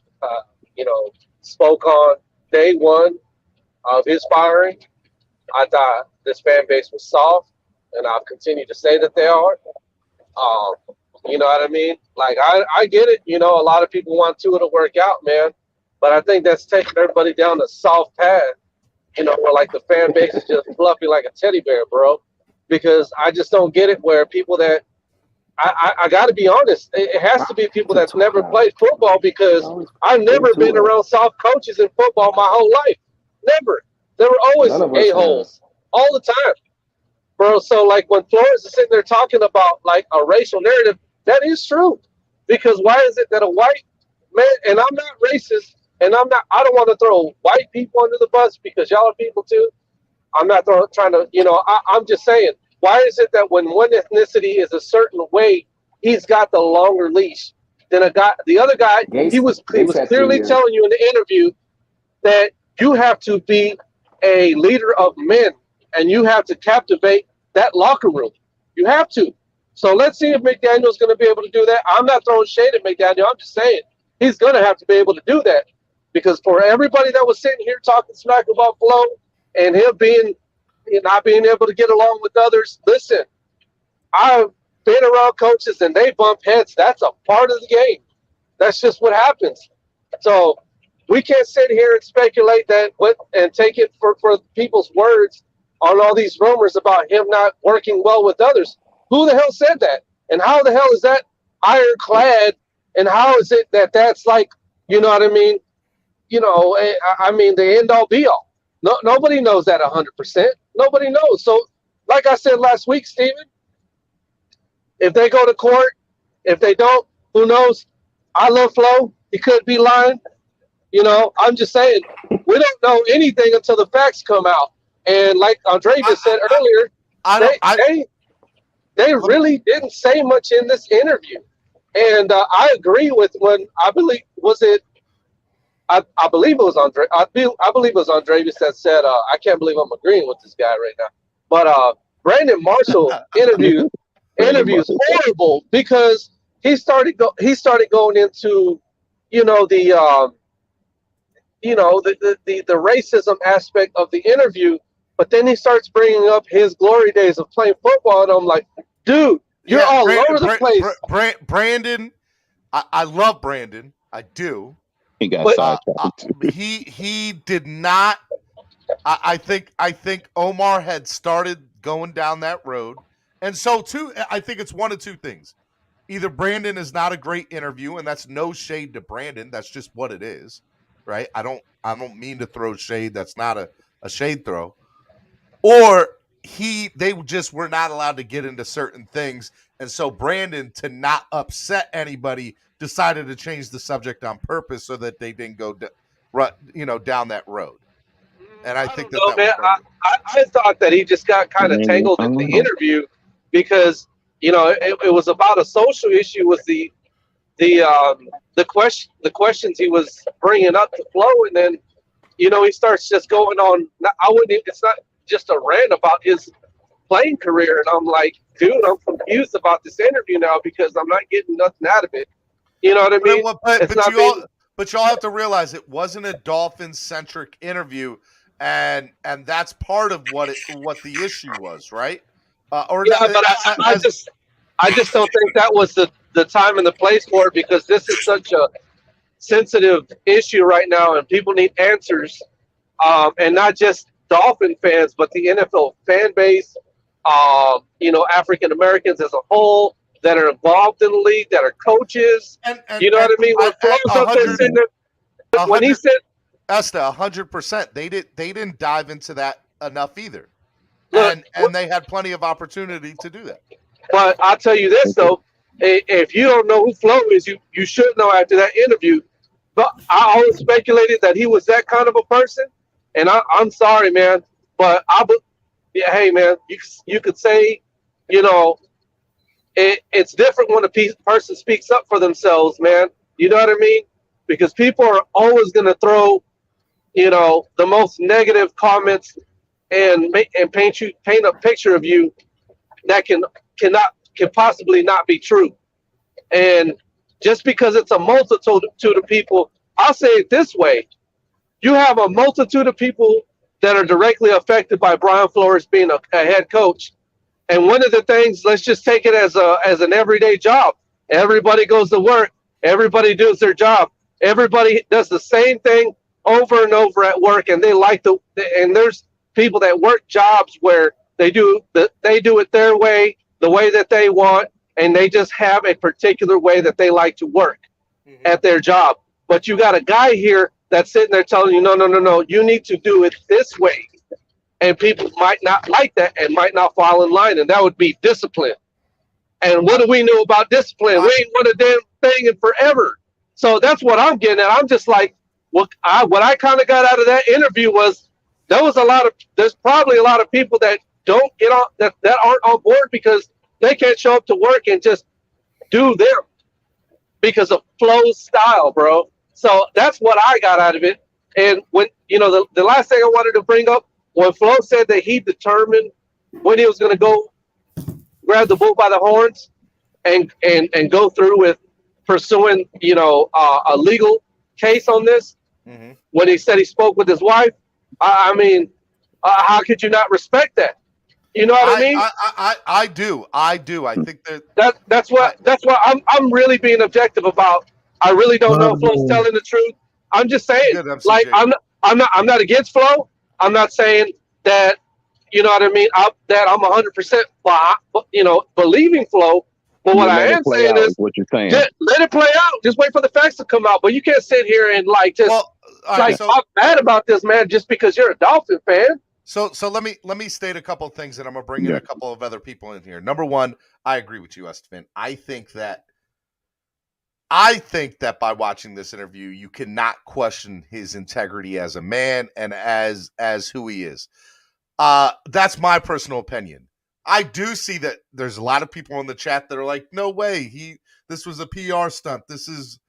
spoke on day one of his firing. I thought this fan base was soft, and I'll continue to say that they are. You know what I mean? Like, I get it. You know, a lot of people want Tua to work out, man. But I think that's taking everybody down a soft path, you know, where, like, the fan base is just fluffy like a teddy bear, bro. Because I just don't get it where people that I got to be honest, it has to be people that's never played football because I've never been around soft coaches in football my whole life. Never. They were always a-holes all the time, bro. So, like, when Flores is sitting there talking about, like, a racial narrative, that is true. Because why is it that a white man, and I'm not racist, and I don't want to throw white people under the bus because y'all are people too. I'm not trying to, I'm just saying, why is it that when one ethnicity is a certain way, he's got the longer leash than the other guy? He was clearly telling you in the interview that you have to be a leader of men and you have to captivate that locker room. You have to. So let's see if McDaniel's going to be able to do that. I'm not throwing shade at McDaniel. I'm just saying he's going to have to be able to do that because for everybody that was sitting here talking smack about Flo and him not being able to get along with others, listen, I been around coaches and they bump heads. That's a part of the game. That's just what happens. So we can't sit here and speculate and take it for people's words on all these rumors about him not working well with others. Who the hell said that? And how the hell is that ironclad? And how is it that that's like, you know what I mean? You know, I mean, the end all be all. No, nobody knows that 100%. Nobody knows. So, like I said last week, Steven, if they go to court, if they don't, who knows? I love Flo. He could be lying. You know, I'm just saying, we don't know anything until the facts come out. And like Andreas said earlier, they really didn't say much in this interview. And I agree with when I believe I believe it was Andre. I believe it was Andreas that said, "I can't believe I'm agreeing with this guy right now." But Brandon Marshall interview is horrible because he started going into, the racism aspect of the interview, but then he starts bringing up his glory days of playing football, and I'm like, dude, you're all over the place. Brandon, I love Brandon, I do. He got sidetracked. He did not. I think Omar had started going down that road, and so too. I think it's one of two things: either Brandon is not a great interview, and that's no shade to Brandon. That's just what it is, right? I don't mean to throw shade. That's not a shade throw. Or they just were not allowed to get into certain things, and so Brandon, to not upset anybody, decided to change the subject on purpose so that they didn't go down that road. And I think I thought that he just got kind of tangled in the interview because it was about a social issue with the questions he was bringing up to Flo, and then he starts just going on. It's not just a rant about his playing career, and I'm like, dude, I'm confused about this interview now because I'm not getting nothing out of it. You know what I mean? But y'all have to realize it wasn't a Dolphins-centric interview, and that's part of what the issue was, right? I just don't think that was the time and the place for it because this is such a sensitive issue right now, and people need answers, and not just Dolphin fans, but the NFL fan base, African Americans as a whole that are involved in the league, that are coaches. You know what I mean? When he said, Esta, 100%, they didn't dive into that enough either, and they had plenty of opportunity to do that. But I'll tell you this though, if you don't know who Flo is, you should know after that interview. But I always speculated that he was that kind of a person, and I'm sorry, man, but hey, man, you could say, it's different when a person speaks up for themselves, man. You know what I mean? Because people are always going to throw, the most negative comments and paint a picture of you that can possibly not be true. And just because it's a multitude of people, I'll say it this way: you have a multitude of people that are directly affected by Brian Flores being a head coach. And one of the things, let's just take it as an everyday job. Everybody goes to work. Everybody does their job. Everybody does the same thing over and over at work, and and there's people that work jobs where they do it their way, the way that they want, and they just have a particular way that they like to work at their job. But you got a guy here that's sitting there telling you, no, you need to do it this way. And people might not like that and might not fall in line, and that would be discipline. And what do we know about discipline? We ain't won a damn thing in forever. So that's what I'm getting at. I'm just like, what I kind of got out of that interview was there's probably a lot of people that don't get on that aren't on board because they can't show up to work and just do them because of Flo's style, bro. So that's what I got out of it. And when the last thing I wanted to bring up, when Flo said that he determined when he was going to go grab the bull by the horns and go through with pursuing a legal case on this, when he said he spoke with his wife, I mean, how could you not respect that? You know what I mean? I do. I think that's what I'm really being objective about. I really don't know if Flo's telling the truth. I'm just saying, Good, like I'm not against Flo. I'm not saying that, you know what I mean, that I'm 100% believing Flo. But what You I let it am play saying out is, what you're saying. just let it play out. Just wait for the facts to come out. But you can't sit here and talk bad about this man just because you're a Dolphin fan. So let me state a couple of things, and I'm gonna bring in a couple of other people in here. Number one, I agree with you, Estefan. I think that by watching this interview, you cannot question his integrity as a man and as who he is. That's my personal opinion. I do see that there's a lot of people in the chat that are like, no way, this was a PR stunt. This is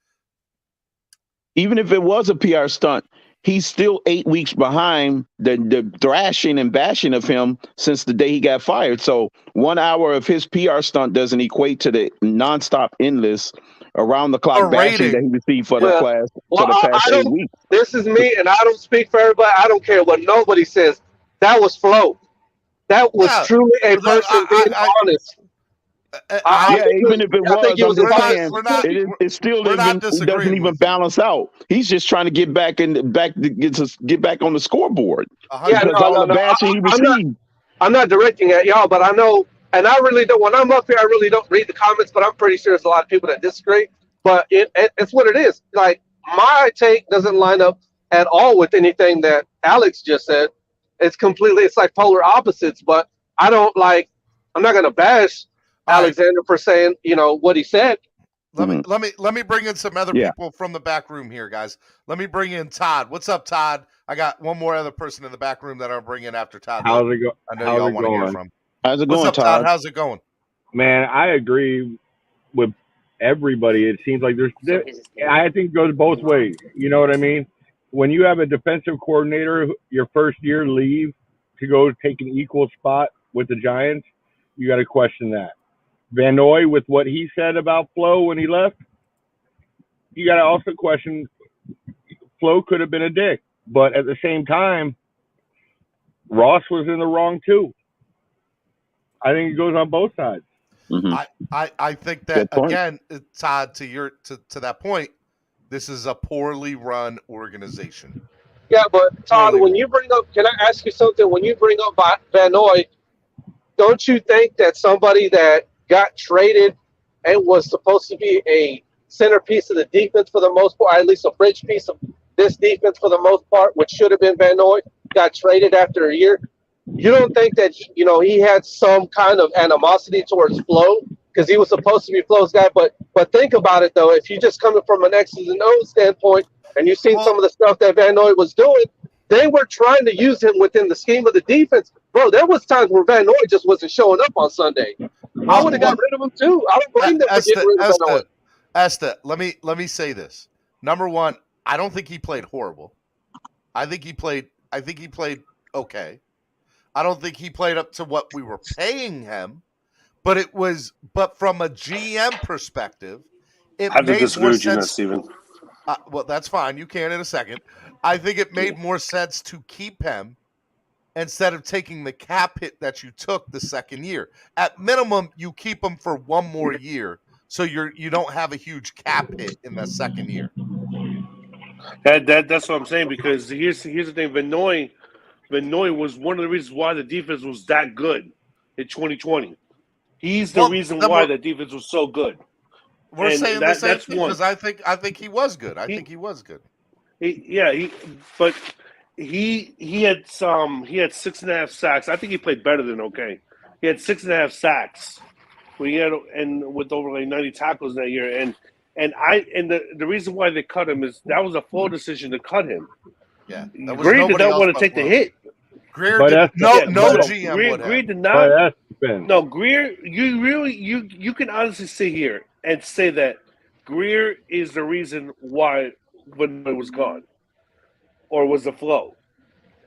Even if it was a PR stunt, he's still 8 weeks behind the thrashing and bashing of him since the day he got fired. So 1 hour of his PR stunt doesn't equate to the nonstop, endless, around the clock bashing that he received for the past 8 weeks. This is me, and I don't speak for everybody. I don't care what nobody says. That was Flo. That was truly a person being honest. Even if it was, I'm just saying it still doesn't even balance out. He's just trying to get back on the scoreboard because all the bashing he received. I'm not directing at y'all, but I know, and I really don't. When I'm up here, I really don't read the comments, but I'm pretty sure there's a lot of people that disagree. But it's what it is. Like, my take doesn't line up at all with anything that Alex just said. It's like polar opposites. But I'm not going to bash Alexander for saying, what he said. Let me bring in some other people from the back room here, guys. Let me bring in Todd. What's up, Todd? I got one more other person in the back room that I'll bring in after Todd. How's it going? I know y'all want to hear from. How's it What's going, up, Todd? How's it going? Man, I agree with everybody. It seems like I think it goes both ways. You know what I mean? When you have a defensive coordinator, your first year leave to go take an equal spot with the Giants, you got to question that. Van Noy, with what he said about Flo when he left, you got to also question Flo could have been a dick. But at the same time, Ross was in the wrong too. I think it goes on both sides. I think that, again, Todd, to that point, this is a poorly run organization. Yeah, but Todd, can I ask you something? When you bring up Van Noy, don't you think that somebody that got traded and was supposed to be a centerpiece of the defense for the most part, at least a bridge piece of this defense for the most part, which should have been Van Noy, got traded after a year? You don't think that he had some kind of animosity towards Flo because he was supposed to be Flo's guy? But think about it though, if you just coming from an X's and O's standpoint and you've seen some of the stuff that Van Noy was doing, they were trying to use him within the scheme of the defense. Bro, there was times where Van Noy just wasn't showing up on Sunday. I would have got rid of him too. I don't blame them for getting rid of Van Noy. Esther, let me say this. Number one, I don't think he played horrible. I think he played okay. I don't think he played up to what we were paying him, but from a GM perspective, it I have to made disagree more with you there, sense. Steven. Well, that's fine. You can in a second. I think it made more sense to keep him instead of taking the cap hit that you took the second year. At minimum, you keep him for one more year, so you don't have a huge cap hit in the second year. That's what I'm saying, because here's the thing. Van Noy was one of the reasons why the defense was that good in 2020. He's the reason why the defense was so good. We're saying the same thing because I think he was good. I think he was good. He had 6.5 sacks. I think he played better than okay. He had 6.5 sacks. With over like 90 tackles that year. And the reason why they cut him is that was a full decision to cut him. Yeah, Greer did not want to take the hit. Greer did GM Greer did not. No, Greer. You can honestly sit here and say that Greer is the reason why Van Noy was gone, or was the Flo,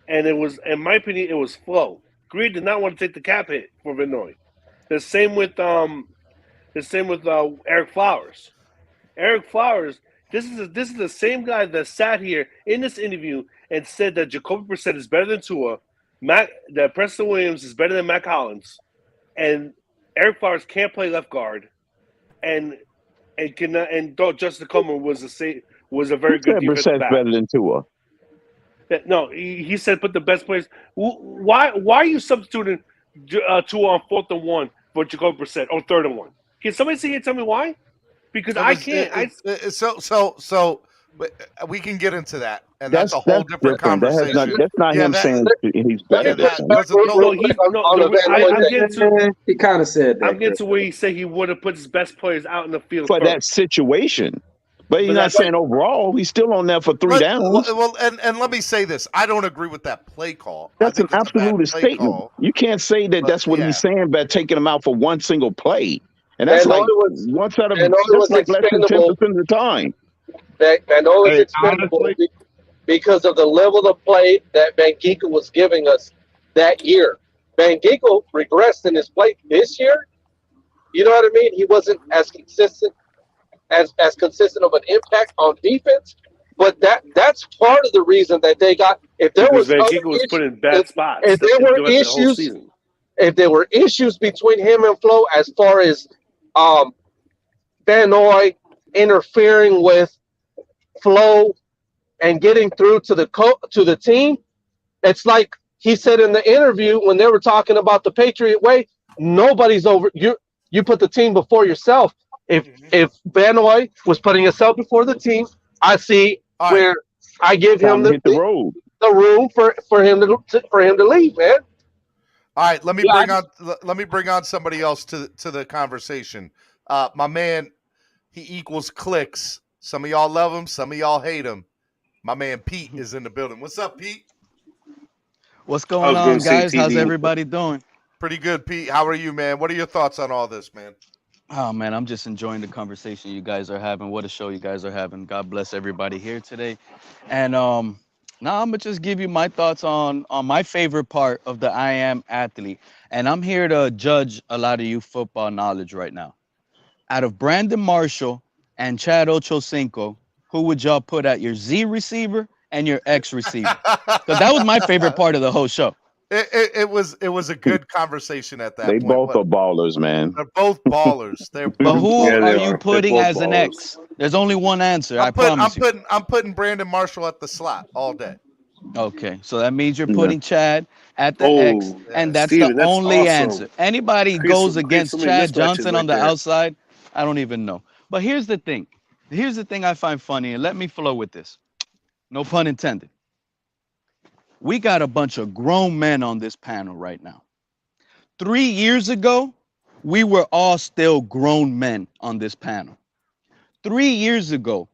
and it was, in my opinion, it was Flo. Greer did not want to take the cap hit for Van Noy. The same with Eric Flowers. Eric Flowers. This is the same guy that sat here in this interview and said that Jacoby Brissett is better than Tua, that Preston Williams is better than Matt Collins, and Eric Flores can't play left guard, and Justin Coleman was a very good defensive back. Better than Tua. No, he said put the best players. Why are you substituting Tua on 4th and 1 for Jacoby Brissett or 3rd and 1? Can somebody sit here and tell me why? Because I can't. So we can get into that, and that's a whole different conversation. That's not him saying he's better than him. He kind of said that. I'm getting to where he said he would have put his best players out in the field for first. that situation. But he's not saying overall. He's still on there for 3 downs. Well, and let me say this. I don't agree with that play call. That's an absolute statement. You can't say that that's what he's saying by taking him out for one single play. And that's like once out of that's like less than 10% of the time. And all is expendable because of the level of play that Van Ginkel was giving us that year. Van Ginkel regressed in his play this year. You know what I mean? He wasn't as consistent as consistent of an impact on defense. But that's part of the reason that they got. If there was Van Ginkel was put in bad spots. If there were issues, if there were issues between him and Flo as far as Van Noy interfering with Flo and getting through to the team, it's like he said in the interview when they were talking about the Patriot way. Nobody's over you. You put the team before yourself. If Van Noy was putting himself before the team, I see where I give him the room for him to leave, man. All right, let me bring on somebody else to the conversation. My man, he equals clicks. Some of y'all love him, some of y'all hate him. My man Pete is in the building. What's up, Pete? What's going on, guys? How's everybody doing? Pretty good, Pete. How are you, man? What are your thoughts on all this, man? Oh, man, I'm just enjoying the conversation you guys are having. What a show you guys are having. God bless everybody here today. And now I'm going to just give you my thoughts on my favorite part of the I Am Athlete. And I'm here to judge a lot of you football knowledge right now. Out of Brandon Marshall and Chad Ochocinco, who would y'all put at your Z receiver and your X receiver? Because that was my favorite part of the whole show. It was a good conversation at that point. They both are ballers, man. They're both ballers. But who are you putting as an X? There's only one answer. I promise you. I'm putting Brandon Marshall at the slot all day. Okay, so that means you're putting Chad at the X, and that's Steven, the only awesome. answer. Anybody goes against Chad Johnson on the outside, I don't even know. But here's the thing. Here's the thing I find funny, and let me flow with this. No pun intended. We got a bunch of grown men on this panel right now. 3 years ago, we were all still grown men on this panel. 3 years ago,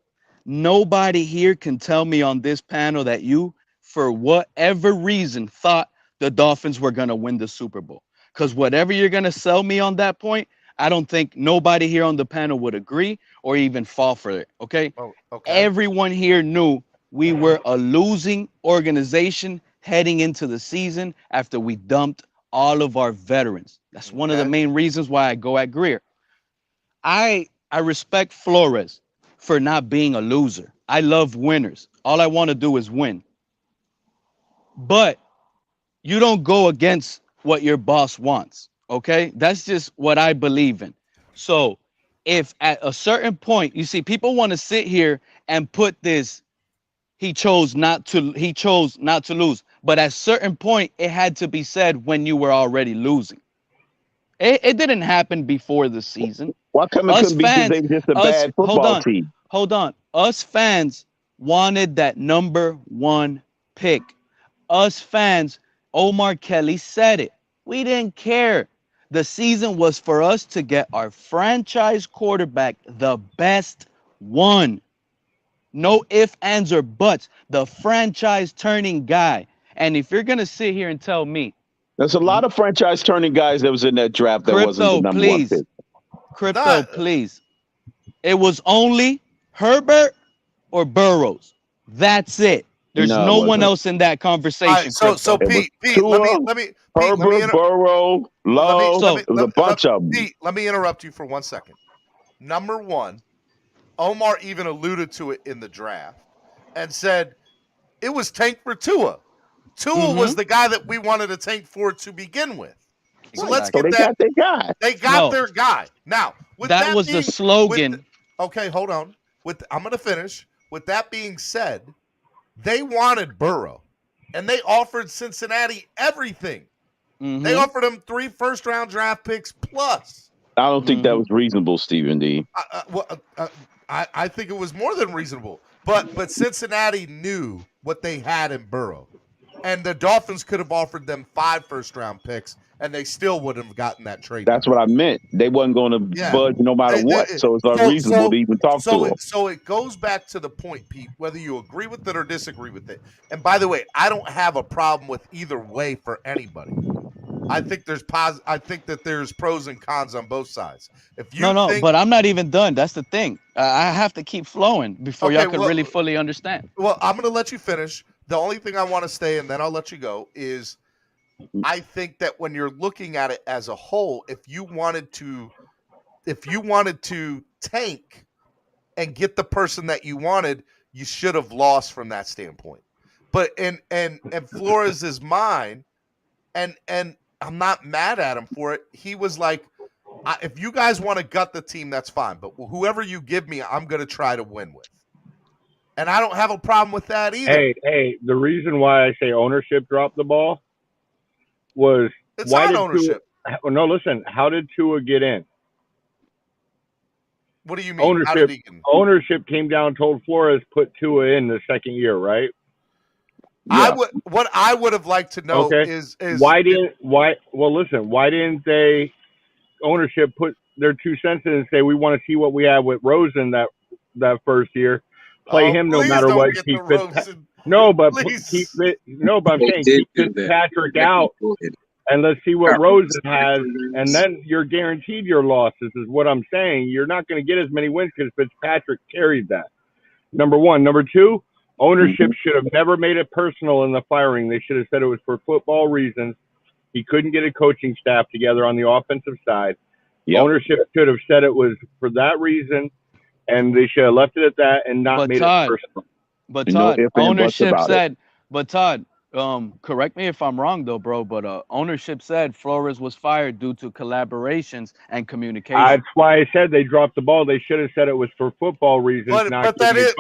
nobody here can tell me on this panel that you, for whatever reason, thought the Dolphins were going to win the Super Bowl. Because whatever you're going to sell me on that point, I don't think nobody here on the panel would agree or even fall for it, okay? Everyone here knew we were a losing organization heading into the season after we dumped all of our veterans. That's one of the main reasons why I go at Greer. I respect Flores for not being a loser. I love winners. All I want to do is win. But you don't go against what your boss wants, okay? That's just what I believe in. So if at a certain point, you see, people want to sit here and put this, he chose not to lose. But at a certain point, it had to be said when you were already losing. It didn't happen before the season. Why come it couldn't be because they just a bad football team? Hold on. Us fans wanted that number one pick. Us fans, Omar Kelly said it. We didn't care. The season was for us to get our franchise quarterback, the best one. No ifs, ands, or buts. The franchise turning guy. And if you're going to sit here and tell me. There's a lot of franchise turning guys that was in that draft that wasn't the number one pick. Crypto, please. It was only Herbert or Burrows. That's it. There's no one else in that conversation. Right, so Pete, let me Herbert, Burrow, Love, it was a bunch of them. Pete, let me interrupt you for 1 second. Number one, Omar even alluded to it in the draft and said it was tank for Tua. Tua was the guy that we wanted to tank for to begin with. So let's So get they that. got their guy. They got No. their guy. Now, with That was the slogan. Okay, hold on. I'm going to finish. With that being said, they wanted Burrow, and they offered Cincinnati everything. They offered him 3 first-round draft picks plus. I don't think that was reasonable, Stephen D. I think it was more than reasonable. But Cincinnati knew what they had in Burrow. And the Dolphins could have offered them 5 first-round picks, and they still wouldn't have gotten that trade. That's what I meant. They wasn't going to budge no matter what, so it's unreasonable to even talk to them. So it goes back to the point, Pete, whether you agree with it or disagree with it. And by the way, I don't have a problem with either way for anybody. I think there's that there's pros and cons on both sides. If you but I'm not even done. That's the thing. I have to keep flowing before y'all can really fully understand. Well, I'm going to let you finish. The only thing I want to say, and then I'll let you go, is I think that when you're looking at it as a whole, if you wanted to tank and get the person that you wanted, you should have lost from that standpoint. But and Flores is mine, and I'm not mad at him for it. He was like, if you guys want to gut the team, that's fine. But whoever you give me, I'm going to try to win with. And I don't have a problem with that either. Hey, the reason why I say ownership dropped the ball was how did Tua get in? What do you mean? Ownership came down, told Flores put Tua in the second year, right? Yeah. What I would have liked to know is why didn't they ownership put their 2 cents in and say we want to see what we have with Rosen that first year, play him no matter what. I'm saying keep Fitzpatrick out and let's see what Rosen has, and then you're guaranteed your losses. Is what I'm saying. You're not going to get as many wins because Fitzpatrick carried that. Number one. Number two. Ownership should have never made it personal in the firing. They should have said it was for football reasons. He couldn't get a coaching staff together on the offensive side. Yep. Ownership should have said it was for that reason, and they should have left it at that and not made it personal. But Todd, ownership said, correct me if I'm wrong though, bro, but ownership said Flores was fired due to collaborations and communication. That's why I said they dropped the ball. They should have said it was for football reasons. But that is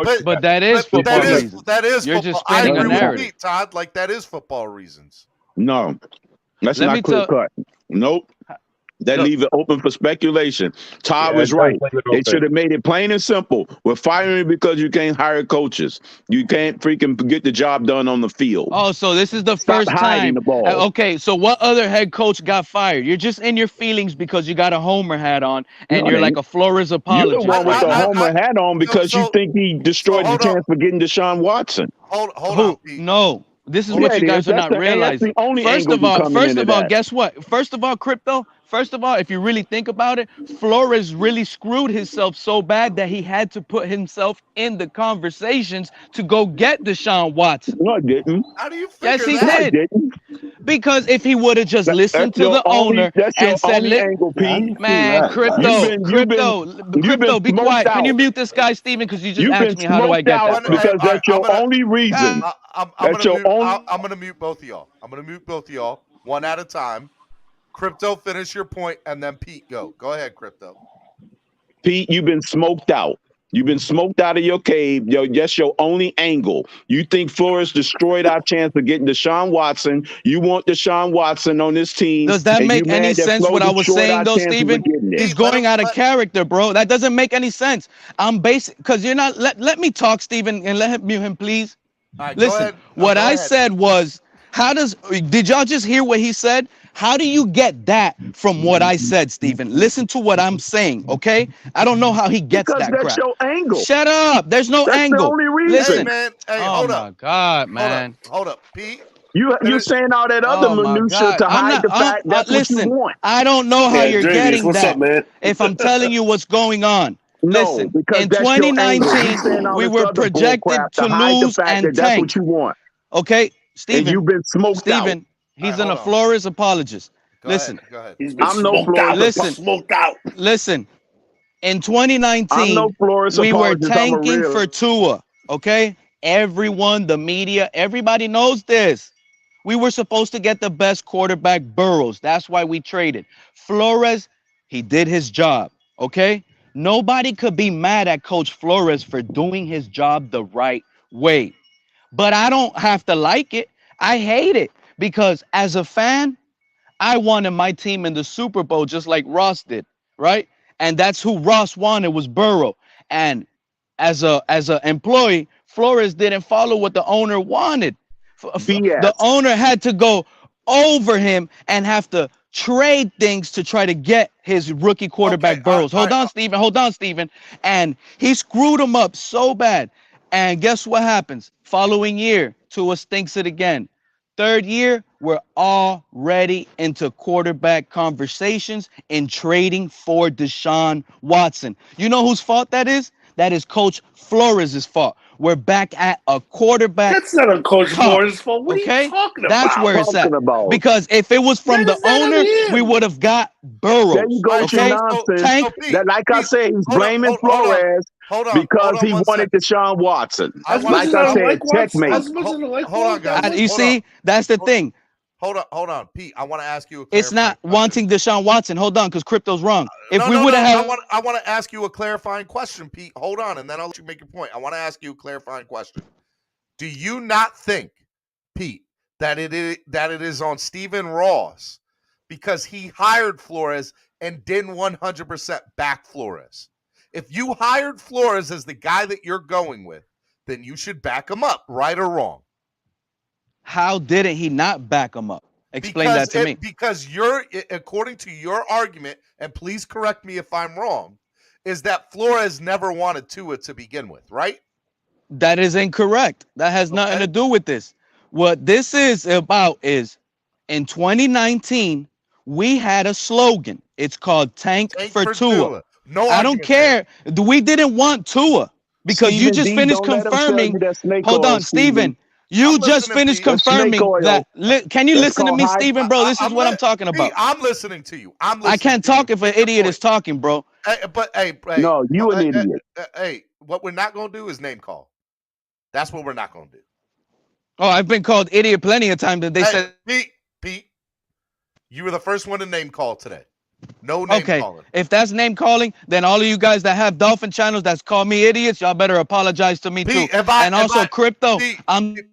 football reasons. That is You're football. just spinning a narrative. Pete, Todd, like that is football reasons. No, that's not clear cut. Nope. That leave it open for speculation. Todd was right. They should have made it plain and simple. We're firing because you can't hire coaches. You can't freaking get the job done on the field. Oh, so this is the first time. The ball. Okay, so what other head coach got fired? You're just in your feelings because you got a Homer hat on and you're like a Flores apologist. You're the one with the Homer hat on because you think he destroyed the chance for getting Deshaun Watson. Hold on, Pete. No. This is what you guys are not realizing. First of all, guess what? First of all, Crypto, if you really think about it, Flores really screwed himself so bad that he had to put himself in the conversations to go get Deshaun Watson. No, I didn't. How do you figure that? Yes, he did. Because if he would have just listened to the owner and said, man, Crypto, be quiet. Can you mute this guy, Steven? Because you just asked me, how do I get that? Because that's your only reason. I'm going to mute both of y'all. I'm going to mute both of y'all one at a time. Crypto, finish your point, and then Pete, go. Go ahead, Crypto. Pete, you've been smoked out. You've been smoked out of your cave. That's your only angle. You think Flores destroyed our chance of getting Deshaun Watson. You want Deshaun Watson on this team. Does that make any sense what I was saying, though, Steven? He's going out of character, bro. That doesn't make any sense. I'm basic because you're not. Let me talk, Steven, and let him mute him, please. Right, listen, what I said was, did y'all just hear what he said? How do you get that from what I said, Steven? Listen to what I'm saying, okay? I don't know how he gets that crap. That's your angle. Shut up. There's no angle. That's the only reason. Listen. Hey, man. Hey, hold up. Oh, my God, man. Hold up. Pete. You're saying all that other minutia to hide the fact that's what you want. I don't know how you're getting what's that up, man? if I'm telling you what's going on. Listen, because in 2019, we were projected to lose and tank. That's what you want. Okay, Steven. And you've been smoked out. He's a Flores apologist. Listen, go ahead. I'm no Flores. Smoked out. Listen, in 2019, we were tanking for Tua. Okay, everyone, the media, everybody knows this. We were supposed to get the best quarterback, Burrows. That's why we traded. Flores, he did his job, okay? Nobody could be mad at Coach Flores for doing his job the right way. But I don't have to like it. I hate it because as a fan, I wanted my team in the Super Bowl just like Ross did, right? And that's who Ross wanted was Burrow. And as a employee, Flores didn't follow what the owner wanted. The owner had to go over him and have to trade things to try to get his rookie quarterback Burrows. Hold on, Steven. Hold on, Steven. And he screwed him up so bad. And guess what happens? Following year, Tua stinks it again. Third year, we're already into quarterback conversations and trading for Deshaun Watson. You know whose fault that is? That is Coach Flores' fault. We're back at a quarterback. That's not a Coach Flores' fault. What are you talking about? That's where it's at. Because if it was from the owner, we would have got Burrows. There you go with your nonsense. Like I said, he's blaming Flores because he wanted Deshaun Watson. Like I said, checkmate. Hold on, guys. You see, that's the thing. Hold on, Pete. I want to ask you. It's not wanting Deshaun Watson. Hold on, because crypto's wrong. If we No, would have, I want to ask you a clarifying question, Pete. Hold on, and then I'll let you make your point. I want to ask you a clarifying question. Do you not think, Pete, that it is on Stephen Ross because he hired Flores and didn't 100% back Flores? If you hired Flores as the guy that you're going with, then you should back him up, right or wrong. How didn't he not back him up? Explain that to me. Because you're, according to your argument, and please correct me if I'm wrong, is that Flores never wanted Tua to begin with, right? That is incorrect. That has nothing to do with this. What this is about is in 2019, we had a slogan. It's called Tank for Tua. No, I don't care. We didn't want Tua because you just finished confirming. Hold on, Steven. You just finished confirming that. Can you listen to me, Steven, bro? This is what I'm talking about. I'm listening to you. I can't talk if an idiot is talking, bro. Hey, no, you an idiot. Hey, what we're not going to do is name call. That's what we're not going to do. Oh, I've been called idiot plenty of times. They said, Pete, you were the first one to name call today. No name calling. If that's name calling, then all of you guys that have Dolphin channels that's called me idiots, y'all better apologize to me too. Crypto,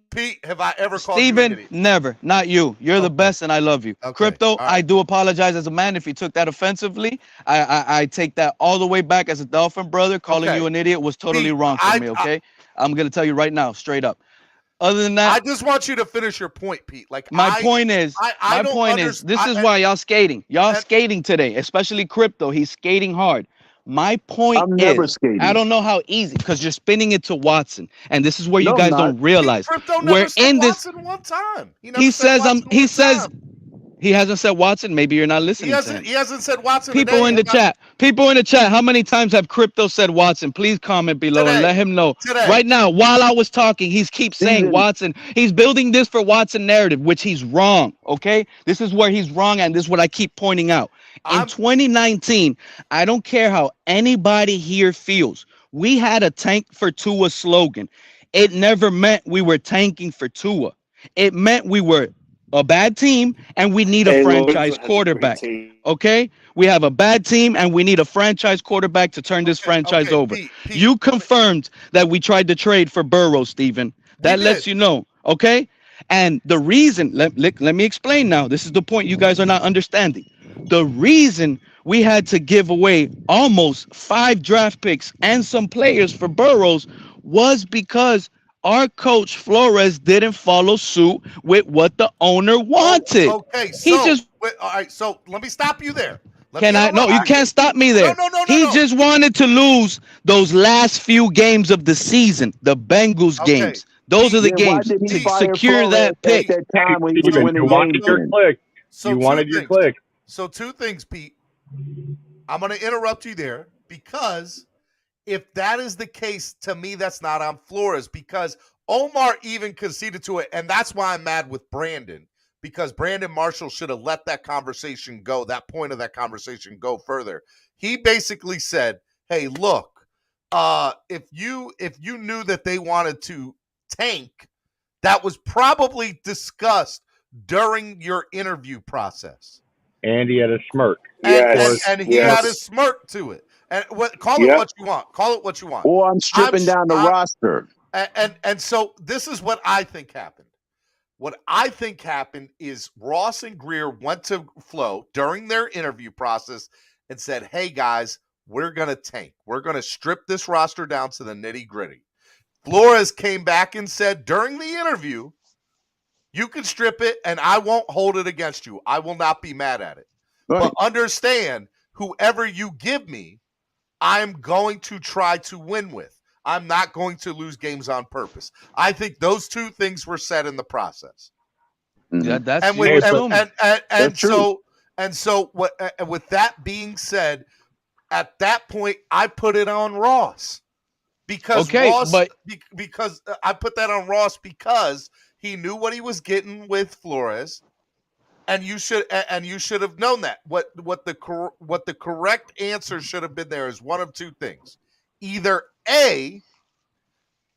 Pete, have I ever called Steven, you an idiot? Never. Not you. You're the best and I love you. Crypto, I do apologize as a man if you took that offensively. I take that all the way back as a Dolphin brother. Calling you an idiot was totally wrong for me, okay? I'm going to tell you right now, straight up. Other than that, I just want you to finish your point, Pete. Like my point is, this is why y'all skating. Y'all skating today, especially Crypto. He's skating hard. My point is, I don't know how easy because you're spinning it to Watson, and this is where you guys don't realize. We're in this. One time. He says. He hasn't said Watson. Maybe you're not listening. He hasn't said Watson. People in the chat. How many times have Crypto said Watson? Please comment below and let him know. Right now, while I was talking, he keeps saying Watson. He's building this for Watson narrative, which he's wrong. Okay, this is where he's wrong, and this is what I keep pointing out. In 2019, I don't care how anybody here feels. We had a tank for Tua slogan. It never meant we were tanking for Tua. It meant we were a bad team and we need a franchise quarterback. Okay? We have a bad team and we need a franchise quarterback to turn this franchise over. Pete, you confirmed that we tried to trade for Burrow, Steven. That lets you know. Okay? And the reason, let me explain now. This is the point you guys are not understanding. The reason we had to give away almost 5 draft picks and some players for Burrows was because our coach Flores didn't follow suit with what the owner wanted. Okay, so all right, so let me stop you there. No, you can't stop me there. No. He just wanted to lose those last few games of the season, the Bengals games. Those are the games to secure that pick. At that time when he was winning You wanted your click. So 2 things, Pete. I'm going to interrupt you there because if that is the case, to me, that's not on Flores because Omar even conceded to it. And that's why I'm mad with Brandon because Brandon Marshall should have let that conversation go, that point of that conversation go further. He basically said, hey, look, if you knew that they wanted to tank, that was probably discussed during your interview process. And he had a smirk. And he had a smirk to it. And call it what you want. Call it what you want. Or I'm stripping down the roster. And so this is what I think happened. What I think happened is Ross and Greer went to Flo during their interview process and said, hey, guys, we're going to tank. We're going to strip this roster down to the nitty-gritty. Flores came back and said during the interview, you can strip it and I won't hold it against you. I will not be mad at it. Right. But understand, whoever you give me, I'm going to try to win with. I'm not going to lose games on purpose. I think those two things were said in the process. Yeah, that's and with, with that being said, at that point, I put it on Ross because because I put that on Ross because he knew what he was getting with Flores, and you should have known that. What the correct answer should have been there is one of two things: either A,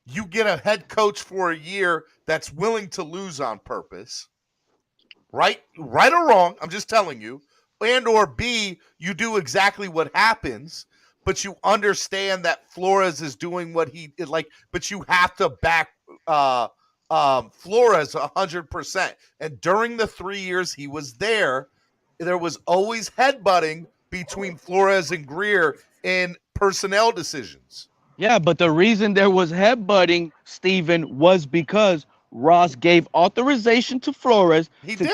you get a head coach for a year that's willing to lose on purpose, right or wrong, I'm just telling you, and or B, you do exactly what happens, but you understand that Flores is doing what he like, but you have to back Flores 100%. And during the 3 years he was there was always headbutting between Flores and Greer in personnel decisions. Yeah, but the reason there was headbutting, Steven, was because Ross gave authorization to Flores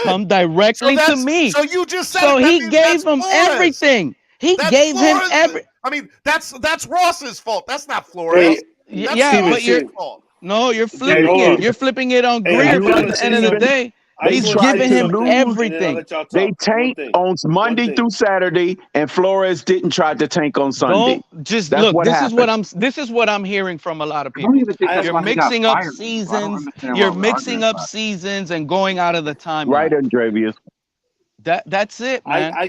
come directly to me. So you just said so he gave him everything. He gave him everything. I mean, that's Ross's fault. That's not Flores. That's but you're fault. No, you're flipping it. You're flipping it on Greer. But at the end of the day, he's giving him everything. They tanked on Monday through Saturday, and Flores didn't try to tank on Sunday. This is what I'm hearing from a lot of people. You're mixing up seasons. You're mixing up seasons and going out of the timeline. Right, Andrevius. That's it, man. I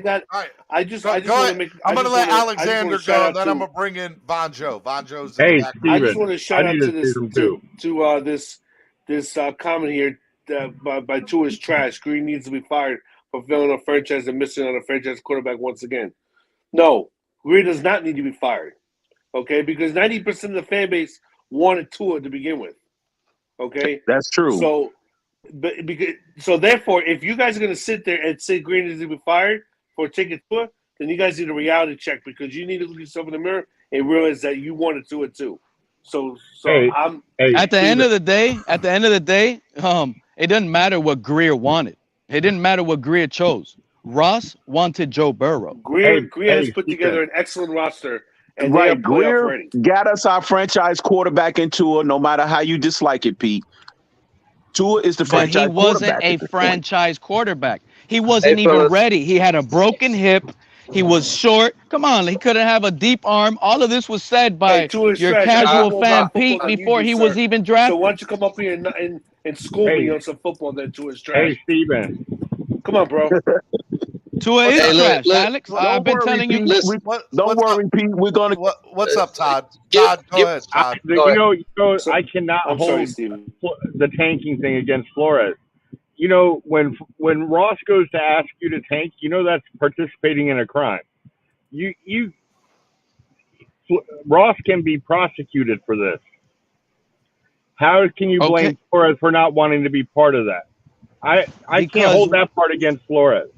just want to make. I'm going to let Alexander go. Then I'm going to bring in Vonjo. Vonjo's. Hey, Steven, I just want to shout out to this comment here by Tua's trash. Green needs to be fired for failing a franchise and missing on a franchise quarterback once again. No, Green does not need to be fired. Okay, because 90% of the fan base wanted Tua to begin with. Okay, that's true. So therefore, if you guys are going to sit there and say Green needs to be fired for taking Tua, then you guys need a reality check because you need to look yourself in the mirror and realize that you wanted Tua too. At the end of the day, it doesn't matter what Greer wanted. It didn't matter what Greer chose. Ross wanted Joe Burrow. Greer has put together an excellent roster. And Greer got us our franchise quarterback in Tua, no matter how you dislike it, Pete. Tua is the franchise quarterback. But he wasn't a franchise quarterback. He wasn't even ready. He had a broken hip. He was short. Come on, he couldn't have a deep arm. All of this was said by your casual fan Pete before he was even drafted. So why don't you come up here and school me on some football then Tua's trash? Hey, Steven. Come on, bro. Tua is trash, Alex. I've been telling you. Don't worry, Pete. We're gonna. What's up, Todd? Todd, go ahead. Todd. I cannot hold the tanking thing against Flores. You know, when Ross goes to ask you to tank, you know that's participating in a crime. Ross can be prosecuted for this. How can you blame Flores for not wanting to be part of that? I can't hold that part against Flores.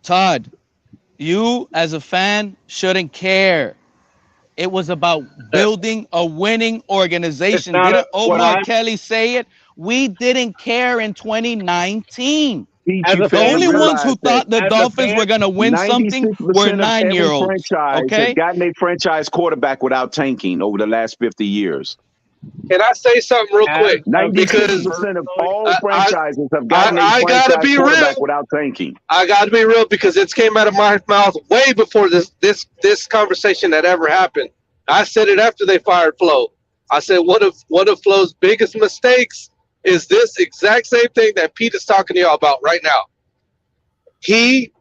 Todd, you as a fan shouldn't care. It was about building a winning organization. Didn't Omar Kelly say it? We didn't care in 2019. The only ones who thought the Dolphins were going to win something were 9-year-olds. Okay, gotten a franchise quarterback without tanking over the last 50 years. Can I say something real quick? 96% of all franchises have gotten a franchise quarterback without tanking. I got to be real because it came out of my mouth way before this conversation had ever happened. I said it after they fired Flo. I said one of Flo's biggest mistakes is this exact same thing that Pete is talking to y'all about right now. He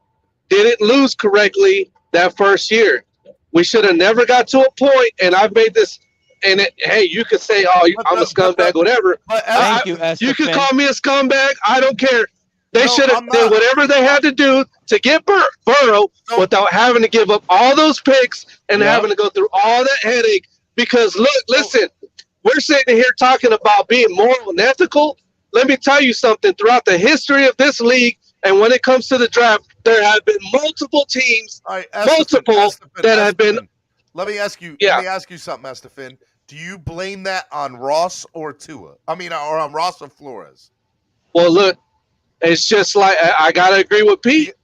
didn't lose correctly that first year. We should have never got to a point, and I've made this. And hey, you could say, "Oh, I'm a scumbag," whatever. Thank you. You could call me a scumbag. I don't care. They should have did whatever they had to do to get Burrow without having to give up all those picks and having to go through all that headache. Because listen, we're sitting here talking about being moral and ethical. Let me tell you something. Throughout the history of this league, and when it comes to the draft, there have been multiple teams, that have been. Let me ask you. Let me ask you something, Estefan. Do you blame that on Ross or Tua? Or on Ross or Flores? Well, look, it's just like I gotta agree with Pete.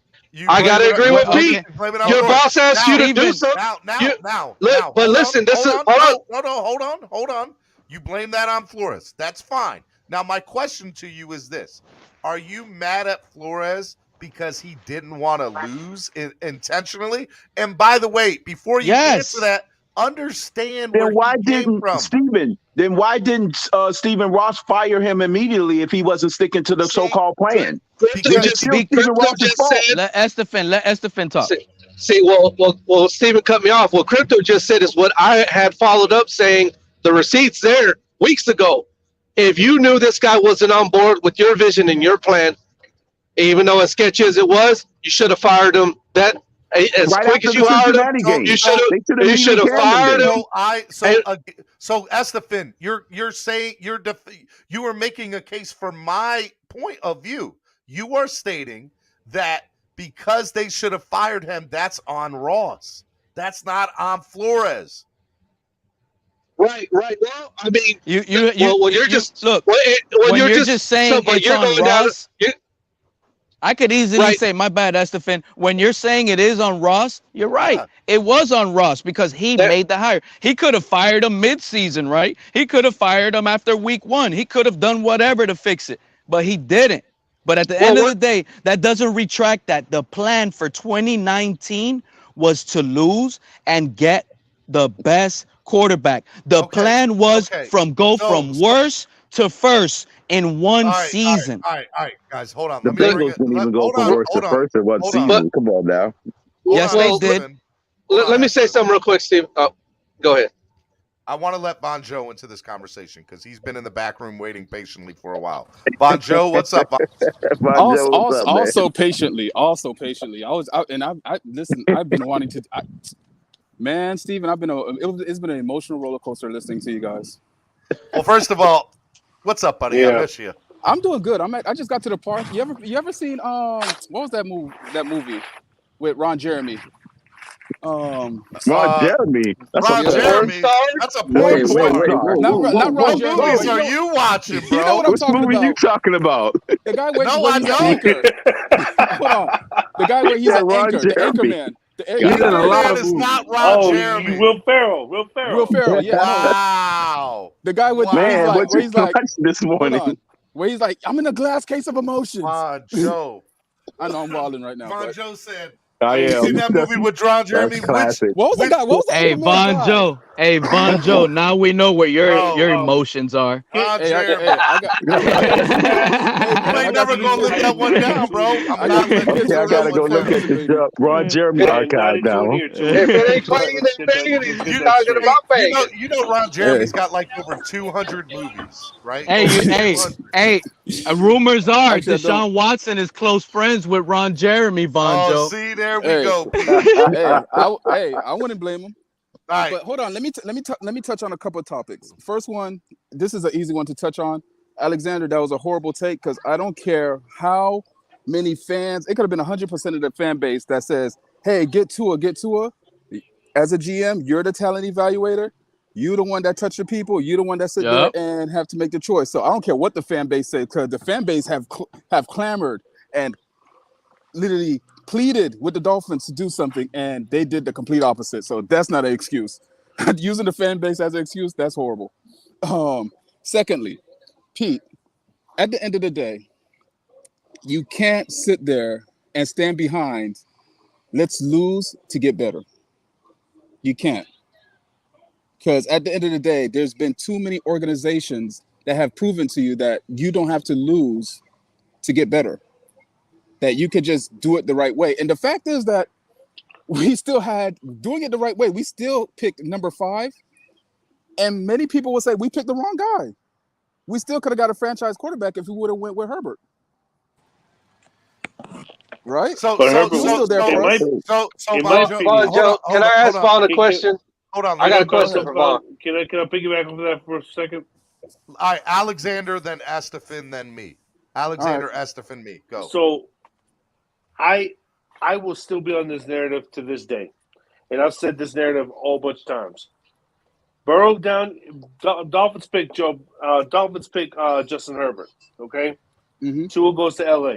I gotta agree with Pete. Your boss asked you to do something. But listen, this is hold on. You blame that on Flores. That's fine. Now, my question to you is this: are you mad at Flores because he didn't want to lose intentionally? And by the way, before you answer that, understand where he came from. Then why didn't Stephen Ross fire him immediately if he wasn't sticking to the so-called plan? Let Estefan talk. See, well, Stephen cut me off. What Crypto just said is what I had followed up saying. The receipts there weeks ago. If you knew this guy wasn't on board with your vision and your plan, even though as sketchy as it was, you should have fired him. That as quick as you hired him, you should have fired him. So Estefan, you're saying you are making a case for my point of view. You are stating that because they should have fired him, that's on Ross. That's not on Flores. Right. Well, I mean, you're just saying it's on Ross. I could easily say, my bad, Estefan. When you're saying it is on Ross, you're right. Yeah. It was on Ross because he made the hire. He could have fired him mid-season, right? He could have fired him after week 1. He could have done whatever to fix it, but he didn't. But at the end of the day, that doesn't retract that. The plan for 2019 was to lose and get the best quarterback. The plan was from worst to first in one season. All right, guys, hold on. The Bengals didn't even go from worst to first in one season. Come on now. Yes, they did. Let me say something real quick, Steve. Oh, go ahead. I want to let Bon Joe into this conversation because he's been in the back room waiting patiently for a while. Bon Joe, what's up? Also patiently. Listen. I've been wanting to. Man, Steven, it's been an emotional roller coaster listening to you guys. Well, first of all, what's up, buddy? Yeah. I miss you. I'm doing good. I just got to the park. You ever seen what was that movie with Ron Jeremy? Ron Jeremy. That's a porn star. Not Ron Jeremy. What movies are you watching, bro? You know what I'm talking about? Which movie you talking about? The guy where he's an anchor. Hold on. The guy where he's an anchor. The anchor man. That is not Ron Jeremy. Will Ferrell. Yeah. Wow. The guy with he's like this morning. Where he's like, I'm in a glass case of emotions. Joe. I know I'm wilding right now. Bon Joe said, I am. You seen that movie with Ron Jeremy? What was the guy? Hey, Bon Joe. Now we know where your emotions are. Ron Jeremy. You ain't never gonna live that one down, bro. I gotta go look at the Ron Jeremy archive now. If it ain't playing, he's talking about banging. You know Ron Jeremy's got like over 200 movies, right? Hey, rumors are Deshaun Watson is close friends with Ron Jeremy, Bon Joe. See, there we go. I wouldn't blame him. All right. But hold on, let me touch on a couple of topics. First one, this is an easy one to touch on. Alexander, that was a horrible take because I don't care how many fans. It could have been 100% of the fan base that says, "Hey, get Tua." As a GM, you're the talent evaluator. You're the one that touch the people. You're the one that sit there and have to make the choice. So I don't care what the fan base says because the fan base have clamored and literally pleaded with the Dolphins to do something, and they did the complete opposite. So that's not an excuse. Using the fan base as an excuse, that's horrible. Secondly, Pete, at the end of the day, you can't sit there and stand behind, let's lose to get better. You can't. Because at the end of the day, there's been too many organizations that have proven to you that you don't have to lose to get better. That you could just do it the right way. And the fact is that we still had, doing it the right way, we still picked number 5. And many people will say we picked the wrong guy. We still could have got a franchise quarterback if we would have went with Herbert. Right? But Herbert was still there for us. in my opinion, Joe, can I ask Vaughn a question? Hold on. I got a question for Vaughn. Can I piggyback on that for a second? All right, Alexander, then Estefan, then me. Alexander, Estefan, me. Go. So, I will still be on this narrative to this day, and I've said this narrative a whole bunch of times. Burrow down, Dolphins pick Justin Herbert. Okay, Tua goes to LA.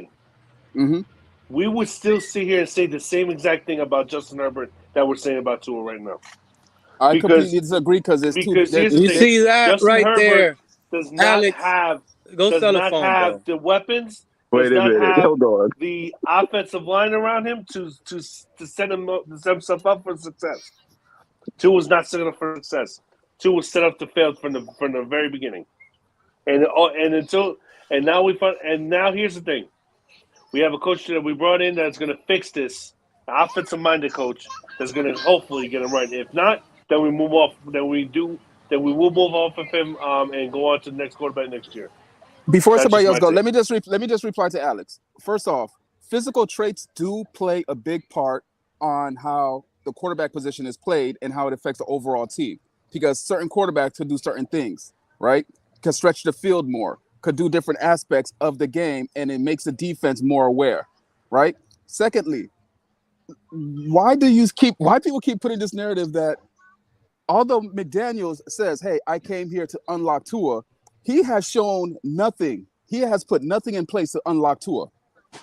We would still sit here and say the same exact thing about Justin Herbert that we're saying about Tua right now. I completely disagree because here's the you thing. see that Justin right Herbert there, does not Alex. have Go does sell a not phone, have bro. the weapons. Wait Does a not minute. have Hold on. the offensive line around him to set himself up for success. Tua was not set up for success. Tua was set up to fail from the very beginning. And now here's the thing. We have a coach that we brought in that's going to fix this, an offensive-minded coach that's going to hopefully get him right. If not, then we move off. Then we will move off of him and go on to the next quarterback next year. Before That's somebody just else my go, take. let me just reply to Alex. First off, physical traits do play a big part on how the quarterback position is played and how it affects the overall team. Because certain quarterbacks could do certain things, right? Could stretch the field more, could do different aspects of the game, and it makes the defense more aware, right? Secondly, why people keep putting this narrative that although McDaniels says, "Hey, I came here to unlock Tua," he has shown nothing. He has put nothing in place to unlock Tua.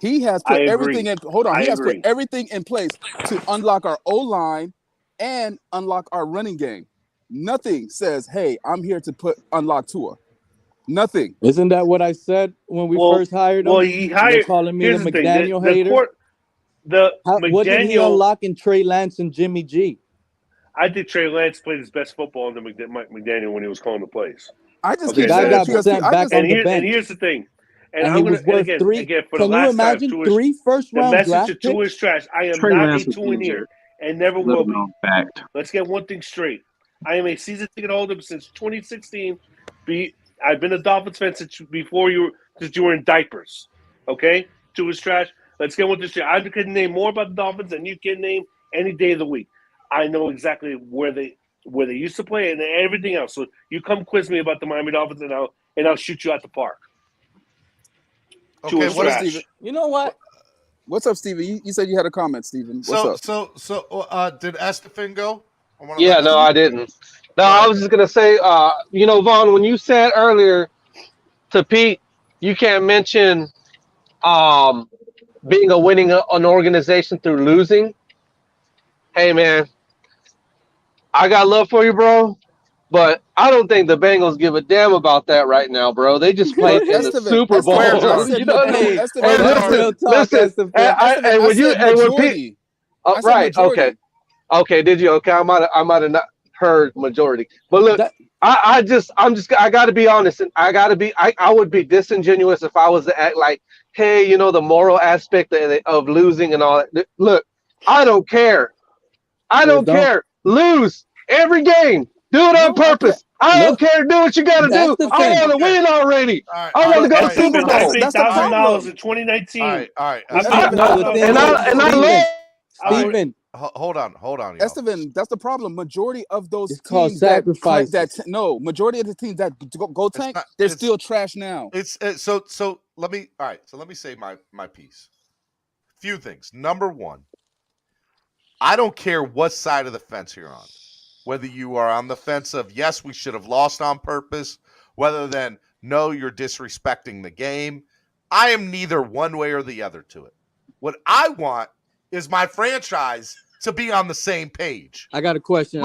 He has put everything in. Hold on. He has put everything in place to unlock our O-line and unlock our running game. Nothing says, "Hey, I'm here to unlock Tua." Nothing. Isn't that what I said when we first hired him? Well, he hired. They're calling me the McDaniel hater. What did he unlock in Trey Lance and Jimmy G? I think Trey Lance played his best football under Mike McDaniel when he was calling the plays. I just the guy got sent back on the bench. And here's the thing. And he was worth three. Can you imagine 3 first-round draft picks? The message to is trash. I am not a Tua-neer and never will be. Fact. Let's get one thing straight. I am a season ticket holder since 2016. I've been a Dolphins fan since you were in diapers. Okay? Tua is trash. Let's get one thing straight. I can name more about the Dolphins than you can name any day of the week. I know exactly where they used to play and everything else. So you come quiz me about the Miami Dolphins and I'll shoot you at the park. Okay, what is Steven? You know what? What's up, Steven? You said you had a comment, Steven. What's up? So did Estefan go? Yeah, no, I didn't. No, I was just gonna say, Vaughn, when you said earlier to Pete, you can't mention being a winning an organization through losing. Hey, man, I got love for you, bro, but I don't think the Bengals give a damn about that right now, bro. They just played in the Super Bowl. You know what I mean? Right? Okay. Did you? Okay, I might have not heard majority, but look, I got to be honest, and I would be disingenuous if I was to act like, hey, the moral aspect of losing and all that. Look, I don't care. I don't care. Lose every game. Do it on purpose. I don't care. Do what you got to do. I want to win already. I want to go to Super Bowl. I paid $1,000 in 2019. All right. Steven. Hold on. Estevan, that's the problem. Majority of those it's called sacrifice. Majority of the teams that go tank, they're still trash now. So let me say my piece. Few things. Number one, I don't care what side of the fence you're on. Whether you are on the fence of, yes, we should have lost on purpose, whether then, no, you're disrespecting the game. I am neither one way or the other to it. What I want is my franchise to be on the same page. I got a question.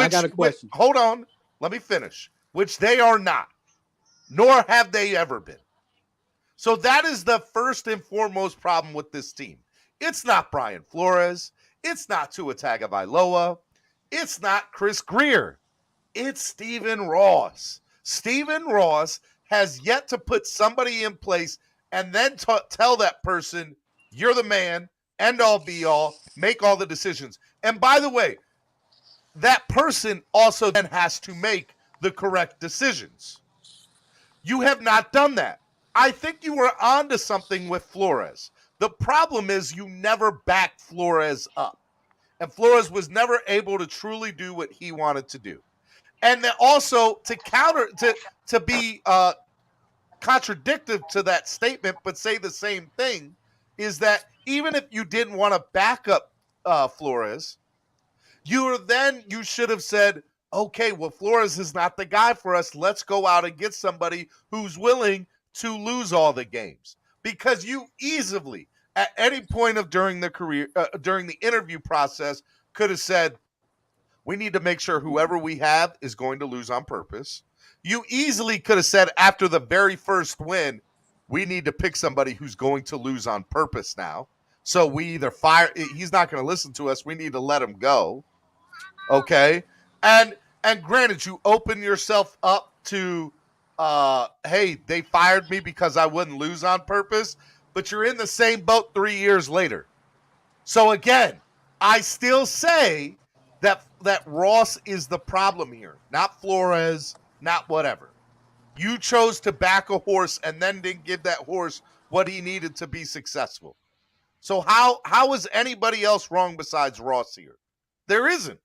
Hold on. Let me finish. Which they are not, nor have they ever been. So that is the first and foremost problem with this team. It's not Brian Flores. It's not Tua Tagovailoa. It's not Chris Greer. It's Stephen Ross. Stephen Ross has yet to put somebody in place and then tell that person, you're the man, end all be all, make all the decisions. And by the way, that person also then has to make the correct decisions. You have not done that. I think you were onto something with Flores, The problem is you never backed Flores up. And Flores was never able to truly do what he wanted to do. And then also to counter, to be contradictory to that statement, but say the same thing, is that even if you didn't want to back up Flores, you should have said, okay, well, Flores is not the guy for us. Let's go out and get somebody who's willing to lose all the games. Because you easily, at any point during the interview process, could have said, we need to make sure whoever we have is going to lose on purpose. You easily could have said after the very first win, we need to pick somebody who's going to lose on purpose now. So we either fire, he's not going to listen to us. We need to let him go. Okay. And granted, you open yourself up to, hey, they fired me because I wouldn't lose on purpose, but you're in the same boat 3 years later. So again, I still say that Ross is the problem here, not Flores, not whatever. You chose to back a horse and then didn't give that horse what he needed to be successful. So how is anybody else wrong besides Ross here? There isn't.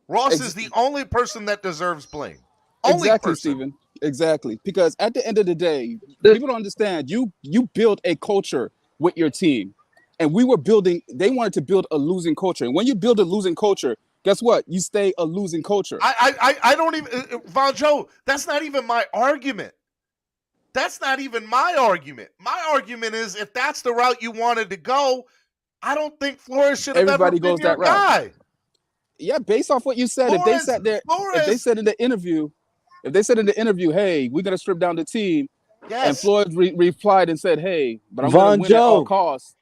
Ross is the only person that deserves blame. Exactly, Steven. Exactly. Because at the end of the day, people don't understand. You build a culture with your team. And they wanted to build a losing culture. And when you build a losing culture, guess what? You stay a losing culture. I don't even, Von Joe, that's not even my argument. That's not even my argument. My argument is if that's the route you wanted to go, I don't think Flores should have ever been your guy. Yeah, based off what you said, if they said in the interview, hey, we're gonna strip down the team, and Flores replied and said, hey, but I'm gonna win at all costs.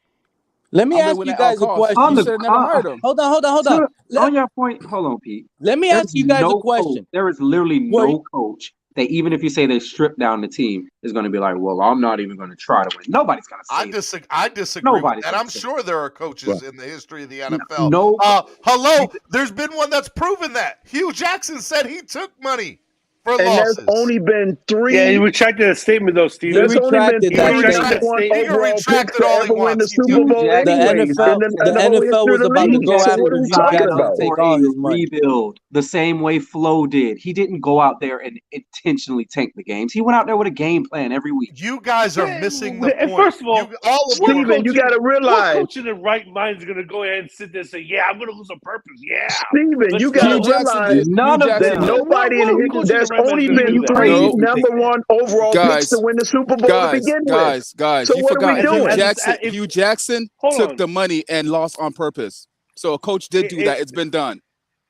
Let me ask you guys a question. You should have never hired him. Hold on. On your point, hold on, Pete. Let me ask you guys a question. There is literally no coach that even if you say they strip down the team is going to be like, well, I'm not even going to try to win. Nobody's going to say I disagree. Nobody's and I'm sure there are coaches in the history of the NFL. Hello, there's been one that's proven that. Hugh Jackson said he took money for losses. There's only been 3. Yeah, he retracted that statement, though, Steve. There's only been 3 overall picks to ever win the Super Bowl anyways. The NFL was about to go after Hugh Jackson to take all his money. Rebuild the same way Flo did. He didn't go out there and intentionally tank the games. He went out there with a game plan every week. You guys are missing the point. First of all, Steven, you got to realize. What coach in the right mind is going to go ahead and sit there and say, yeah, I'm going to lose on purpose. Yeah. Steven, you got to realize that nobody in the history, there's only been 3 number 1 overall picks to win the Super Bowl to begin with. Guys, so you what forgot are we doing? Hugh Jackson took the money and lost on purpose. So a coach did do that. It's been done.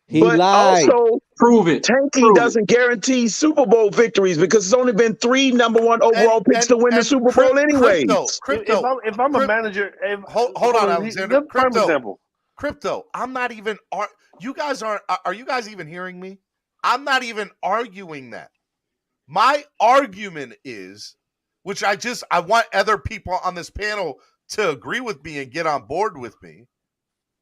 He lied. Also, prove it. Tanking doesn't guarantee Super Bowl victories because it's only been 3 number 1 overall picks to win the Super Bowl anyway. If I'm a manager, hold on, Alexander. Crypto. I'm not even. You guys aren't. Are you guys even hearing me? I'm not even arguing that. My argument is, which I want other people on this panel to agree with me and get on board with me,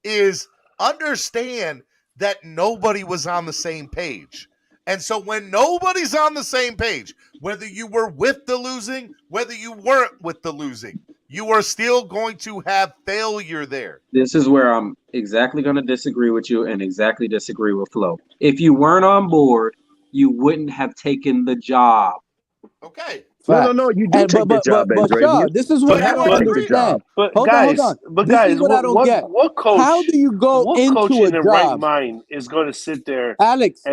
is understand that nobody was on the same page. And so when nobody's on the same page, whether you were with the losing, whether you weren't with the losing, you are still going to have failure there. This is where I'm exactly going to disagree with you and exactly disagree with Flo. If you weren't on board, you wouldn't have taken the job. Okay. No, you do take the job, but Shaw, this is what I don't understand. Hold on. This is what I don't get. What coach? How do you go into coach a in the job? right mind is going to sit there, Alex,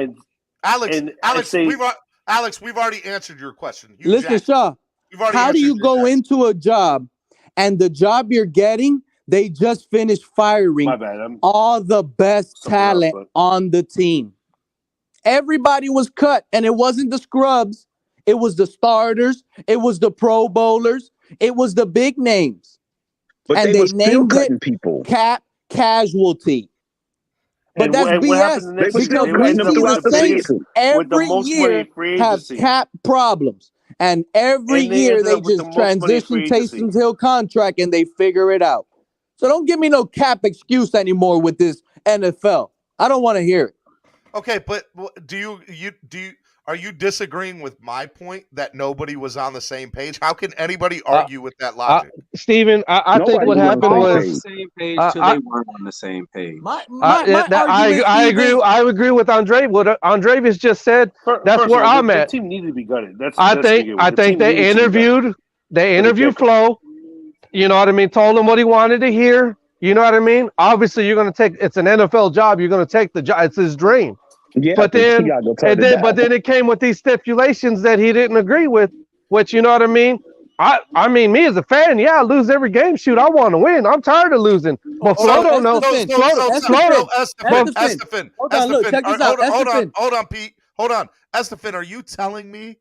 we've already answered your question. Listen, Shaw. How do you go into a job and the job you're getting, they just finished firing all the best talent on the team? Everybody was cut, and it wasn't the scrubs. It was the starters. It was the Pro Bowlers. It was the big names. But and they were still cutting people. Cap casualty. But that's BS. They were still Because cutting them throughout the season. Every year have cap problems. And every year they just transition Taysom Hill contract and they figure it out. So don't give me no cap excuse anymore with this NFL. I don't want to hear it. Okay, but do you Are you disagreeing with my point that nobody was on the same page? How can anybody argue with that logic? Steven, I think what happened was on the same page till they weren't on the same page. I agree with Andre. What Andreas just said. That's where I'm at. The team needed to be gutted. I think they interviewed Flo. You know what I mean? Told him what he wanted to hear. You know what I mean? Obviously, you're going to take. It's an NFL job. You're going to take the job. It's his dream. Yeah, but then it came with these stipulations that he didn't agree with. Which you know what I mean? I mean, me as a fan, I lose every game. Shoot, I want to win. I'm tired of losing. But Flo don't know. Estefan. Hold on, Pete. Hold on. Estefan, are you telling me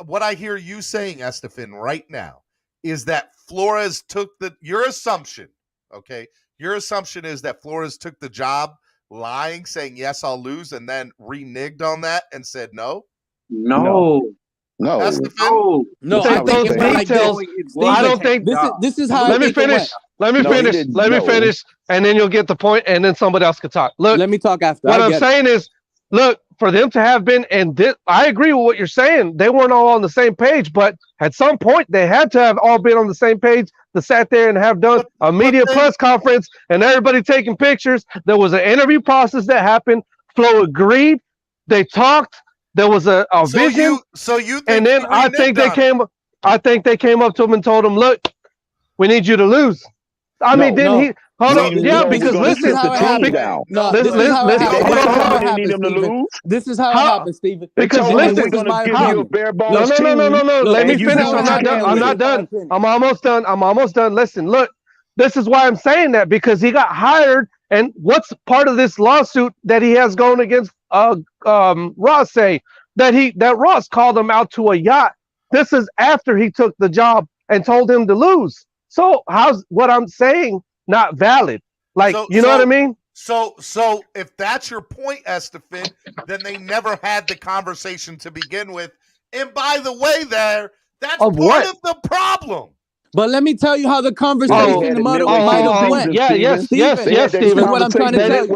what I hear you saying, Estefan, right now is that Flores took your assumption, okay? Your assumption is that Flores took the job lying, saying, yes, I'll lose, and then reneged on that and said no? No. I think it's like this. I don't think this is how. Let me finish. Let me finish, and then you'll get the point, and then somebody else can talk. Look, let me talk after. What I'm saying is, look, for them to have been, I agree with what you're saying. They weren't all on the same page, but at some point they had to have all been on the same page to sat there and have done a media press conference and everybody taking pictures. There was an interview process that happened. Flo agreed. They talked. There was a vision. And then I think they came up to him and told him, look, we need you to lose. I mean, didn't he? Hold on. Yeah, because listen. This is how it happened, Steven. Because listen. No. Let me finish. I'm not done. I'm almost done. Listen, look. This is why I'm saying that, because he got hired, and what's part of this lawsuit that he has going against Ross say that Ross called him out to a yacht. This is after he took the job and told him to lose. So how's what I'm saying not valid? Like, you know what I mean? So if that's your point, Estefan, then they never had the conversation to begin with. And by the way, that's part of the problem. But let me tell you how the conversation might have went. Yes, Steven. What I'm trying to tell you.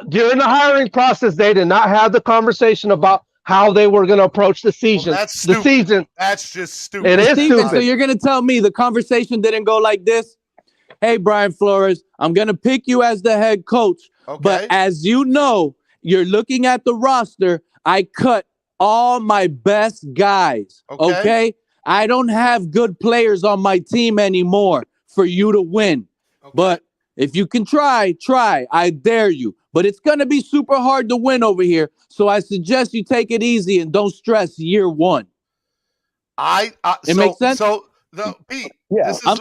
During the hiring process, they did not have the conversation about how they were going to approach the season. That's the season. That's just stupid. It is stupid. So you're going to tell me the conversation didn't go like this? Hey, Brian Flores, I'm going to pick you as the head coach. Okay. But as you know, you're looking at the roster. I cut all my best guys. Okay? I don't have good players on my team anymore for you to win. Okay. But if you can try. I dare you. But it's going to be super hard to win over here. So I suggest you take it easy and don't stress year one. It makes sense? So, Pete,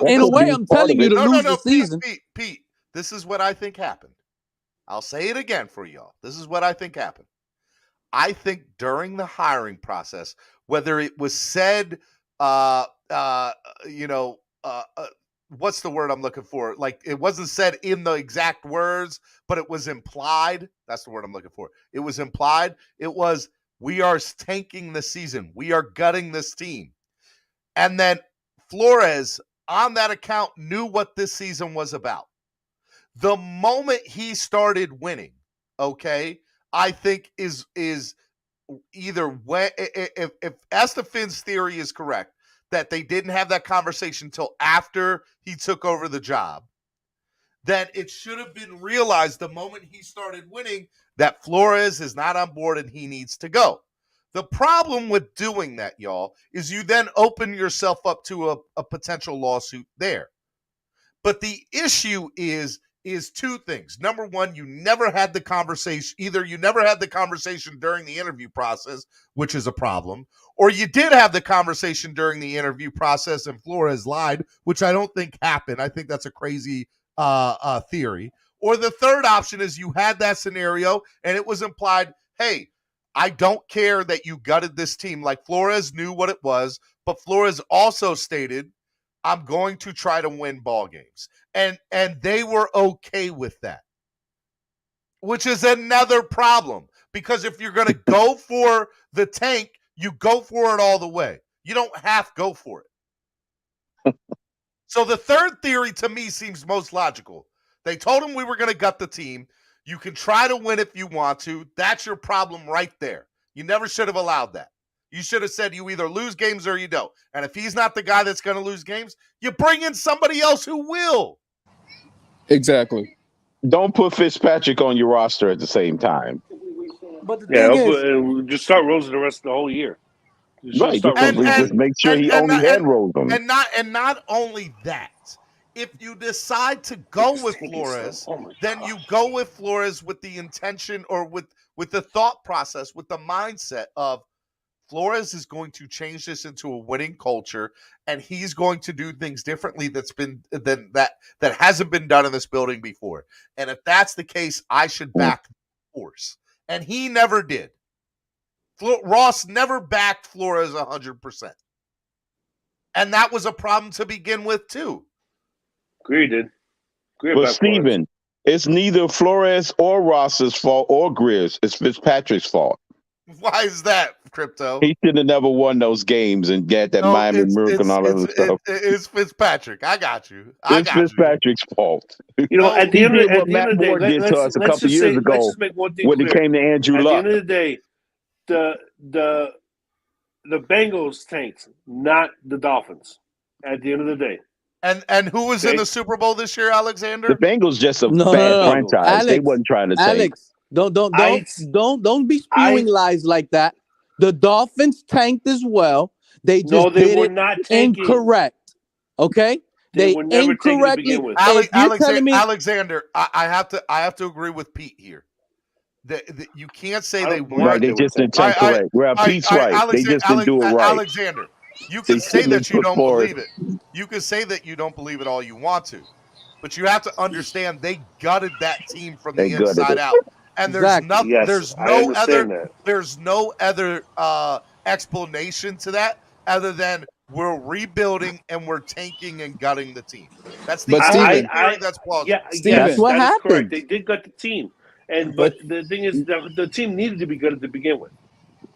in a way, I'm telling you to lose the season. Pete, this is what I think happened. I'll say it again for y'all. This is what I think happened. I think during the hiring process, whether it was said, what's the word I'm looking for? Like, it wasn't said in the exact words, but it was implied. That's the word I'm looking for. It was implied. It was, we are tanking the season. We are gutting this team. And then Flores, on that account, knew what this season was about. The moment he started winning, I think is either way, if Estefan's theory is correct, that they didn't have that conversation until after he took over the job, then it should have been realized the moment he started winning that Flores is not on board and he needs to go. The problem with doing that, y'all, is you then open yourself up to a potential lawsuit there. But the issue is two things. Number one, you never had the conversation. Either you never had the conversation during the interview process, which is a problem, or you did have the conversation during the interview process and Flores lied, which I don't think happened. I think that's a crazy theory. Or the third option is you had that scenario and it was implied, hey, I don't care that you gutted this team. Like, Flores knew what it was, but Flores also stated, I'm going to try to win ball games. And they were okay with that, which is another problem. Because if you're going to go for the tank, you go for it all the way. You don't half go for it. So the third theory to me seems most logical. They told him we were going to gut the team. You can try to win if you want to. That's your problem right there. You never should have allowed that. You should have said you either lose games or you don't. And if he's not the guy that's going to lose games, you bring in somebody else who will. Exactly. Don't put Fitzpatrick on your roster at the same time. But the thing is, just start Rosen the rest of the whole year. Right, just make sure he only had Rosen. And not only that. If you decide to go with Flores, then you go with Flores with the intention or with the thought process, with the mindset of Flores is going to change this into a winning culture, and he's going to do things differently that hasn't been done in this building before. And if that's the case, I should back Flores. And he never did. Ross never backed Flores 100%. And that was a problem to begin with, too. Greer did. But Steven, it's neither Flores or Ross's fault or Greer's. It's Fitzpatrick's fault. Why is that, Crypto? He should have never won those games and get that Miami Miracle and all that other stuff. It's Fitzpatrick. I got you. It's Fitzpatrick's fault. You know, at the end of the Matt day, Moore did to us a couple years ago when it came to Andrew Luck. At the end of the day, the Bengals tanked, not the Dolphins. At the end of the day. And who was in the Super Bowl this year, Alexander? The Bengals just a bad franchise. Alex, they wasn't trying to tank. Alex, don't be spewing lies like that. The Dolphins tanked as well. They just they did were it not tanking. Incorrect. Okay? They were never incorrectly. tanking to begin with. Alexander, I have to agree with Pete here. You can't say they weren't. Right, they just didn't tank correct. Well, Pete's right. They just didn't do it right. Alexander, you can say that you don't believe it. You can say that you don't believe it all you want to. But you have to understand they gutted that team from the inside out. And there's nothing. There's no other explanation to that other than we're rebuilding and we're tanking and gutting the team. That's the only theory that's plausible. That's what happened. Correct. They did gut the team, but the thing is, the team needed to be gutted to begin with.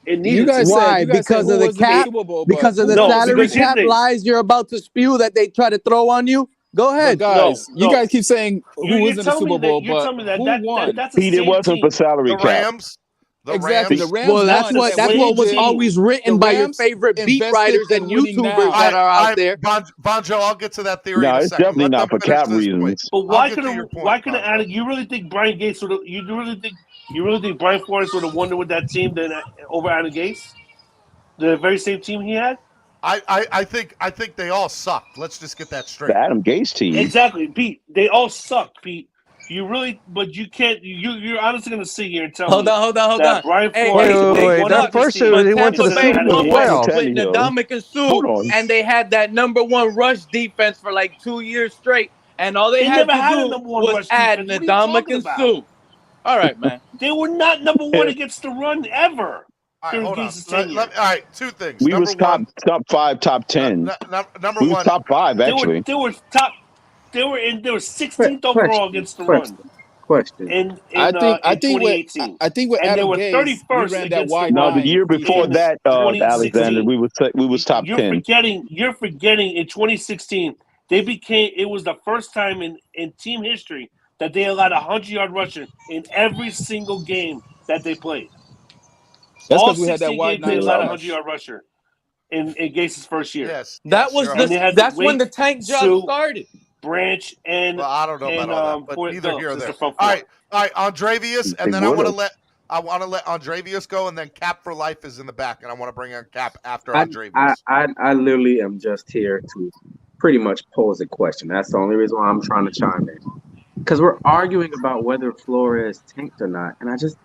It needed. Why? Because of the cap. Because of the salary cap lies you're about to spew that they try to throw on you. Go ahead, guys. You guys keep saying who was in the Super Bowl, but who won? Pete, it wasn't for salary cap. The Rams. Exactly. The Rams. Well, that's what was always written by your favorite beat writers and YouTubers that are out there. Bonjo, I'll get to that theory. No, in a it's second. definitely not for cap reasons. But why couldn't Adam? You really think Brian Gates would have? You really think Brian Flores would have won with that team than over Adam Gates? The very same team he had. I think they all sucked. Let's just get that straight. The Adam Gates team. Exactly, Pete. They all suck, Pete. You really, but you can't. You're honestly going to sit here and tell me. Hold on. Brian Flores, wait. That first year they went to the Super Bowl playoffs with Ndamukong and Sue, and they had that #1 rush defense for like 2 years straight, and all they had to do was add Ndamukong and Sue. All right, man. They were not #1 against the run ever. All right, hold on. All right, two things. We was top 5, top 10. Number we one, was top 5 actually. They were 16th overall against the run. Question. I think with Adam Gaze, we ran that wide. No, the year before that, Alexander, we was top 10. You're forgetting in 2016, it was the first time in team history that they allowed a 100-yard rusher in every single game that they played. That's because we had that wide games, they allowed a 100-yard rusher in Gase's first year. Yes, that's when the tank job started. Branch and I don't know about all that, but neither here or there. All right, Andrevius, and then I want to let Andrevius go, and then Cap for Life is in the back, and I want to bring on Cap after Andrevius. I literally am just here to pretty much pose a question. That's the only reason why I'm trying to chime in, because we're arguing about whether Flores tanked or not, and I just,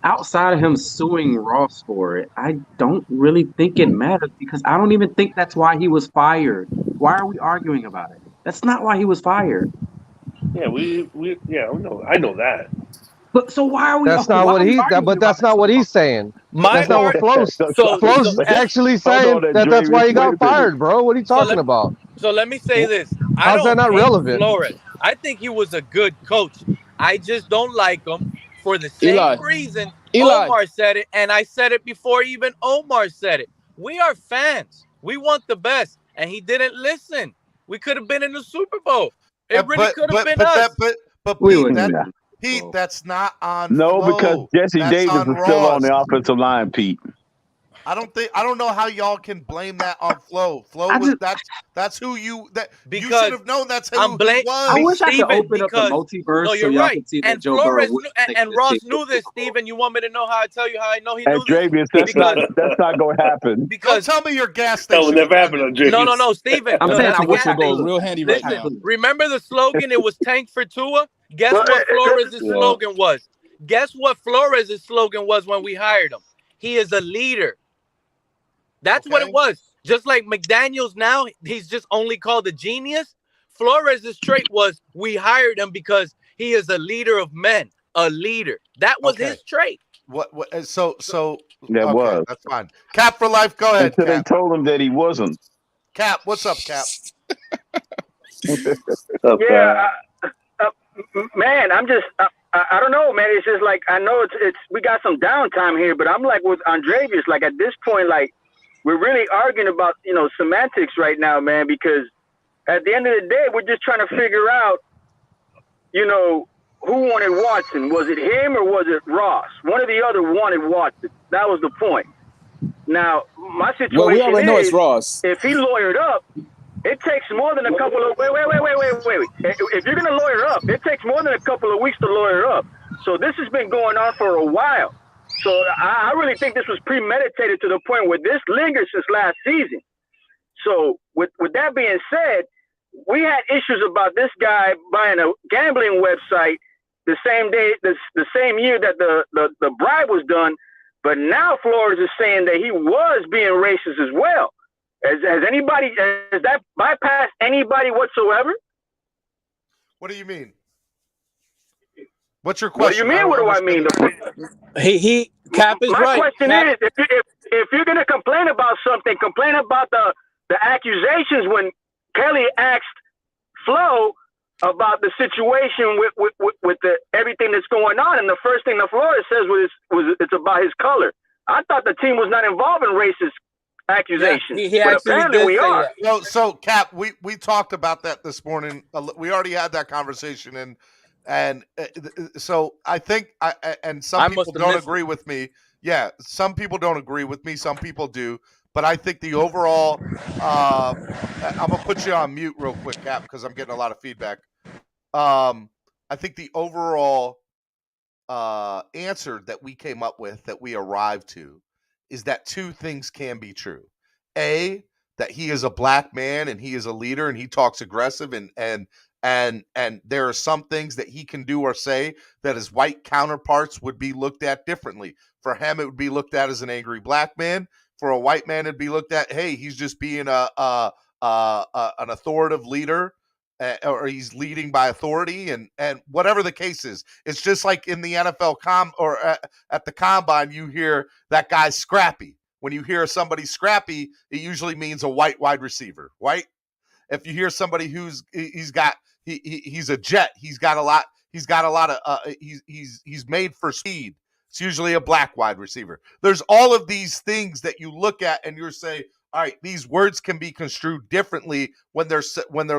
outside of him suing Ross for it, I don't really think it matters, because I don't even think that's why he was fired. Why are we arguing about it? That's not why he was fired. Yeah, I know that. But so why are we? That's not what he. But that's not what he's saying. That's not what Flo's. Flo's actually saying that's why he got fired, bro. What are you talking about? So let me say this. How's that not relevant? Flores. I think he was a good coach. I just don't like him for the same reason Omar said it, and I said it before even Omar said it. We are fans. We want the best, and he didn't listen. We could have been in the Super Bowl. It really could have been us. Pete, that's not on No, Flo. because Jesse That's Davis on is still on Ross. the offensive line, Pete. I don't know how y'all can blame that on Flo. That's who you you should have known that's who he was. I wish I could open up the because- multiverse No, so you're y'all right. could see that And Joe Burrow Flores would and Ross knew this, Steven. You want me to know how I tell you how I know he And knew this? Dravius, that's not going to happen. Don't tell me your gas That station. will never happen on James. No, Steven. I'm saying That's I wish about I to go could. real handy right now. Remember the slogan? It was tank for Tua. Guess what Flores' slogan was? Guess what Flores' slogan was when we hired him? He is a leader. That's what it was. Just like McDaniels now, he's just only called a genius. Flores' trait was we hired him because he is a leader of men, a leader. That was his trait. What so That was. that's fine. Cap for life, go ahead. Until they Cap. told him that he wasn't. Cap, what's up, Cap? Yeah, man, I'm just I don't know, man. It's just like I know it's we got some downtime here, but I'm like with Andrevius, like at this point, like we're really arguing about semantics right now, man, because at the end of the day, we're just trying to figure out, who wanted Watson. Was it him or was it Ross? One or the other wanted Watson. That was the point. Now, my situation Well, we already know it's Ross. If he lawyered up, it takes more than a couple of wait. If you're gonna lawyer up, it takes more than a couple of weeks to lawyer up. So this has been going on for a while. So I really think this was premeditated to the point where this lingers since last season. So with that being said, we had issues about this guy buying a gambling website the same day, the same year that the bribe was done. But now Flores is saying that he was being racist as well. Has that bypassed anybody whatsoever? What do you mean? What's your question? What do you mean? What do I mean? Cap is My right. question is, if you're gonna complain about something, complain about the accusations when Kelly asked Flo about the situation with everything that's going on, and the first thing the Flores says was it's about his color. I thought the team was not involved in racist accusations, he but actually apparently did we say are. that. No, so Cap, we talked about that this morning. We already had that conversation, and so I think and some people don't agree with me. Yeah, some people don't agree with me. Some people do. But I think the overall, I'm gonna put you on mute real quick, Cap, because I'm getting a lot of feedback. I think the overall answer that we came up with, that we arrived to, is that two things can be true. A, that he is a black man and he is a leader and he talks aggressive and there are some things that he can do or say that his white counterparts would be looked at differently. For him, it would be looked at as an angry black man. For a white man, it'd be looked at, hey, he's just being an authoritative leader, or he's leading by authority, and whatever the case is. It's just like in the NFL at the combine, you hear that guy's scrappy. When you hear somebody scrappy, it usually means a white wide receiver, right? If you hear somebody he's a jet, he's made for speed. It's usually a black wide receiver. There's all of these things that you look at and you're saying, all right, these words can be construed differently when they're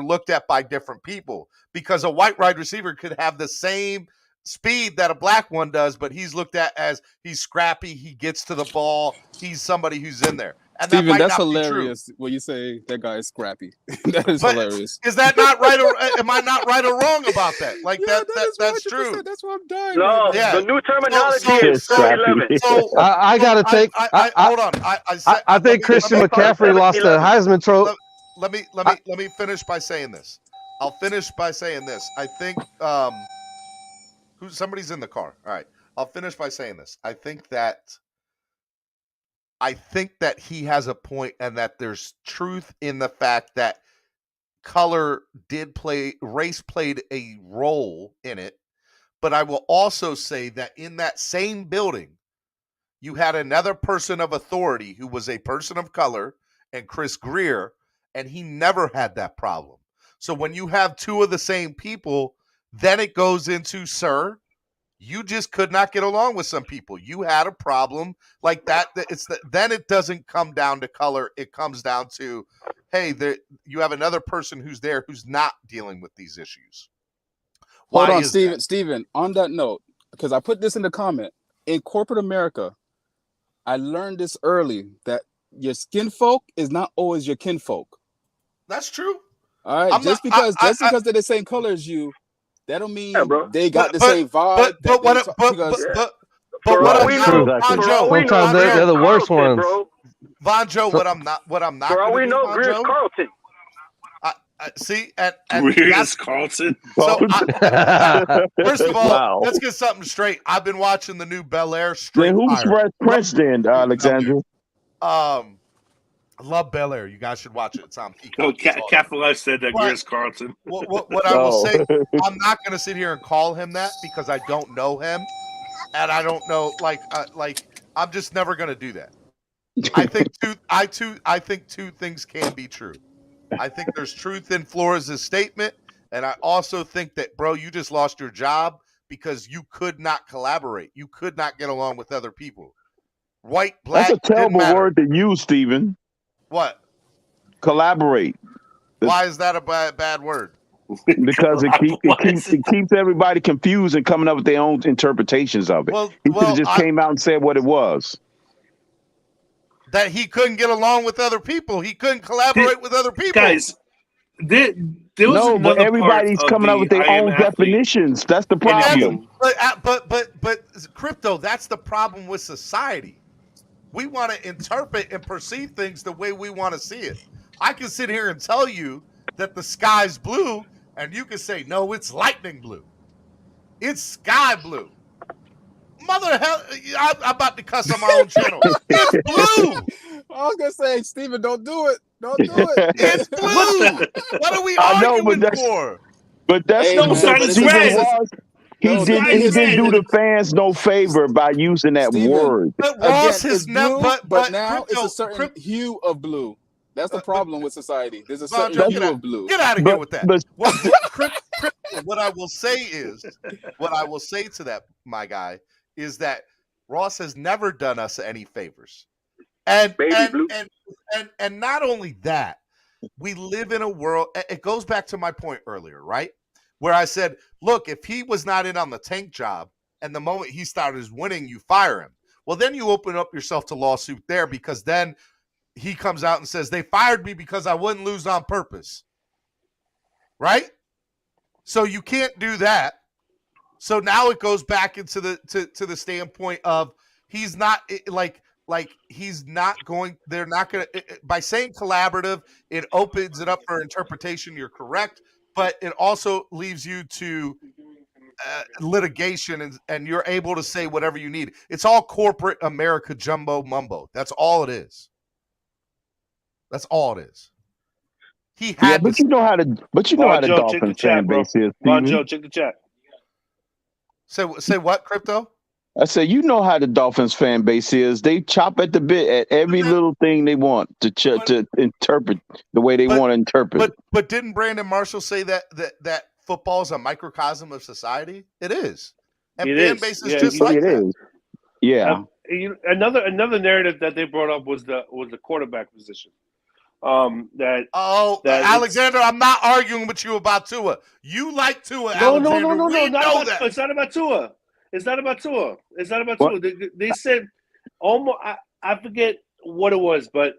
looked at by different people, because a white wide receiver could have the same speed that a black one does, but he's looked at as he's scrappy, he gets to the ball, he's somebody who's in there. And Steven, that's hilarious when you say that guy is scrappy. That is hilarious. Is that not right? Or am I not right or wrong about that? Like that's true. That's what I'm dying. No, the new terminology is 411. So I gotta take. Hold on. I think Christian McCaffrey lost the Heisman Trophy. Let me finish by saying this. I'll finish by saying this. I think somebody's in the car. All right. I'll finish by saying this. I think that he has a point, and that there's truth in the fact that race played a role in it. But I will also say that in that same building, you had another person of authority who was a person of color, and Chris Greer, and he never had that problem. So when you have two of the same people, then it goes into, sir, you just could not get along with some people. You had a problem like that. Then it doesn't come down to color. It comes down to, hey, you have another person who's there who's not dealing with these issues. Hold on, Steven. On that note, because I put this in the comment, in corporate America, I learned this early that your skin folk is not always your kinfolk. That's true. All right, because they're the same color as you, that don't mean they got the same vibe. But what I'm not, sometimes they're the worst ones. Von Joe, what I'm not For all we know, Greer's Carlton. See, and Greer's Carlton. So, first of all, let's get something straight. I've been watching the new Bel Air straight. Then who's president, Alexander? I love Bel Air. You guys should watch it. It's on Peacock. Oh, Cafalef said that Greer's Carlton. What I will say, I'm not going to sit here and call him that because I don't know him, and I don't know like I'm just never going to do that. I think two things can be true. I think there's truth in Flores' statement, and I also think that, bro, you just lost your job because you could not collaborate. You could not get along with other people. White, black. That's a terrible word to use, Steven. What? Collaborate. Why is that a bad word? Because it keeps everybody confused and coming up with their own interpretations of it. He should have just came out and said what it was. That he couldn't get along with other people. He couldn't collaborate with other people. Guys, there was but everybody's coming up with their own definitions. That's the problem. But crypto, that's the problem with society. We want to interpret and perceive things the way we want to see it. I can sit here and tell you that the sky's blue, and you can say, no, it's lightning blue. It's sky blue. Mother hell, I'm about to cuss on my own channel. It's blue. I was gonna say, Steven, don't do it. Don't do it. It's blue. What are we arguing for? But that's no He didn't do the fans no favor by using that word. But Ross has never. But now it's a certain hue of blue. That's the problem with society. There's a certain hue of blue. Get out of here with that. What I will say to that, my guy, is that Ross has never done us any favors. And not only that, we live in a world, it goes back to my point earlier, right? Where I said, look, if he was not in on the tank job and the moment he started winning, you fire him. Well, then you open up yourself to lawsuit there because then he comes out and says, they fired me because I wouldn't lose on purpose. Right? So you can't do that. So now it goes back into the standpoint of he's not he's not going. They're not going to by saying collaborative. It opens it up for interpretation. You're correct, but it also leaves you to litigation, and you're able to say whatever you need. It's all corporate America jumbo mumbo. That's all it is. That's all it is. He had, but you know how the Dolphins fan base is. Joe, check the chat. Say what, crypto? I say, you know how the Dolphins fan base is. They chop at the bit at every little thing they want to interpret the way they want to interpret. But didn't Brandon Marshall say that football is a microcosm of society? It is. And fan base is just like that. Yeah. Another narrative that they brought up was the quarterback position. Alexander, I'm not arguing with you about Tua. You like Tua, Alexander. No. It's not about Tua. It's not about Tua. They said almost. I forget what it was, but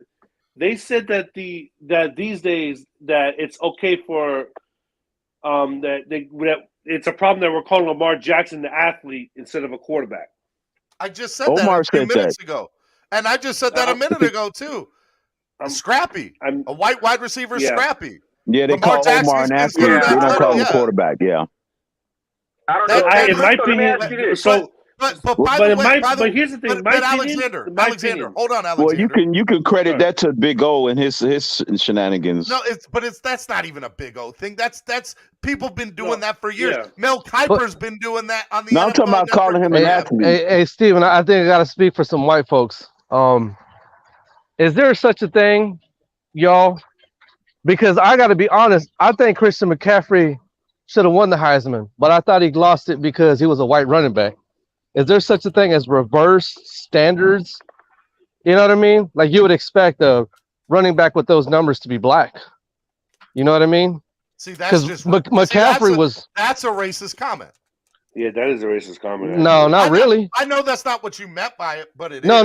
they said that these days that it's okay for that it's a problem that we're calling Lamar Jackson the athlete instead of a quarterback. I just said that a few minutes ago, and I just said that a minute ago too. Scrappy. A white wide receiver is scrappy. Yeah, they Lamar call Omar an athlete. They don't call him a quarterback. Yeah. I don't know. In my opinion, but here's the thing. But Alexander, hold on, Alexander. Well, you can credit that to Big O and his shenanigans. No, that's not even a Big O thing. That's people been doing that for years. Yeah. Mel Kiper's been doing that on the. No, I'm talking about calling him an athlete. Hey, Steven, I think I got to speak for some white folks. Is there such a thing, y'all? Because I got to be honest, I think Christian McCaffrey should have won the Heisman, but I thought he lost it because he was a white running back. Is there such a thing as reverse standards? You know what I mean? Like you would expect a running back with those numbers to be black. You know what I mean? See, that's just McCaffrey that's a racist comment. Yeah, that is a racist comment. No, not really. I know that's not what you meant by it, but it is. No.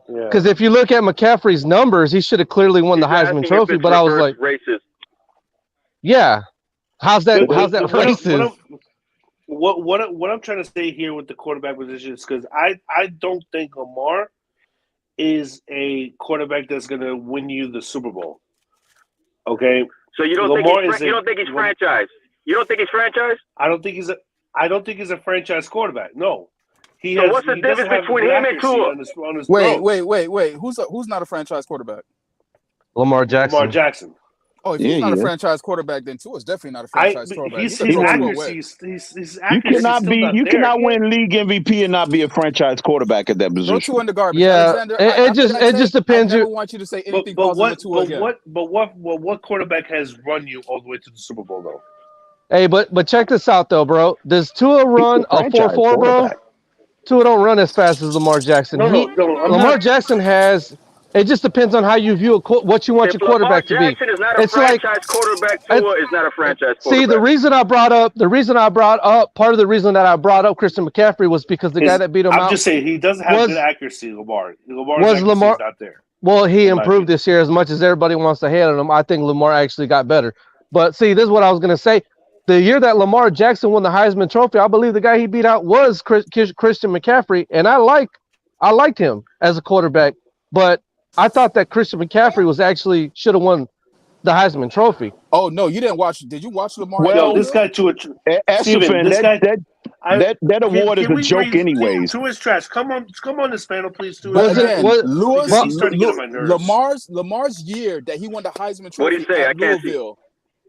Yeah. Because if you look at McCaffrey's numbers, he should have clearly won the Heisman Trophy. But I was like, racist. Yeah, how's that racist? What I'm trying to say here with the quarterback position is because I don't think Lamar is a quarterback that's going to win you the Super Bowl. Okay, so you don't think he's franchise? You don't think he's franchise? I don't think he's a franchise quarterback. No. So what's the difference between him and Tua? Wait. Who's not a franchise quarterback? Lamar Jackson. Oh, if he's not a franchise quarterback, then Tua's definitely not a franchise quarterback. His accuracy You cannot win league MVP and not be a franchise quarterback at that position. Throw Tua in the garbage. Yeah, Alexander, it just depends. I never want you to say anything positive to Tua again. What quarterback has run you all the way to the Super Bowl though? Hey, but check this out though, bro. Does Tua run a 4.4, bro? Tua don't run as fast as Lamar Jackson. Lamar Jackson has. It just depends on how you view what you want your quarterback to be. Lamar Jackson is not a franchise quarterback. Tua is not a franchise quarterback. See, the reason I brought up, part of the reason that I brought up Christian McCaffrey was because the guy that beat him out. I'm just saying he doesn't have good accuracy. Lamar's accuracy is not there. Well, he improved this year as much as everybody wants to hate on him. I think Lamar actually got better. But see, this is what I was going to say. The year that Lamar Jackson won the Heisman Trophy, I believe the guy he beat out was Christian McCaffrey, and I liked him as a quarterback. But I thought that Christian McCaffrey should have won the Heisman Trophy. Oh no, you didn't watch. Did you watch Lamar? Well, this guy that award is a joke, anyways. To his trash. Come on, this panel, please. He's starting to get on my nerves. Lamar's year that he won the Heisman Trophy. What did he say? I can't see.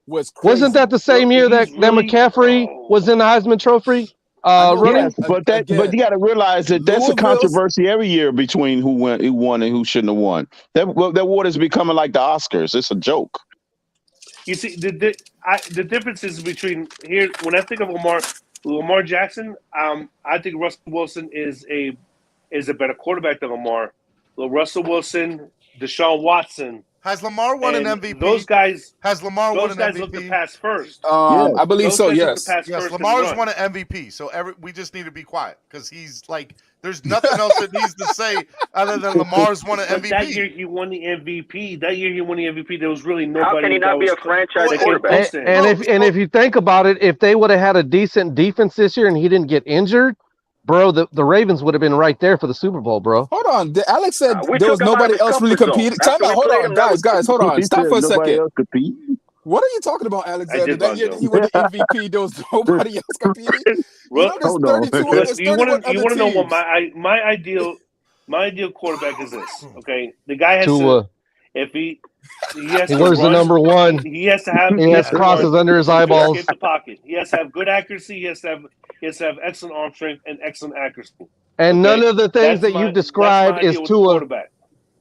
Was crazy. Wasn't that the same year that McCaffrey was in the Heisman Trophy? Yes, but you got to realize that that's a controversy every year between who won and who shouldn't have won. That award is becoming like the Oscars. It's a joke. You see, the difference is between here. When I think of Lamar Jackson, I think Russell Wilson is a better quarterback than Lamar. Russell Wilson, Deshaun Watson. Has Lamar won an MVP? Those guys. Has Lamar won an MVP? Those guys look to pass first. I believe so. Yes. Yes. Lamar's won an MVP. So we just need to be quiet because he's like, there's nothing else that needs to say other than Lamar's won an MVP. That year he won the MVP. There was really nobody. How can he not be a franchise quarterback? And if you think about it, if they would have had a decent defense this year and he didn't get injured, bro, the Ravens would have been right there for the Super Bowl, bro. Hold on. Alex said there was nobody else really competing. Hold on, guys, hold on. Stop for a second. What are you talking about, Alexander? That year he won the MVP, there was nobody else competing. You want to know what my ideal quarterback is this? Okay, the guy has to. If he wears the number 1. He has to have. He has crosses under his eyeballs. In the pocket. He has to have good accuracy. He has to have excellent arm strength and excellent accuracy. And none of the things that you described is Tua.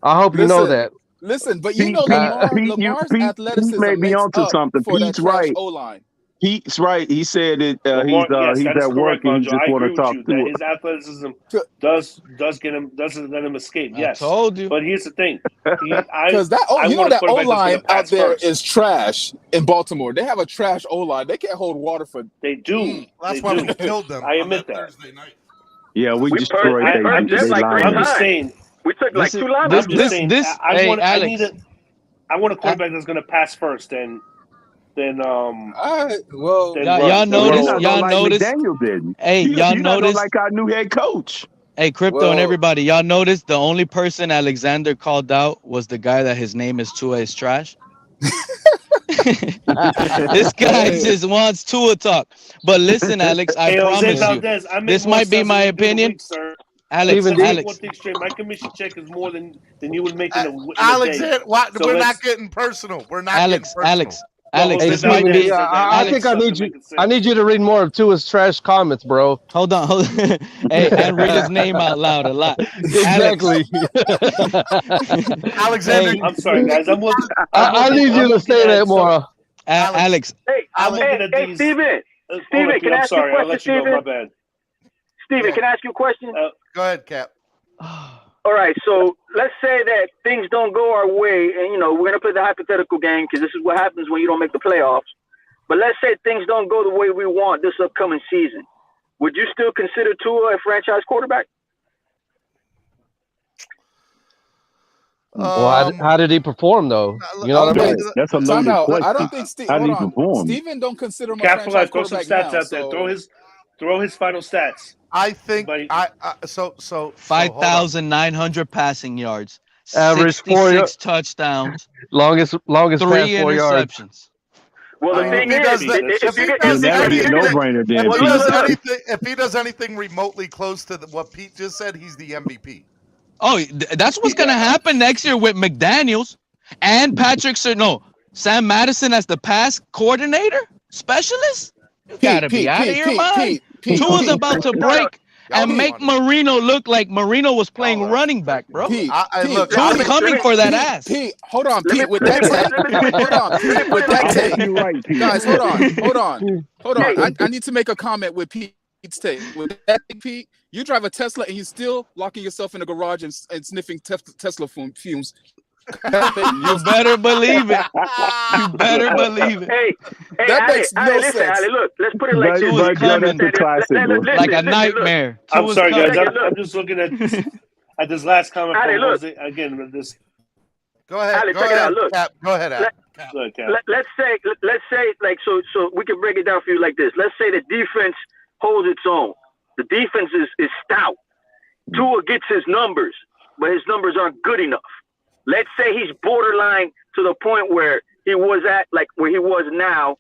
I hope you know that. Listen, but you know Lamar's athleticism may be onto something. Pete's right. O-line. He's right. He said it. He's at work and he just want to talk to his athleticism doesn't let him escape. Yes, I told you. But here's the thing, because that O-line out there is trash in Baltimore. They have a trash O-line. They can't hold water for. They do. That's why we killed them. I admit that. Thursday night. Yeah, we destroyed them. I'm just saying. We took like 2 linemen. I want a quarterback that's going to pass first, and then y'all notice. Daniel didn't. Hey, y'all notice like our new head coach. Hey, Crypto and everybody, y'all notice the only person Alexander called out was the guy that his name is Tua is trash. This guy just wants Tua talk. But listen, Alex, I promise you, this might be my opinion. Alex, my commission check is more than you would make in a Alexander, we're not getting personal. We're not Alex, this might be. I think I need you to read more of Tua's trash comments, bro. Hold on. Hey, and read his name out loud a lot. Exactly. Alexander, I'm sorry, guys. I need you to say that more. Alex. Hey, Steven. Steven, can I ask you a question, Steven? My bad. Steven, can I ask you a question? Go ahead, Cap. All right, so let's say that things don't go our way, and we're gonna play the hypothetical game because this is what happens when you don't make the playoffs. But let's say things don't go the way we want this upcoming season. Would you still consider Tua a franchise quarterback? Well, how did he perform though? You know what I mean? That's a Time loaded out. question. I don't think Steve. How Hold did he on. perform? Steven don't consider him a Capitalize. franchise Throw some quarterback stats now. out there. Throw his final stats. I think so 5,900 passing yards, Average 66 touchdowns, longest 3 pass 4 yards. interceptions. Well, the thing if he does anything remotely close to what Pete just said, he's the MVP. Oh, that's what's going to happen next year with McDaniels and Sam Madison as the pass coordinator specialist. You got to be out of your mind. Tua's about to break and make Marino look like Marino was playing running back, bro. Tua's coming for that ass. Pete, hold on, Pete, with that take. Hold on, Pete, with that take. You're right, Pete. Guys, hold on. I need to make a comment with Pete's take. With that, Pete, you drive a Tesla and you're still locking yourself in the garage and sniffing Tesla fumes. You better believe it. You better believe it. Hey, that makes no sense. Ali, look, let's put it like this. Like a nightmare. I'm sorry, guys. I'm just looking at this last comment from Jose. Again, this. Go ahead. Ali, go check ahead. it out. Look, Cap. Go ahead, Cap. Let's say, like, so we can break it down for you like this. Let's say the defense holds its own. The defense is stout. Tua gets his numbers, but his numbers aren't good enough. Let's say he's borderline to the point where he was at, like where he was now.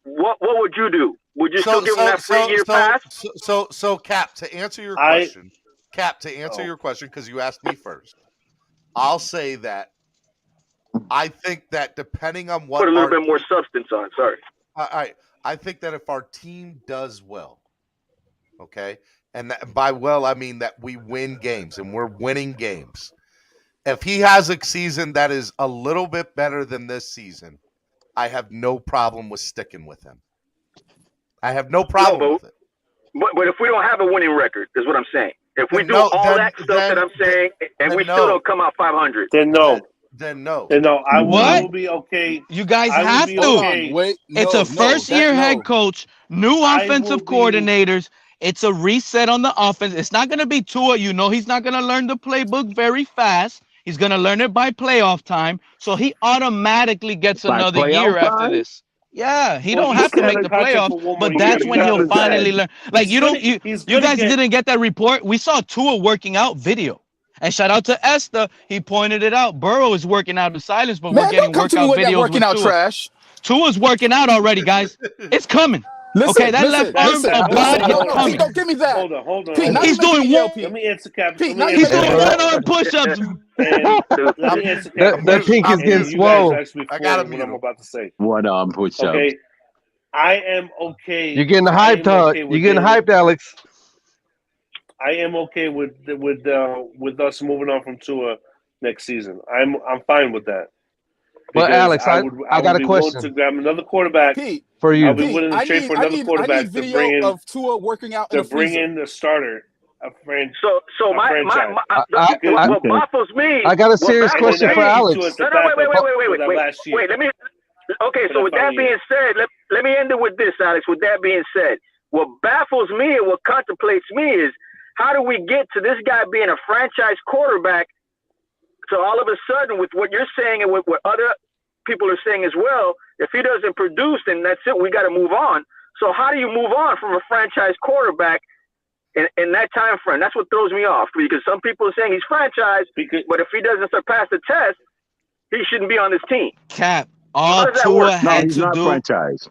What would you do? Would you still give him that 3-year pass? So, Cap, to answer your question, your question, because you asked me first, I'll say that I think that depending on what put a little bit more substance on it. Sorry. I think that if our team does well, okay, and that, by well I mean that we win games and we're winning games. If he has a season that is a little bit better than this season, I have no problem with sticking with him. I have no problem with it. But if we don't have a winning record, is what I'm saying. If we do all that stuff that I'm saying, and we still don't come out 500, then no. Then no. I will be okay. You guys have to. Okay. It's a first-year head coach, new offensive coordinators. It's a reset on the offense. It's not going to be Tua. You know he's not going to learn the playbook very fast. He's going to learn it by playoff time. So he automatically gets another year after this. Yeah, he don't have to make the playoffs, but that's when he'll finally learn. Like you guys didn't get that report. We saw Tua working out video. And shout out to Esther. He pointed it out. Burrow is working out in silence, but we're getting workout videos working with out Tua. trash. Tua's working out already, guys. It's coming. Okay, that left arm of God is coming. Don't give me that. Hold on. Pete, he's doing one. Let me answer, Cap. He's doing one-arm push-ups. Let me answer, Cap. That pink is getting swole. I got what I'm about to say. One-arm push-ups. Okay, I am okay. You're getting hyped, You're getting hyped, Alex. I am okay with us moving on from Tua next season. I'm fine with that. But Alex, I got a question. To grab another quarterback for you. I'll be willing to trade for another quarterback to bring in of Tua working out to bring in the starter. So what baffles me. I got a serious question for Alex. Wait. Let me. Okay, so with that being said, let me end it with this, Alex. With that being said, what baffles me and what contemplates me is how do we get to this guy being a franchise quarterback? So all of a sudden, with what you're saying and with what other people are saying as well, if he doesn't produce, then that's it. We got to move on. So how do you move on from a franchise quarterback in that time frame? That's what throws me off, because some people are saying he's franchise, but if he doesn't surpass the test, he shouldn't be on this team. Cap, all Tua had to do. Franchise.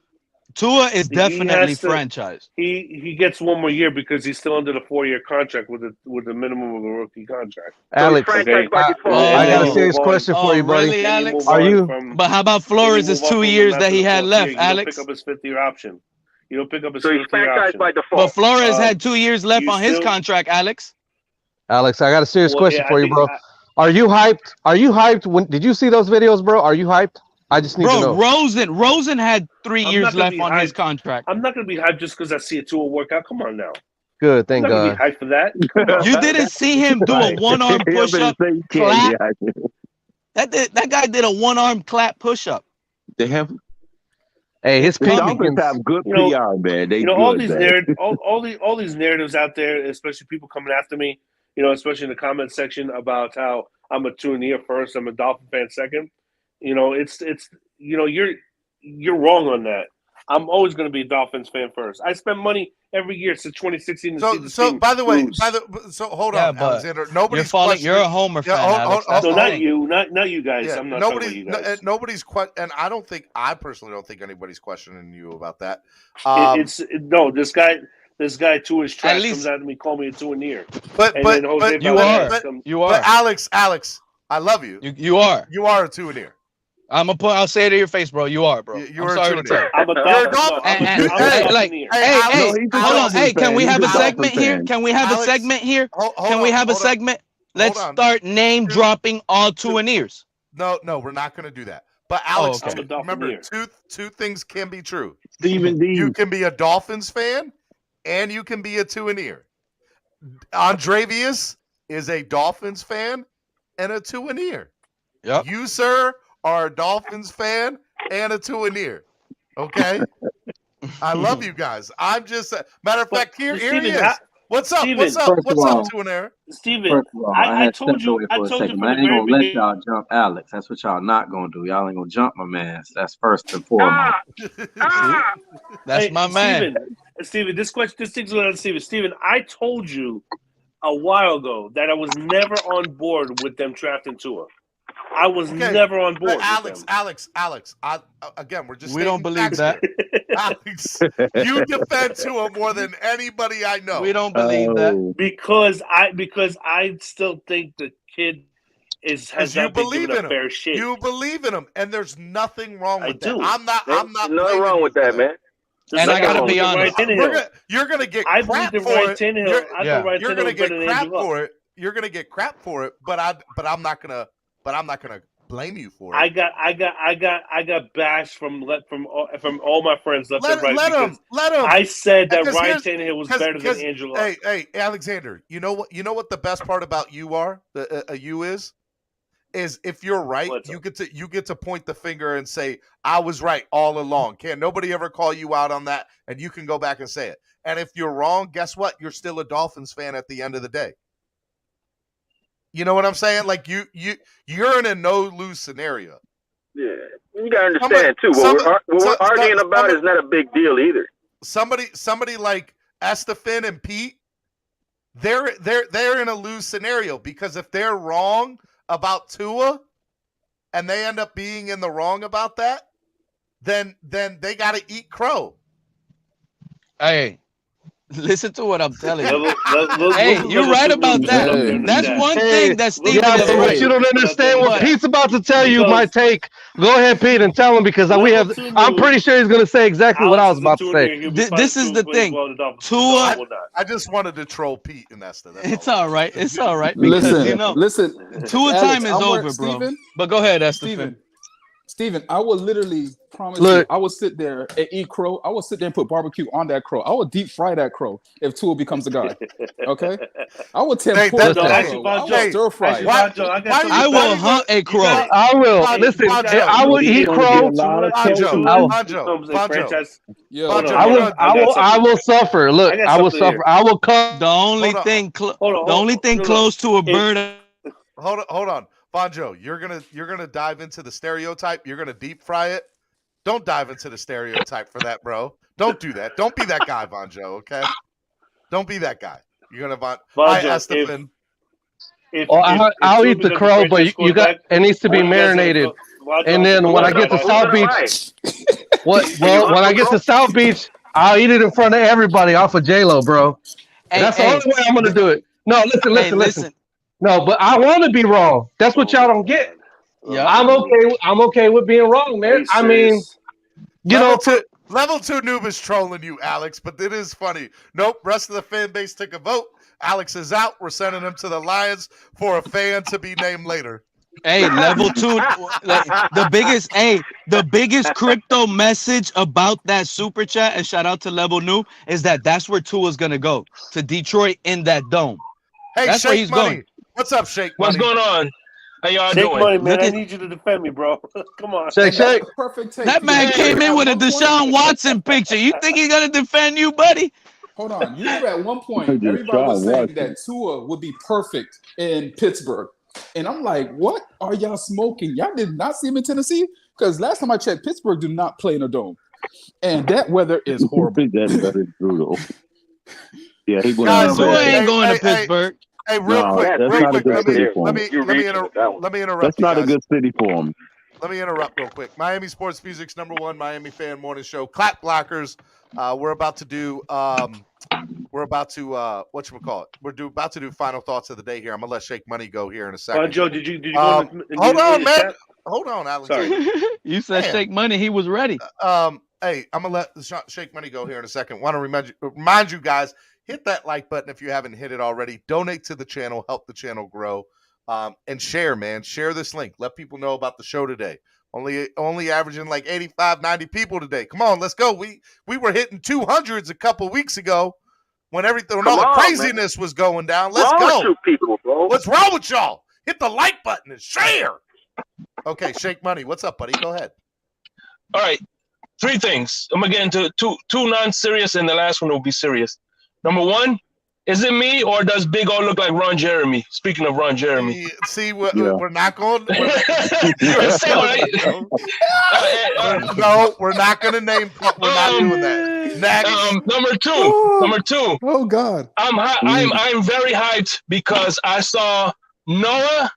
Tua is definitely franchise. He gets one more year because he's still under the 4-year contract with the minimum of a rookie contract. Alex, I got a serious question for you, buddy. Really, Alex? Are you? But how about Flores' 2 years that he had left, Alex? You don't pick up his 5th-year option. You don't pick up his 5th-year option. By default. But Flores had 2 years left on his contract, Alex. Alex, I got a serious question for you, bro. Are you hyped? Are you hyped? Did you see those videos, bro? Are you hyped? I just need to know. Rosen had 3 years left on his contract. I'm not going to be hyped just because I see a Tua workout. Come on now. Good, thank God. I'm not going to be hyped for that. You didn't see him do a one-arm push-up clap? That guy did a one-arm clap push-up. They have. Hey, his The peak Dolphins against have good You know, PR, man. They all good, these man. all these narratives out there, especially people coming after me, especially in the comment section about how I'm a Tunia first, I'm a Dolphin fan second. It's you're wrong on that. I'm always going to be a Dolphins fan first. I spend money every year since 2016 to see this team by the way, lose. so hold Yeah, on, but Alexander. you're Nobody's falling. questioning. You're a Homer fan, Alex. That's No, the not thing. you, not you guys. Yeah, I'm not talking about you guys. nobody's and I personally don't think anybody's questioning you about that. This guy to his trash comes out to me, call me a Tuinier. But you are. But Alex, I love you. You are. You are a Tuinier. I'll say it to your face, bro. You are, bro. You I'm are sorry a to tell you. I'm a Dolphin. Can we have a segment here? Can we have a segment here? Can we have a segment? Let's start name dropping all Tuiniers. No, we're not going to do that. But Alex, remember, two things can be true. Stephen D. You can be a Dolphins fan, and you can be a Tuinier. Andrevius is a Dolphins fan and a Tuinier. Yep. You, sir, are a Dolphins fan and a Tuinier. Okay? I love you guys. I'm just matter of fact, here he is. What's up? Steven, What's up, Tuinier? Steven, first of all, I had told stepped away for a second, but I ain't gonna let y'all jump Alex. That's what y'all not gonna do. Y'all ain't gonna jump my man. That's first and foremost. That's my man. Steven, this thing's going on Steven. Steven, I told you a while ago that I was never on board with them drafting Tua. I was never on board. Alex. Again, we're just. We don't believe that. Alex, you defend Tua more than anybody I know. We don't believe that because I still think the kid has not been given a fair shake. You believe in him, and there's nothing wrong with that. do. I'm not. Nothing wrong with that, man. And I gotta be honest. You're gonna get crap for it. You're gonna get crap for it. You're gonna get crap for it. But I'm not gonna blame you for it. I got bashed from all my friends left and right. Let him. I said that Ryan Tannehill was better than Andrew Luck. Hey, Alexander. You know what the best part about you are? You is if you're right, you get to point the finger and say, I was right all along. Can't nobody ever call you out on that, and you can go back and say it. And if you're wrong, guess what? You're still a Dolphins fan at the end of the day. You know what I'm saying? Like you're in a no-lose scenario. Yeah, you gotta understand too. What we're arguing about is not a big deal either. Somebody like Estefan and Pete, they're in a lose scenario because if they're wrong about Tua, and they end up being in the wrong about that, then they got to eat crow. Hey, listen to what I'm telling you. Hey, you're right about that. That's one thing that Steve. Yeah, but you don't understand what Pete's about to tell you. My take. Go ahead, Pete, and tell him because I'm pretty sure he's going to say exactly what I was about to say. This is the thing. Tua. I just wanted to troll Pete and Esther. It's all right. It's all right. Because, listen. Tua time is over, bro. But go ahead, Esther. Steven, I will literally promise you, I will sit there and eat crow. I will sit there and put barbecue on that crow. I will deep fry that crow if Tua becomes the guy. Okay? I will tempura that crow. I will stir fry it. I will hunt a crow. I will. Listen, I will eat crow. I will suffer. Look, I will suffer. I will come. The only thing close to a bird. Hold on. Bonjo, you're gonna dive into the stereotype. You're gonna deep fry it. Don't dive into the stereotype for that, bro. Don't do that. Don't be that guy, Bonjo. Okay? Don't be that guy. You're gonna Estefan. I'll eat the crow, but it needs to be marinated. And then when I get to South Beach, when I get to South Beach, I'll eat it in front of everybody off of J-Lo, bro. That's the only way I'm gonna do it. No, listen. No, but I want to be wrong. That's what y'all don't get. Yeah, I'm okay with being wrong, man. I mean, level 2 noob is trolling you, Alex, but it is funny. Nope, rest of the fan base took a vote. Alex is out. We're sending him to the Lions for a fan to be named later. Hey, level 2, the biggest crypto message about that super chat, and shout out to Level New, is that's where Tua's gonna go, to Detroit in that dome. Hey, that's where he's going. What's up, Shake? What's going on? How y'all Shake doing? Money, man. I need you to defend me, bro. Come on. And that's a perfect take. That man came in with a Deshaun Watson picture. You think he's gonna defend you, buddy? Hold on. You remember at one point, everybody was saying that Tua would be perfect in Pittsburgh. And I'm like, what are y'all smoking? Y'all did not see him in Tennessee? Because last time I checked, Pittsburgh do not play in a dome. And that weather is horrible. That is brutal. Yeah, he went Guys, Tua ain't going to Pittsburgh. Hey, real quick, that's not a good city for him. let me interrupt. That's you not a guys. good city for him. Let me interrupt real quick. Miami Sports Music's #1 Miami fan morning show. Clap Blockers. We're about to do. Whatchamacallit? We're about to do final thoughts of the day here. I'm gonna let Shake Money go here in a second. Joe, did you go in the hold on, man. chat? Hold on, Alex. Sorry. You said Shake Money. He was ready. Hey, I'm gonna let Shake Money go here in a second. Want to remind you guys, hit that like button if you haven't hit it already. Donate to the channel, help the channel grow, and share, man. Share this link. Let people know about the show today. Only averaging like 85, 90 people today. Come on, let's go. We were hitting 200s a couple weeks ago when all the craziness was going down. Let's go. With you people, bro? What's wrong with y'all? Hit the like button and share. Okay, Shake Money. What's up, buddy? Go ahead. All right, 3 things. I'm gonna get into two non-serious, and the last one will be serious. Number 1, is it me or does Big O look like Ron Jeremy? Speaking of Ron Jeremy, see, we're not going. No, we're not going to name. We're not doing that. Next. Number two. Oh God. I'm very hyped because I saw Noah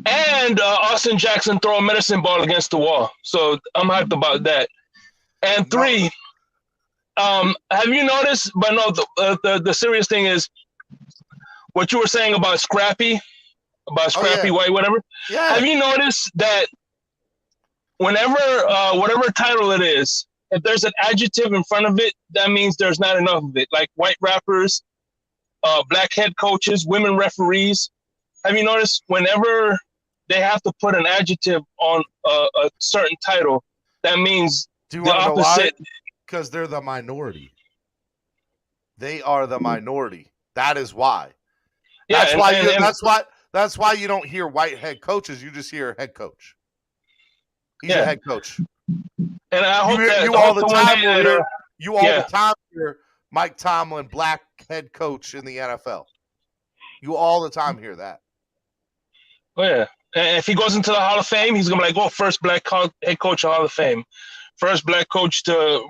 and Austin Jackson throw a medicine ball against the wall. So I'm hyped about that. And 3, have you noticed? But no, the serious thing is what you were saying about Scrappy White, whatever. Yeah. Have you noticed that whenever whatever title it is, if there's an adjective in front of it, that means there's not enough of it. Like white rappers, black head coaches, women referees. Have you noticed whenever they have to put an adjective on a certain title, that means Do you the want to know why? opposite. Because they're the minority. They are the minority. That is why. Yeah, That's why you don't hear white head coaches. You just hear head coach. He's a head coach. And I hope You all the time hear Mike Tomlin, black head coach in the NFL. You all the time hear that. Oh yeah, and if he goes into the Hall of Fame, he's gonna be like, "Oh, first black head coach of Hall of Fame, first black coach to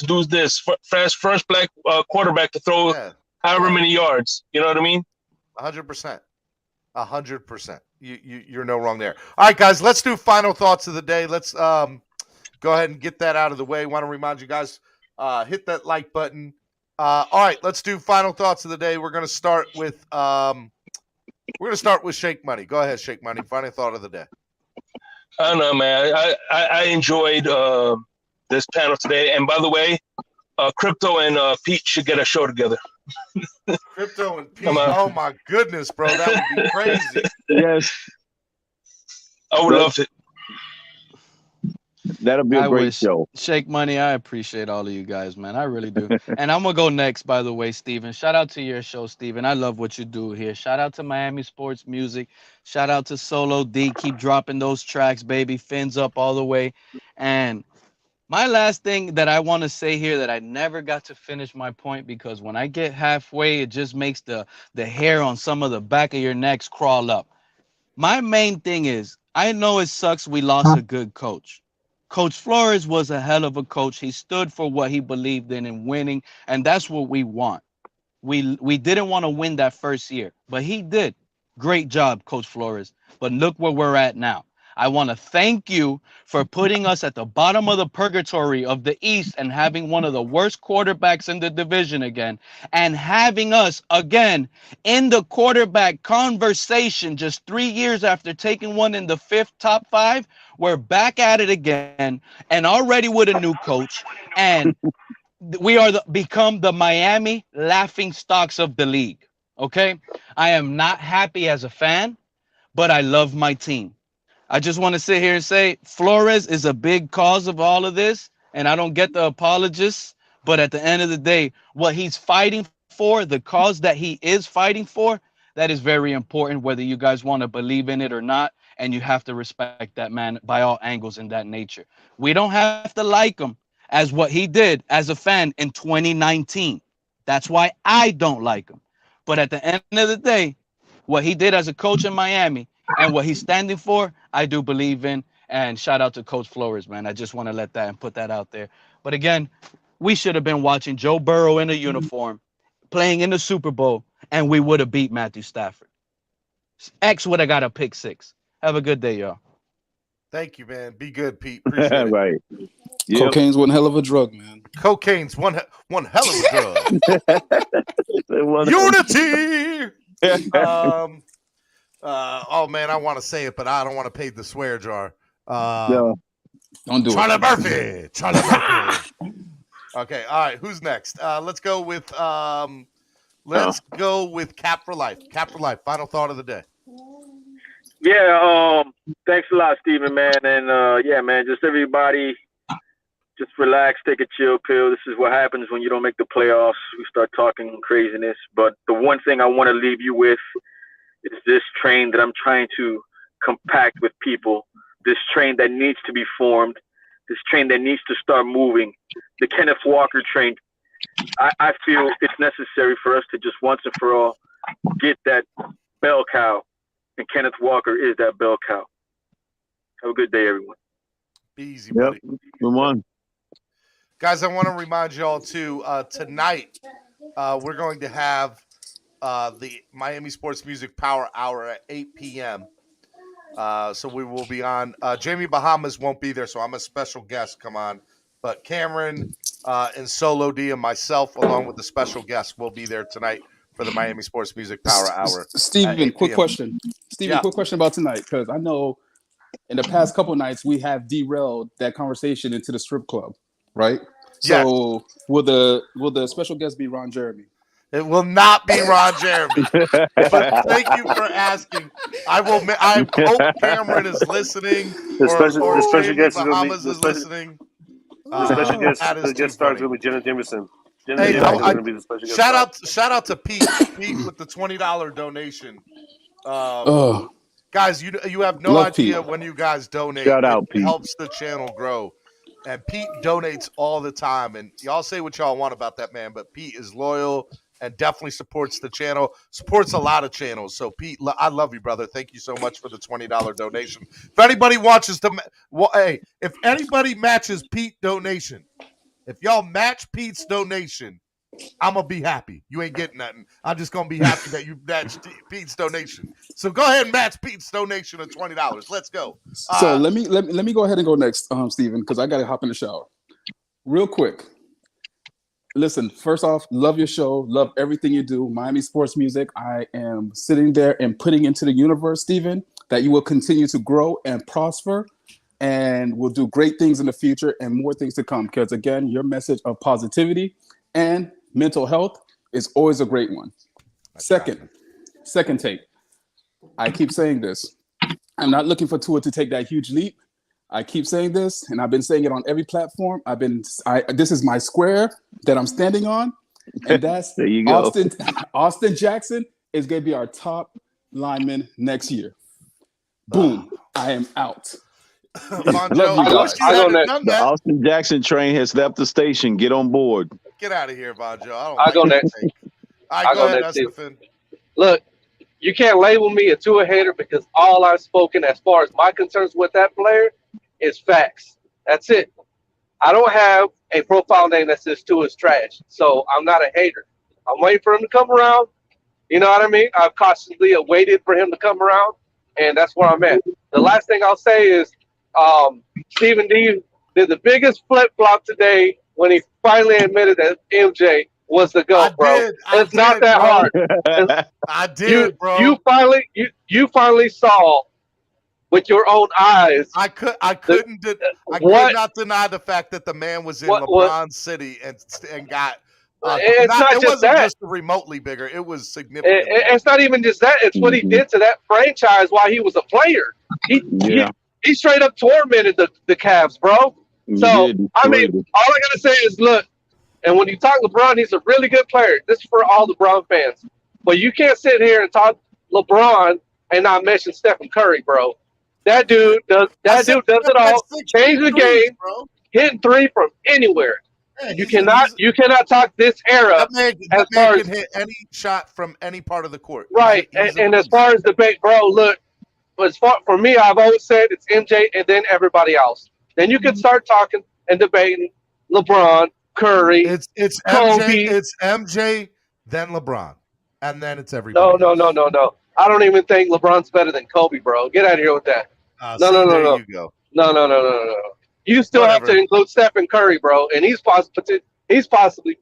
do this, first black quarterback to throw however many yards." You know what I mean? 100%. 100%. You're no wrong there. All right, guys, let's do final thoughts of the day. Let's go ahead and get that out of the way. Want to remind you guys, hit that like button. All right, let's do final thoughts of the day. We're gonna start with Shake Money. Go ahead, Shake Money. Final thought of the day. I don't know, man. I enjoyed this panel today. And by the way, Crypto and Pete should get a show together. Crypto and Pete. Oh my goodness, bro, that would be crazy. Yes, I would love it. That'll be a great show. Shake Money, I appreciate all of you guys, man. I really do. And I'm going to go next, by the way, Steven. Shout out to your show, Steven. I love what you do here. Shout out to Miami Sports Music. Shout out to Solo D. Keep dropping those tracks, baby. Fins up all the way. And my last thing that I want to say here that I never got to finish my point, because when I get halfway, it just makes the hair on some of the back of your necks crawl up. My main thing is, I know it sucks we lost a good coach. Coach Flores was a hell of a coach. He stood for what he believed in winning, and that's what we want. We didn't want to win that first year, but he did. Great job, Coach Flores. But look where we're at now. I want to thank you for putting us at the bottom of the purgatory of the East and having one of the worst quarterbacks in the division again, and having us again in the quarterback conversation just 3 years after taking one in the 5th top 5. We're back at it again, and already with a new coach, and we are become the Miami laughing stocks of the league. Okay, I am not happy as a fan, but I love my team. I just want to sit here and say Flores is a big cause of all of this, and I don't get the apologists, but at the end of the day, what he's fighting for, the cause that he is fighting for, That is very important, whether you guys want to believe in it or not. And you have to respect that man by all angles in that nature. We don't have to like him as what he did as a fan in 2019. That's why I don't like him. But at the end of the day, what he did as a coach in Miami and what he's standing for, I do believe in. And shout out to Coach Flores, man. I just want to let that and put that out there. But again, we should have been watching Joe Burrow in a uniform, playing in the Super Bowl, and we would have beat Matthew Stafford. X would have got a pick 6. Have a good day, y'all. Thank you, man. Be good, Pete. Appreciate it. Right. Yep. Cocaine's one hell of a drug, man. Cocaine's one hell of a drug. Unity. Oh man, I want to say it, but I don't want to pay the swear jar. No. Don't do Charlie it. Murphy. Charlie Murphy. Okay, all right. Who's next? Let's go with Cap for Life. Cap for Life. Final thought of the day. Yeah, thanks a lot, Steven, man. And yeah, man, just everybody just relax, take a chill pill. This is what happens when you don't make the playoffs. We start talking craziness. But the one thing I want to leave you with is this train that I'm trying to compact with people, this train that needs to be formed, this train that needs to start moving, the Kenneth Walker train. I feel it's necessary for us to just once and for all get that bell cow. And Kenneth Walker is that bell cow. Have a good day, everyone. Be easy, buddy. Good one. Guys, I want to remind you all, too, tonight we're going to have the Miami Sports Music Power Hour at 8 p.m. So we will be on. Jamie Bahamas won't be there, so I'm a special guest. Come on. But Cameron and Solo D and myself, along with the special guest, will be there tonight for the Miami Sports Music Power Hour. Steven, quick question. Steven, quick question about tonight, because I know in the past couple nights we have derailed that conversation into the strip club, right? So will the special guest be Ron Jeremy? It will not be Ron Jeremy. But thank you for asking. I hope Cameron is listening. The special guest is Bahamas is listening. The special guest starts with Jenna Jameson. Hey, Gonna be the special guest shout out to Pete. Pete with the $20 donation. Guys, you have no idea Pete. when you guys donate. Shout out, it Pete. Helps the channel grow. And Pete donates all the time. And y'all say what y'all want about that man, but Pete is loyal and definitely supports the channel, supports a lot of channels. So, Pete, I love you, brother. Thank you so much for the $20 donation. If anybody if anybody matches Pete donation, if y'all match Pete's donation, I'm going to be happy. You ain't getting nothing. I'm just going to be happy that you matched Pete's donation. So go ahead and match Pete's donation of $20. Let's go. So let me go ahead and go next, Steven, because I got to hop in the shower. Real quick. Listen, first off, love your show. Love everything you do. Miami Sports Music. I am sitting there and putting into the universe, Steven, that you will continue to grow and prosper and will do great things in the future and more things to come. Because, again, your message of positivity and mental health is always a great one. Second take. I keep saying this. I'm not looking for Tua to take that huge leap. I keep saying this, and I've been saying it on every platform. This is my square that I'm standing on, and that's there you go. Austin Jackson is going to be our top lineman next year. Boom. I am out. The Austin Jackson train has left the station. Get on board. Get out of here, Bonjo. I'll go next. Go ahead, Estefan. Look, you can't label me a Tua hater because all I've spoken as far as my concerns with that player is facts. That's it. I don't have a profile name that says Tua is trash, so I'm not a hater. I'm waiting for him to come around. You know what I mean? I've constantly waited for him to come around, and that's where I'm at. The last thing I'll say is Stephen D did the biggest flip-flop today when he finally admitted that MJ was the GOAT, bro. It's not that hard. I did, bro. You finally saw with your own eyes. I could not deny the fact that the man was in LeBron's city and got. It wasn't just remotely bigger. It was significant. It's not even just that. It's what he did to that franchise while he was a player. He straight up tormented the Cavs, bro. So, I mean, all I got to say is, look, and when you talk LeBron, he's a really good player. This is for all the Brown fans. But you can't sit here and talk LeBron and not mention Stephen Curry, bro. That dude does it all. Change the game, bro. hitting three from anywhere. Yeah, You cannot talk this era that man can hit any shot from any part of the court. Right. And as far as debate, bro, look, for me, I've always said it's MJ and then everybody else. Then you can start talking and debating LeBron, Curry, It's Kobe. MJ, it's MJ, then LeBron, and then it's everybody. No. I don't even think LeBron's better than Kobe, bro. Get out of here with that. No. You go. No. You still have to include Stephen Curry, bro, and he's possibly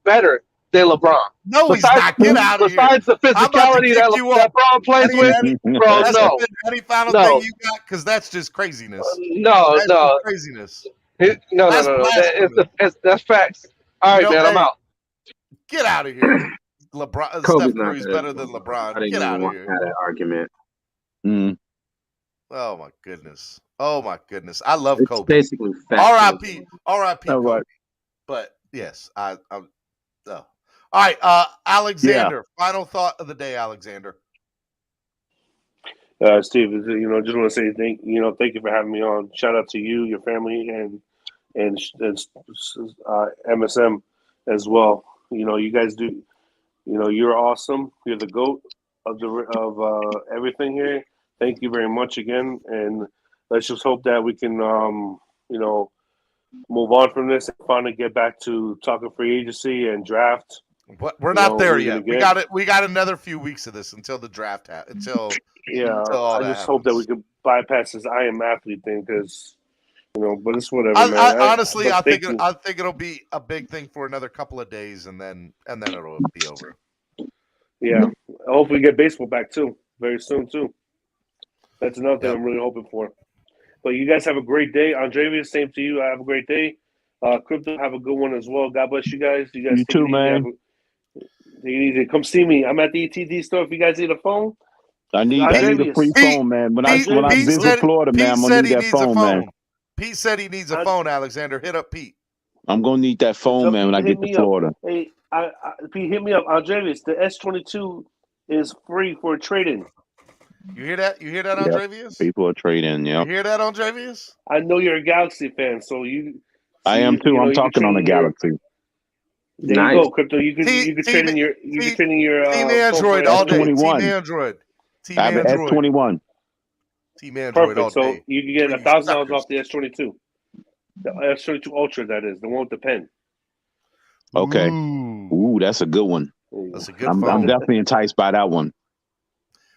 better than LeBron. No, he's not. Get out of here. Besides the physicality that LeBron plays with, bro, no. Any final thing you got? Because that's just craziness. No. Craziness. No. That's facts. All right, man, I'm out. Get out of here. LeBron, Steph Curry's better than LeBron. Get out of here. That argument. Oh my goodness. I love It's Kobe. basically R.I.P. Kobe. But yes, I'm. All right, Alexander. Yeah. Final thought of the day, Alexander. Steve, just want to say thank you for having me on. Shout out to you, your family, and MSM as well. You guys do. You're awesome. You're the GOAT of everything here. Thank you very much again, and let's just hope that we can move on from this and finally get back to talking free agency and draft. But we're not there yet. We got it. We got another few weeks of this until the draft. I just hope that we can bypass this I am athlete thing because, but it's whatever. Honestly, I think it'll be a big thing for another couple of days, and then it'll be over. Yeah, hopefully we get baseball back too very soon too. That's another thing I'm really hoping for. But you guys have a great day. Andrevius, same to you. Have a great day. Crypto, have a good one as well. God bless you guys. You too, man. You need to come see me. I'm at the ETD store. If you guys need a phone, I need a free phone, man. When I visit Florida, man, I'm gonna need that phone, man. Pete said he needs a phone. Alexander, hit up Pete. I'm gonna need that phone, man, when I get to Florida. Hey, Pete, hit me up, Andrevius. The S22 is free for trading. You hear that? Andrevius? People are trading. Yeah. You hear that, Andrevius? I know you're a Galaxy fan, so you. I am too. I'm talking on the Galaxy. There you go, Crypto. You can trade in your Team Android all day. Team Android. I have an S21. Team Android all day. So you can get $1,000 off the S22. The S22 Ultra, that is the one with the pen. Okay. Ooh, that's a good one. That's a good phone. I'm definitely enticed by that one.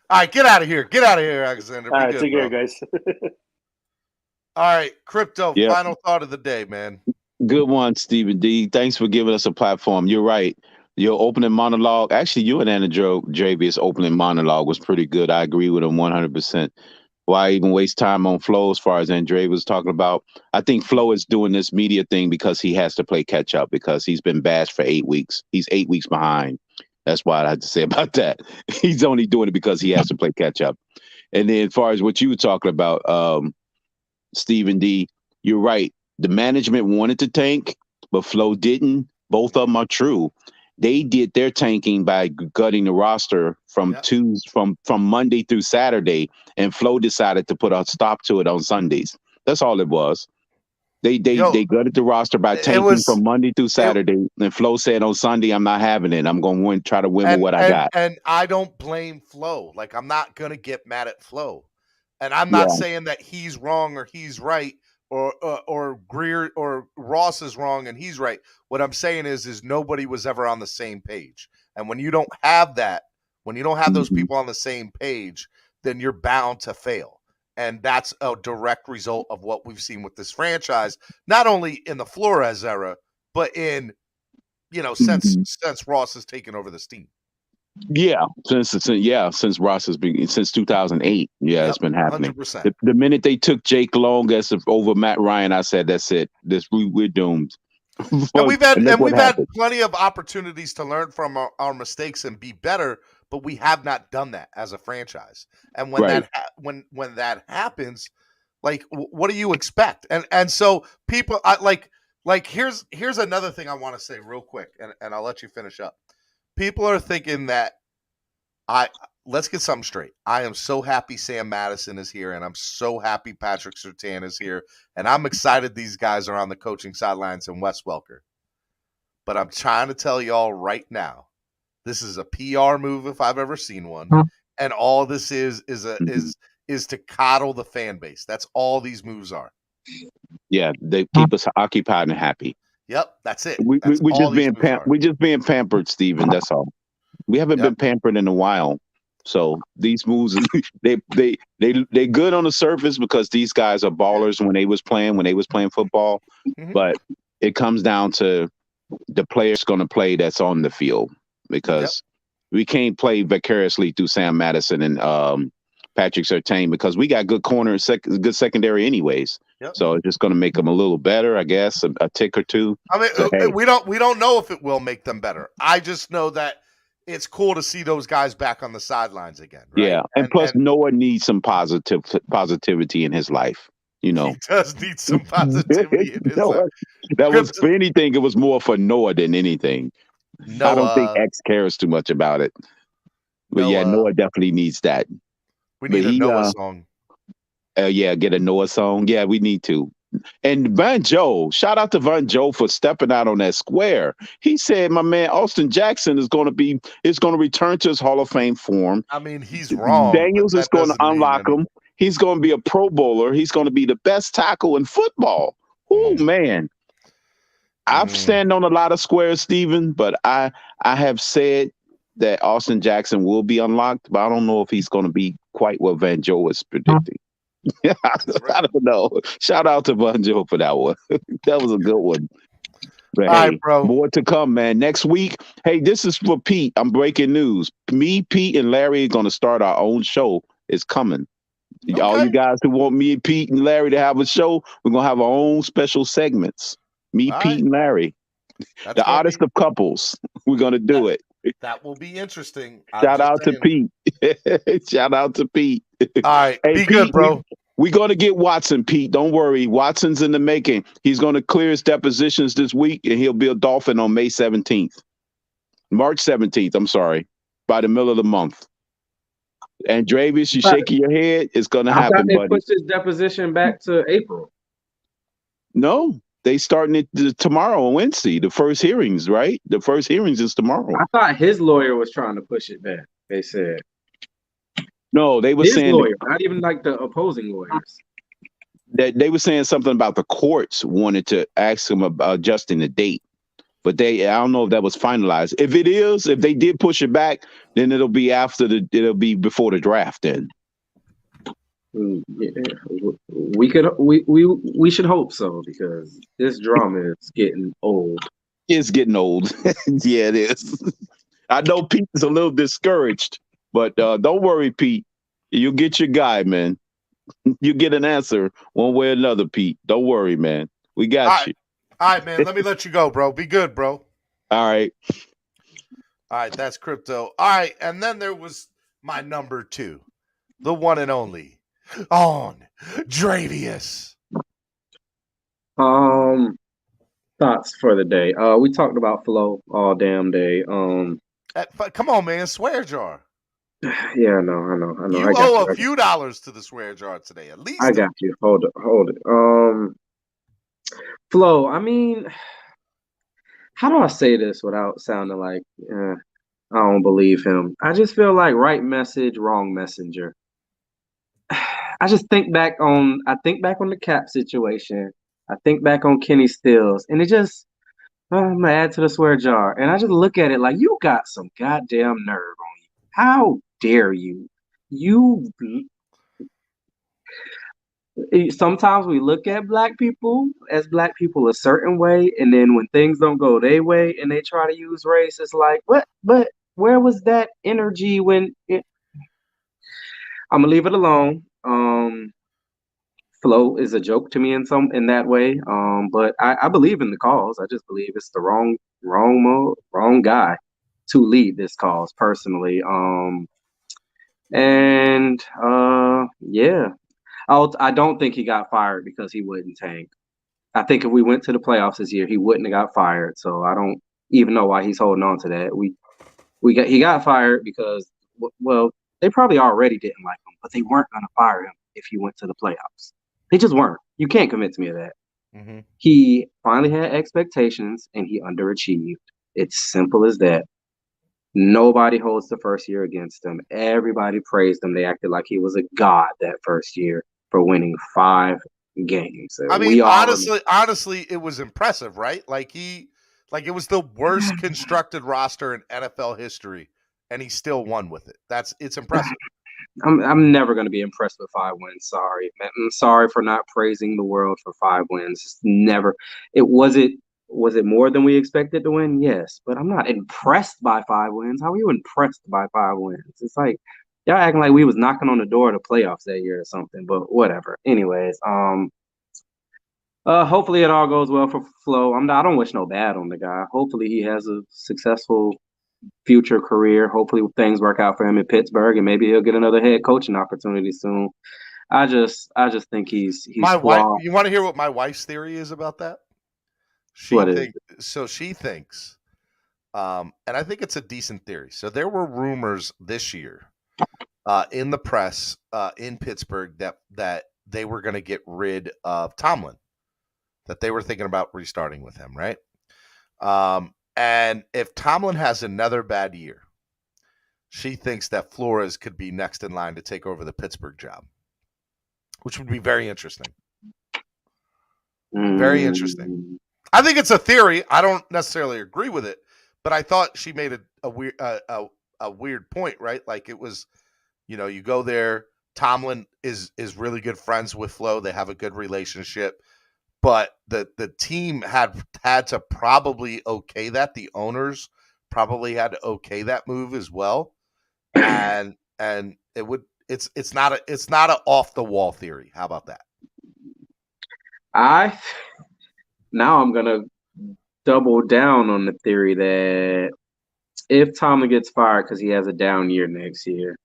All right, get out of here. Alexander. All right, take care, guys. All right, Crypto, final thought of the day, man. Good one, Stephen D. Thanks for giving us a platform. You're right. Your opening monologue, actually, you and Andrevius' opening monologue was pretty good. I agree with him 100%. Why even waste time on Flo as far as Andrevius was talking about? I think Flo is doing this media thing because he has to play catch up because he's been bashed for 8 weeks. He's 8 weeks behind. That's what I had to say about that. He's only doing it because he has to play catch up. And then as far as what you were talking about, Stephen D., you're right. The management wanted to tank, but Flo didn't. Both of them are true. They did their tanking by gutting the roster from Monday through Saturday, and Flo decided to put a stop to it on Sundays. That's all it was. They gutted the roster by tanking from Monday through Saturday, and Flo said on Sunday, "I'm not having it. I'm going to try to win with what I got." And I don't blame Flo. Like, I'm not going to get mad at Flo, and I'm not saying that he's wrong or he's right. Or Greer or Ross is wrong and he's right. What I'm saying is nobody was ever on the same page. And when you don't have that, when you don't have those people on the same page, then you're bound to fail. And that's a direct result of what we've seen with this franchise, not only in the Flores era, but in, since Ross has taken over this team. Yeah, since Ross has been since 2008. Yeah, it's been happening. 100%. The minute they took Jake Long over Matt Ryan, I said, "That's it. We're doomed." And we've had plenty of opportunities to learn from our mistakes and be better, but we have not done that as a franchise. And when that happens, like, what do you expect? And so people, here's another thing I want to say real quick, and I'll let you finish up. People are thinking that Let's get something straight. I am so happy Sam Madison is here, and I'm so happy Patrick Surtain is here, and I'm excited these guys are on the coaching sidelines in Wes Welker. But I'm trying to tell y'all right now, this is a PR move if I've ever seen one, and all this is to coddle the fan base. That's all these moves are. Yeah, they keep us occupied and happy. Yep, that's it. We just being pampered, Steven. That's all. We haven't been pampered in a while. So these moves, they good on the surface because these guys are ballers when they was playing football. But it comes down to the player's going to play that's on the field because we can't play vicariously through Sam Madison and Patrick Surtain because we got good corner, good secondary anyways. So it's just going to make them a little better, I guess, a tick or two. I mean, so, hey. we don't know if it will make them better. I just know that it's cool to see those guys back on the sidelines again. Right? Yeah, and plus Noah needs some positivity in his life. You know, he does need some positivity in his life. That was for anything. It was more for Noah than anything. Noah, I don't think X cares too much about it. But Noah definitely needs that. We need a Noah song. Get a Noah song. Yeah, we need to. And Van Joe, shout out to Van Joe for stepping out on that square. He said, "My man Austin Jackson is going to return to his Hall of Fame form." I mean, he's wrong. Daniels is going to unlock him. He's going to be a Pro Bowler. He's going to be the best tackle in football. Oh man, I stand on a lot of squares, Steven, but I have said that Austin Jackson will be unlocked, but I don't know if he's going to be quite what Van Joe is predicting. I don't know. Shout out to Van Joe for that one. That was a good one. But all right, bro. More to come, man. Next week, hey, this is for Pete. I'm breaking news. Me, Pete, and Larry are going to start our own show. It's coming. Okay. All you guys who want me, Pete, and Larry to have a show, we're going to have our own special segments. Me, all Pete, and Larry. That's the oddest of couples. We're going to do it. That will be interesting. Shout out to Pete. Shout out to Pete. All right. Hey, be Pete, good, bro. We're going to get Watson, Pete. Don't worry. Watson's in the making. He's going to clear his depositions this week, and he'll be a Dolphin on March 17th. I'm sorry, by the middle of the month. And Dravis, you shaking your head. It's going to happen, buddy. They pushed his deposition back to April. No, they starting it tomorrow on Wednesday. The first hearings, right? The first hearings is tomorrow. I thought his lawyer was trying to push it back. They said. No, they were his saying lawyer, not even like the opposing lawyers. That they were saying something about the courts wanted to ask him about adjusting the date, but I don't know if that was finalized. If they did push it back, then it'll be before the draft. Then yeah, we should hope so because this drama is getting old. It's getting old. Yeah, it is. I know Pete is a little discouraged. But don't worry, Pete. You'll get your guy, man. You get an answer one way or another, Pete. Don't worry, man. We got you. All right, man. Let me let you go, bro. Be good, bro. All right. All right, that's crypto. All right, and then there was my number 2, the one and only, on Dravius. Thoughts for the day. We talked about Flo all damn day. Come on, man. Swear jar. Yeah, I know. You owe a few dollars to the swear jar today, at least. I got you. Hold it. Flo, I mean, how do I say this without sounding like I don't believe him? I just feel like right message, wrong messenger. I think back on the Cap situation. I think back on Kenny Stills, and it just I'm gonna add to the swear jar, and I just look at it like you got some goddamn nerve on you. How dare you? Sometimes we look at black people as black people a certain way, and then when things don't go their way and they try to use race, it's like, what? But where was that energy when it? I'm gonna leave it alone. Flo is a joke to me in that way. But I believe in the cause. I just believe it's the wrong guy to lead this cause personally. Yeah. I don't think he got fired because he wouldn't tank. I think if we went to the playoffs this year, he wouldn't have got fired. So I don't even know why he's holding on to that. He got fired because well, they probably already didn't like him, but they weren't going to fire him if he went to the playoffs. They just weren't. You can't convince me of that. Mm-hmm. He finally had expectations, and he underachieved. It's simple as that. Nobody holds the first year against him. Everybody praised him. They acted like he was a god that first year for winning 5 games. I mean, We all honestly, it was impressive, right? Like it was the worst constructed roster in NFL history, and he still won with it. It's impressive. I'm never going to be impressed with 5 wins. Sorry, man. I'm sorry for not praising the world for 5 wins. It's never. Was it more than we expected to win? Yes, but I'm not impressed by 5 wins. How are you impressed by 5 wins? It's like y'all acting like we was knocking on the door of the playoffs that year or something. But whatever. Anyways, hopefully it all goes well for Flo. I don't wish no bad on the guy. Hopefully he has a successful future career. Hopefully things work out for him in Pittsburgh, and maybe he'll get another head coaching opportunity soon. I just think he's my flawed. wife. You want to hear what my wife's theory is about that? She thinks, and I think it's a decent theory. So there were rumors this year in the press in Pittsburgh that they were going to get rid of Tomlin, that they were thinking about restarting with him, right? And if Tomlin has another bad year, she thinks that Flores could be next in line to take over the Pittsburgh job, which would be very interesting. Very interesting. I think it's a theory. I don't necessarily agree with it, but I thought she made a weird point, right? Like it was, you go there. Tomlin is really good friends with Flo. They have a good relationship. But the team had to probably okay that. The owners probably had to okay that move as well, and it's not an off the wall theory. How about that? Now I'm gonna double down on the theory that if Tomlin gets fired because he has a down year next year.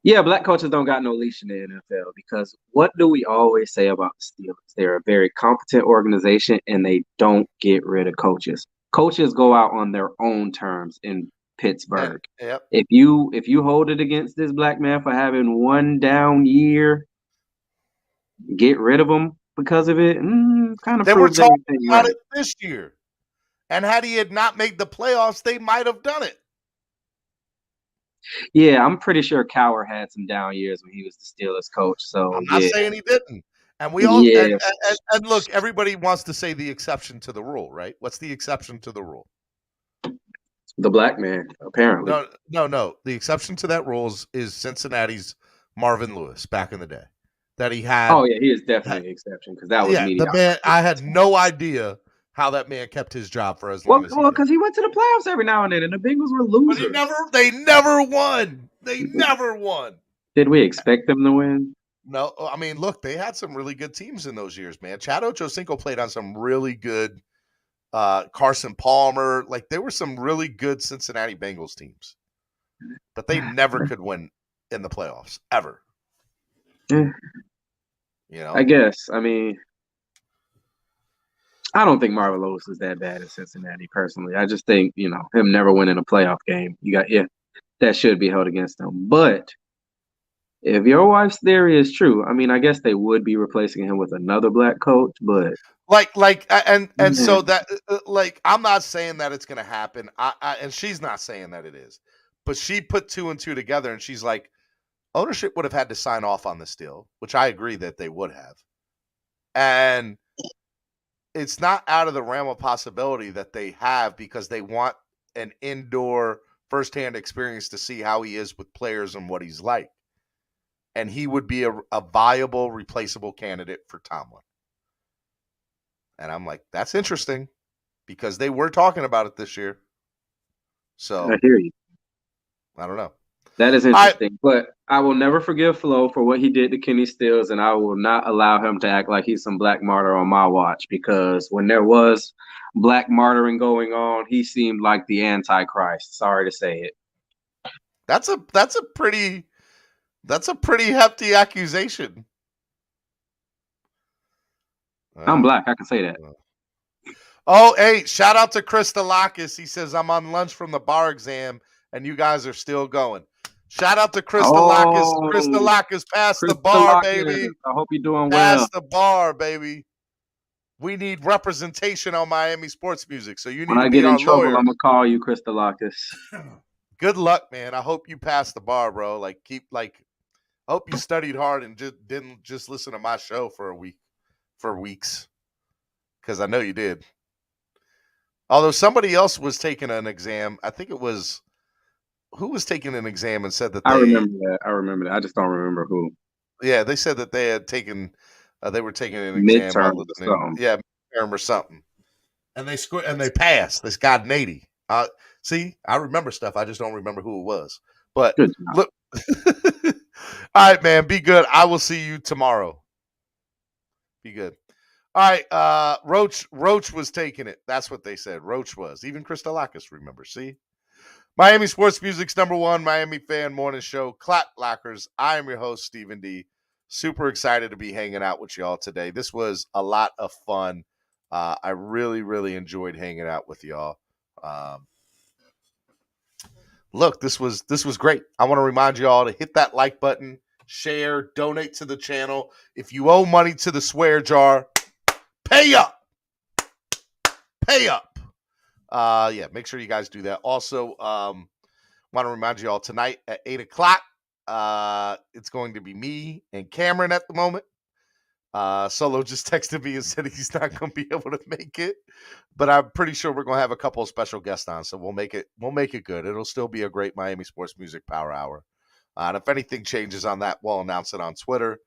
Yeah, black coaches don't got no leash in the NFL because what do we always say about the Steelers? They're a very competent organization and they don't get rid of coaches. Coaches go out on their own terms in Pittsburgh. Yep. If you hold it against this black man for having one down year, get rid of him because of it. Kind of they were proves talking everything about right. it this year, and had he had not made the playoffs, they might have done it. Yeah, I'm pretty sure Cowher had some down years when he was the Steelers coach. So I'm not saying he didn't. And we all and look, everybody wants to say the exception to the rule, right? What's the exception to the rule? The black man, apparently. No. The exception to that rule is Cincinnati's Marvin Lewis back in the day. That he had. Oh yeah, he is definitely an exception because that was mediocre. The man. I had no idea how that man kept his job for as long as he did. Well, because he went to the playoffs every now and then, and the Bengals were losers. But they never won. They never won. Did we expect them to win? No, I mean, look, they had some really good teams in those years, man. Chad Ochocinco played on some really good Carson Palmer. Like, there were some really good Cincinnati Bengals teams. But they never could win in the playoffs, ever. I guess. I mean, I don't think Marvin Lewis is that bad in Cincinnati, personally. I just think, him never winning a playoff game. That should be held against him. But if your wife's theory is true, I mean, I guess they would be replacing him with another black coach, but so that I'm not saying that it's going to happen. And she's not saying that it is, but she put 2 and 2 together and she's like, ownership would have had to sign off on this deal, which I agree that they would have. And it's not out of the realm of possibility that they have, because they want an indoor firsthand experience to see how he is with players and what he's like. And he would be a viable, replaceable candidate for Tomlin. And I'm like, that's interesting, because they were talking about it this year. So I hear you. I don't know. That is interesting, but I will never forgive Flo for what he did to Kenny Stills, and I will not allow him to act like he's some black martyr on my watch, because when there was black martyring going on, he seemed like the Antichrist. Sorry to say it. That's a pretty hefty accusation. I'm black. I can say that. Oh, hey, shout out to Chris Delakis. He says, I'm on lunch from the bar exam and you guys are still going. Shout out to Kristalakis. Kristalakis passed the bar, baby. I hope you're doing Pass well. the bar, baby. We need representation on Miami sports music, so you need When to I be get in our trouble, lawyer. I'm gonna call you, Kristalakis. Good luck, man. I hope you pass the bar, bro. Like, I hope you studied hard and just didn't just listen to my show for weeks, because I know you did. Although somebody else was taking an exam, I think it was who was taking an exam and said that I remember that. I just don't remember who. Yeah, they said that they had taken, they were taking an exam while Midterm or listening. something. Yeah, midterm or something, and they scored and they passed. This got an 80. See, I remember stuff. I just don't remember who it was. But Good look, all right, man, be good. I will see you tomorrow. Be good. All right, Roach was taking it. That's what they said. Roach was. Even Kristalakis remember. See? Miami Sports Music's #1 Miami fan morning show, Clap Lockers. I am your host, Stephen D. Super excited to be hanging out with y'all today. This was a lot of fun. I really, really enjoyed hanging out with y'all. Look, this was great. I want to remind you all to hit that like button, share, donate to the channel. If you owe money to the swear jar, pay up. Pay up. Yeah, make sure you guys do that. Also, want to remind you all tonight at 8 o'clock, it's going to be me and Cameron at the moment. Solo just texted me and said he's not going to be able to make it, but I'm pretty sure we're going to have a couple of special guests on, so we'll make it good. It'll still be a great Miami Sports Music Power Hour. And if anything changes on that, we'll announce it on Twitter.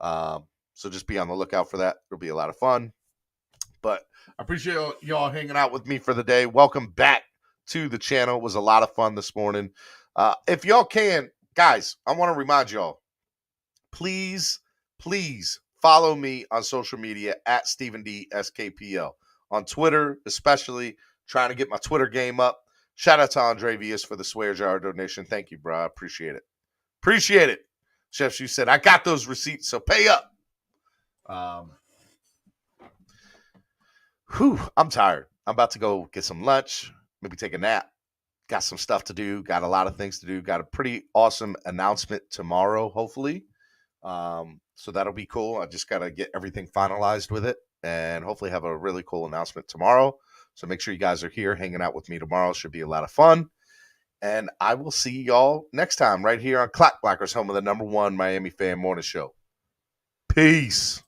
So just be on the lookout for that. It'll be a lot of fun. But I appreciate y'all hanging out with me for the day. Welcome back to the channel. It was a lot of fun this morning. If y'all can, guys, I want to remind y'all, please follow me on social media at Stephen D SKPL. On Twitter, especially, trying to get my Twitter game up. Shout out to Andre Vias for the swear jar donation. Thank you, bro. I appreciate it. Appreciate it. Chef Shu said, I got those receipts, so pay up. I'm tired. I'm about to go get some lunch, maybe take a nap. Got some stuff to do. Got a lot of things to do. Got a pretty awesome announcement tomorrow, hopefully. So that'll be cool. I just got to get everything finalized with it and hopefully have a really cool announcement tomorrow. So make sure you guys are here hanging out with me tomorrow. Should be a lot of fun. And I will see y'all next time right here on Clock Blockers, home of the #1 Miami fan morning show. Peace.